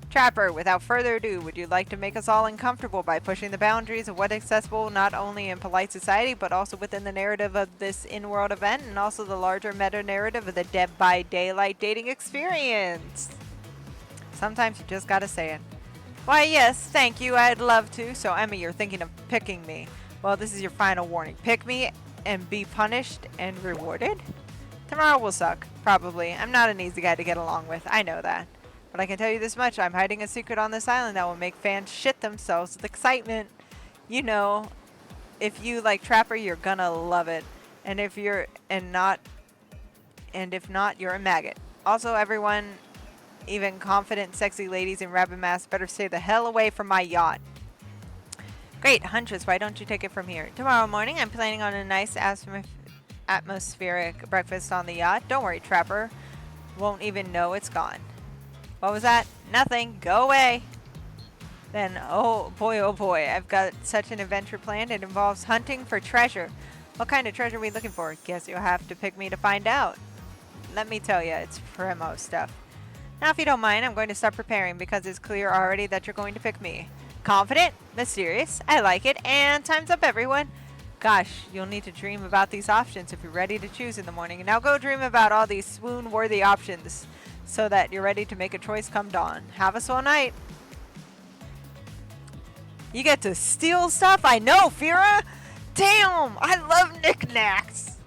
Trapper, without further ado, would you like to make us all uncomfortable by pushing the boundaries of what's accessible not only in polite society, but also within the narrative of this in-world event, and also the larger meta-narrative of the Dead by Daylight dating experience? Sometimes you just gotta say it. Why, yes, thank you, I'd love to. So, Emmy, you're thinking of picking me. Well, this is your final warning. Pick me and be punished and rewarded? Tomorrow will suck, probably. I'm not an easy guy to get along with, I know that. But I can tell you this much, I'm hiding a secret on this island that will make fans shit themselves with excitement. You know, if you like Trapper, you're gonna love it. And if not, you're a maggot. Also, everyone, even confident, sexy ladies in rabbit masks, better stay the hell away from my yacht. Great, Huntress, why don't you take it from here? Tomorrow morning, I'm planning on a nice atmospheric breakfast on the yacht. Don't worry, Trapper won't even know it's gone. What was that? Nothing. Go away. Then, oh boy, I've got such an adventure planned. It involves hunting for treasure. What kind of treasure are we looking for? Guess you'll have to pick me to find out. Let me tell you, it's primo stuff. Now, if you don't mind, I'm going to start preparing because it's clear already that you're going to pick me. Confident, mysterious, I like it, and time's up, everyone. Gosh, you'll need to dream about these options if you're ready to choose in the morning. Now go dream about all these swoon-worthy options, so that you're ready to make a choice come dawn. Have a swell night. You get to steal stuff? I know, Fira! Damn! I love knickknacks!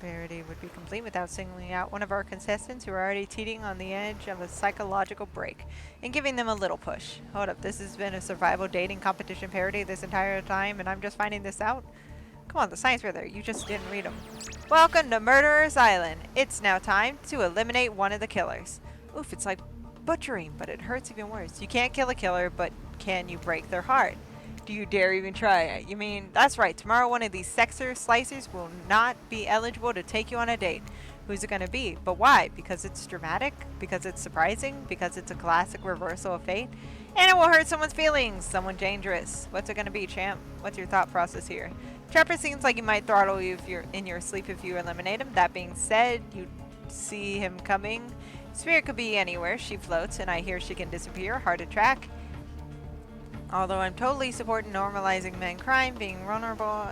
parody would be complete without singling out one of our contestants who are already teetering on the edge of a psychological break and giving them a little push. Hold up, this has been a survival dating competition parody this entire time and I'm just finding this out? Come on, the signs were there. You just didn't read them. Welcome to Murderer's Island. It's now time to eliminate one of the killers. Oof, it's like butchering, but it hurts even worse. You can't kill a killer, but can you break their heart? Do you dare even try it? You mean, that's right. Tomorrow one of these sexer slicers will not be eligible to take you on a date. Who's it going to be? But why? Because it's dramatic? Because it's surprising? Because it's a classic reversal of fate? And it will hurt someone's feelings. Someone dangerous. What's it going to be, champ? What's your thought process here? Trapper seems like he might throttle you if you're in your sleep if you eliminate him. That being said, you see him coming. Spirit could be anywhere. She floats, and I hear she can disappear. Hard to track. Although I'm totally supporting normalizing men crime, being vulnerable,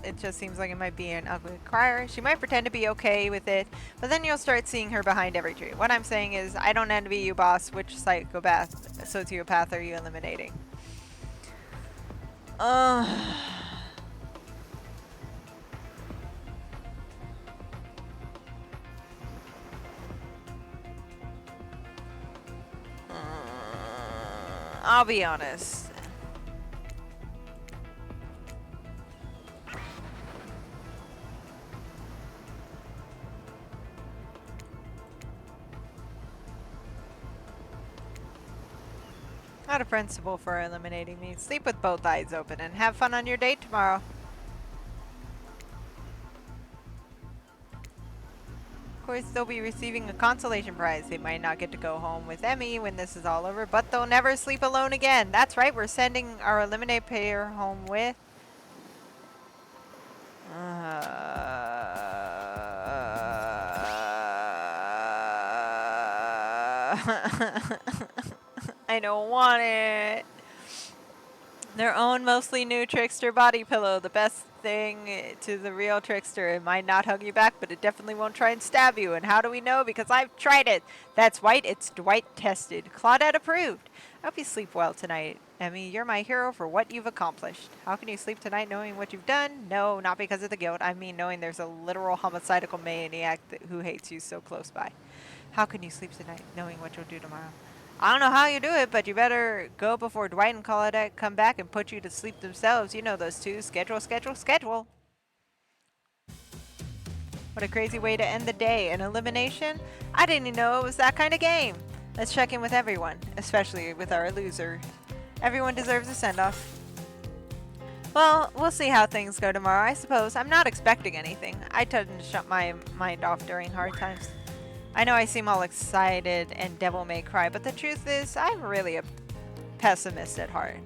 it just seems like it might be an ugly crier. She might pretend to be okay with it, but then you'll start seeing her behind every tree. What I'm saying is, I don't envy you, boss. Which sociopath are you eliminating? I'll be honest. Not a principle for eliminating me. Sleep with both eyes open and have fun on your date tomorrow. Of course, they'll be receiving a consolation prize. They might not get to go home with Emmy when this is all over, but they'll never sleep alone again. That's right, we're sending our eliminate pair home with... I don't want it. Their own mostly new trickster body pillow. The best thing to the real trickster. It might not hug you back, but it definitely won't try and stab you. And how do we know? Because I've tried it. That's right. It's Dwight tested. Claudette approved. I hope you sleep well tonight. Emmy, you're my hero for what you've accomplished. How can you sleep tonight knowing what you've done? No, not because of the guilt. I mean knowing there's a literal homicidal maniac who hates you so close by. How can you sleep tonight knowing what you'll do tomorrow? I don't know how you do it, but you better go before Dwight and Claudette come back and put you to sleep themselves. You know those two. Schedule, schedule, schedule. What a crazy way to end the day. An elimination? I didn't even know it was that kind of game. Let's check in with everyone, especially with our loser. Everyone deserves a send-off. Well, we'll see how things go tomorrow, I suppose. I'm not expecting anything. I tend to shut my mind off during hard times. I know I seem all excited and devil may cry, but the truth is, I'm really a pessimist at heart.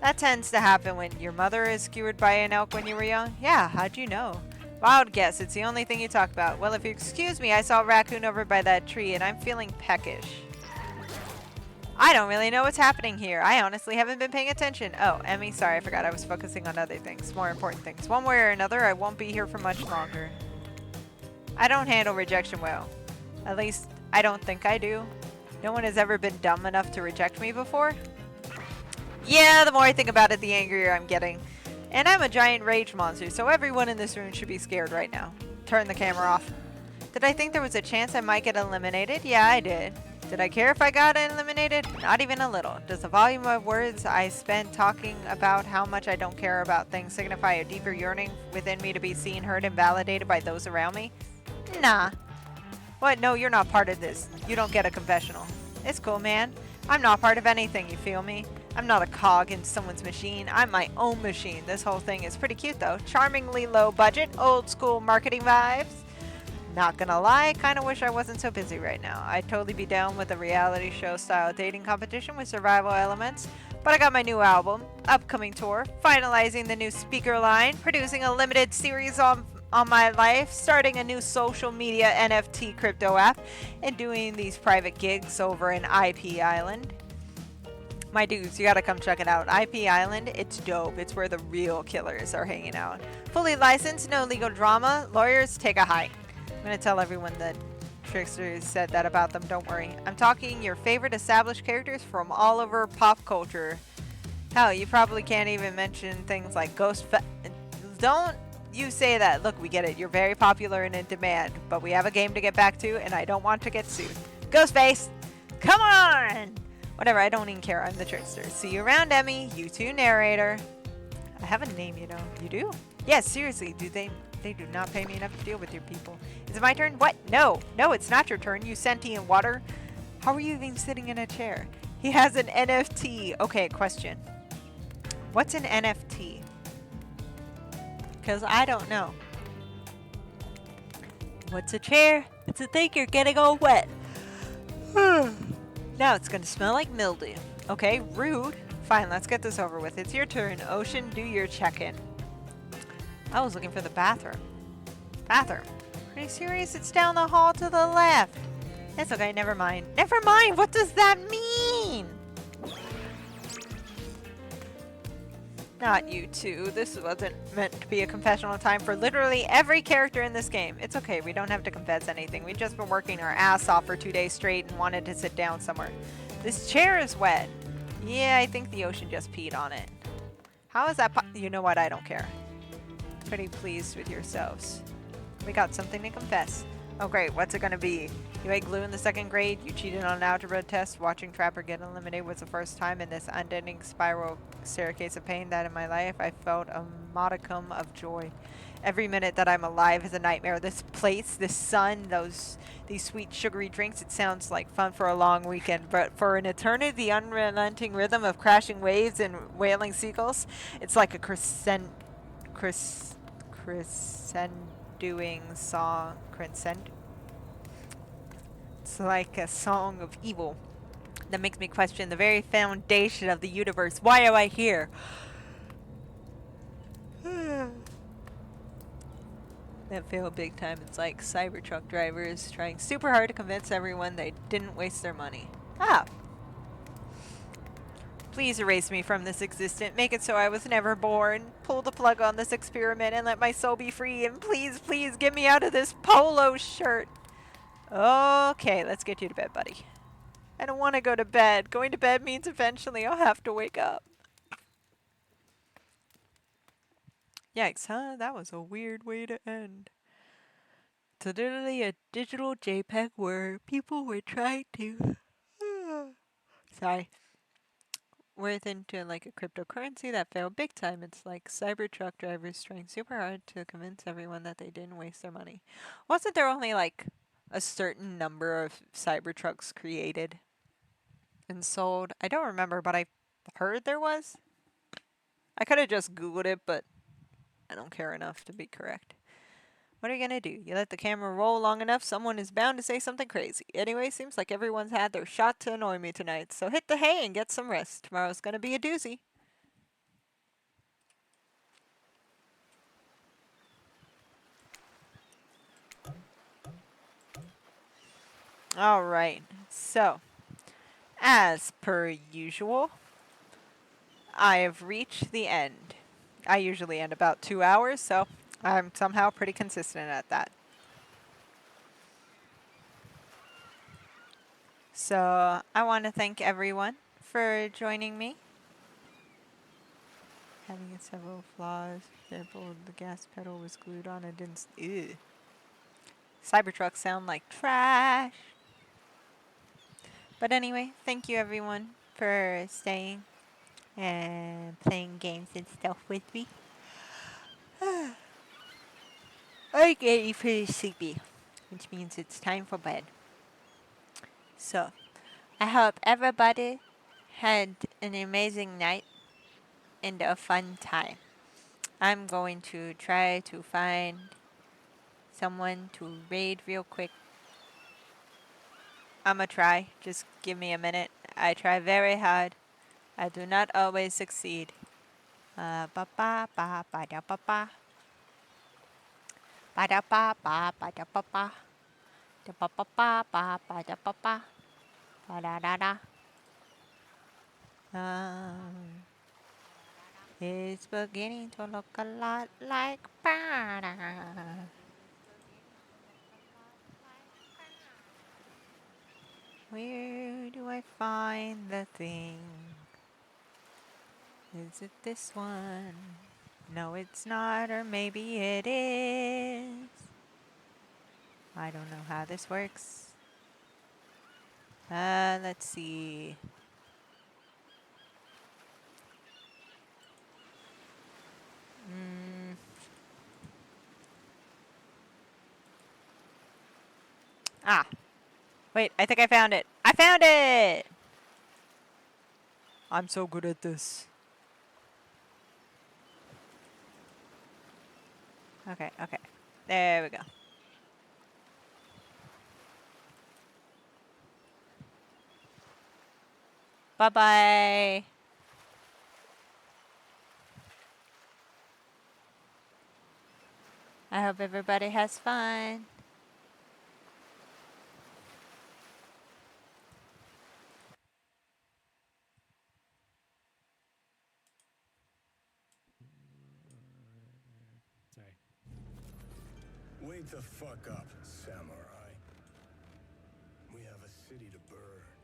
That tends to happen when your mother is skewered by an elk when you were young. Yeah, how'd you know? Wild guess, it's the only thing you talk about. Well, if you excuse me, I saw a raccoon over by that tree and I'm feeling peckish. I don't really know what's happening here. I honestly haven't been paying attention. Oh, Emmy, sorry, I forgot I was focusing on other things, more important things. One way or another, I won't be here for much longer. I don't handle rejection well. At least, I don't think I do. No one has ever been dumb enough to reject me before. Yeah, the more I think about it, the angrier I'm getting. And I'm a giant rage monster, so everyone in this room should be scared right now. Turn the camera off. Did I think there was a chance I might get eliminated? Yeah, I did. Did I care if I got eliminated? Not even a little. Does the volume of words I spend talking about how much I don't care about things signify a deeper yearning within me to be seen, heard, and validated by those around me? Nah. What? No, you're not part of this. You don't get a confessional. It's cool, man. I'm not part of anything, you feel me? I'm not a cog in someone's machine. I'm my own machine. This whole thing is pretty cute, though. Charmingly low budget, old school marketing vibes. Not gonna lie, kinda wish I wasn't so busy right now. I'd totally be down with a reality show style dating competition with survival elements. But I got my new album, upcoming tour, finalizing the new speaker line, producing a limited series on my life, starting a new social media NFT crypto app, and doing these private gigs over in IP Island. My dudes, you gotta come check it out. IP Island, it's dope. It's where the real killers are hanging out. Fully licensed, no legal drama. Lawyers, take a hike. I'm gonna tell everyone that Trickster said that about them, don't worry. I'm talking your favorite established characters from all over pop culture. Hell, you probably can't even mention things like You say that. Look, we get it. You're very popular and in demand, but we have a game to get back to, and I don't want to get sued. Ghostface! Come on! Whatever, I don't even care. I'm the trickster. See you around, Emmy. You too, narrator. I have a name, you know. You do? Yes, seriously. They do not pay me enough to deal with your people. Is it my turn? What? No. No, it's not your turn, you sentient water. How are you even sitting in a chair? He has an NFT. Okay, question. What's an NFT? Because I don't know. What's a chair? It's a thing you're getting all wet. Now it's gonna smell like mildew. Okay, rude. Fine, let's get this over with. It's your turn. Ocean, do your check-in. I was looking for the bathroom. Bathroom? Are you serious? It's down the hall to the left. It's okay, never mind. Never mind! What does that mean? Not you two. This wasn't meant to be a confessional time for literally every character in this game. It's okay, we don't have to confess anything. We've just been working our ass off for 2 days straight and wanted to sit down somewhere. This chair is wet. Yeah, I think the ocean just peed on it. How is that you know what? I don't care. Pretty pleased with yourselves. We got something to confess. Oh great, what's it gonna be? You ate glue in the 2nd grade, you cheated on an algebra test, watching Trapper get eliminated was the first time in this unending spiral staircase of pain that in my life I felt a modicum of joy. Every minute that I'm alive is a nightmare. This place, this sun, these sweet sugary drinks, it sounds like fun for a long weekend, but for an eternity, the unrelenting rhythm of crashing waves and wailing seagulls, it's like a crescendoing song. It's like a song of evil that makes me question the very foundation of the universe. Why am I here? That failed big time. It's like Cybertruck drivers trying super hard to convince everyone they didn't waste their money. Ah! Please erase me from this existence. Make it so I was never born. Pull the plug on this experiment and let my soul be free. And please, please get me out of this polo shirt. Okay, let's get you to bed, buddy. I don't want to go to bed. Going to bed means eventually I'll have to wake up. Yikes, huh? That was a weird way to end. It's literally a digital JPEG where people were trying to... Sorry. Worth into like a cryptocurrency that failed big time. It's like Cybertruck drivers trying super hard to convince everyone that they didn't waste their money. Wasn't there only like a certain number of Cybertrucks created and sold? I don't remember, but I heard there was. I could have just Googled it, but I don't care enough to be correct. What are you gonna do? You let the camera roll long enough, someone is bound to say something crazy. Anyway, seems like everyone's had their shot to annoy me tonight, so hit the hay and get some rest. Tomorrow's gonna be a doozy. Alright, so, as per usual, I have reached the end. I usually end about 2 hours, so I'm somehow pretty consistent at that. So, I want to thank everyone for joining me. Having several flaws. For example, the gas pedal was glued on and didn't... Ew. Cybertrucks sound like trash. But anyway, thank you everyone for staying and playing games and stuff with me. I'm getting pretty sleepy, which means it's time for bed. So, I hope everybody had an amazing night and a fun time. I'm going to try to find someone to raid real quick. I'ma try. Just give me a minute. I try very hard. I do not always succeed. Ba ba ba ba da ba ba. Ba da ba ba da ba ba. Da ba ba ba da ba ba. Ba da da da. It's beginning to look a lot like Bada. Where do I find the thing? Is it this one? No, it's not, or maybe it is. I don't know how this works. Let's see. Mm. Ah, wait, I think I found it. I found it! I'm so good at this. Okay, okay. There we go. Bye-bye. I hope everybody has fun. Sorry. Wake the fuck up, samurai. We have a city to burn.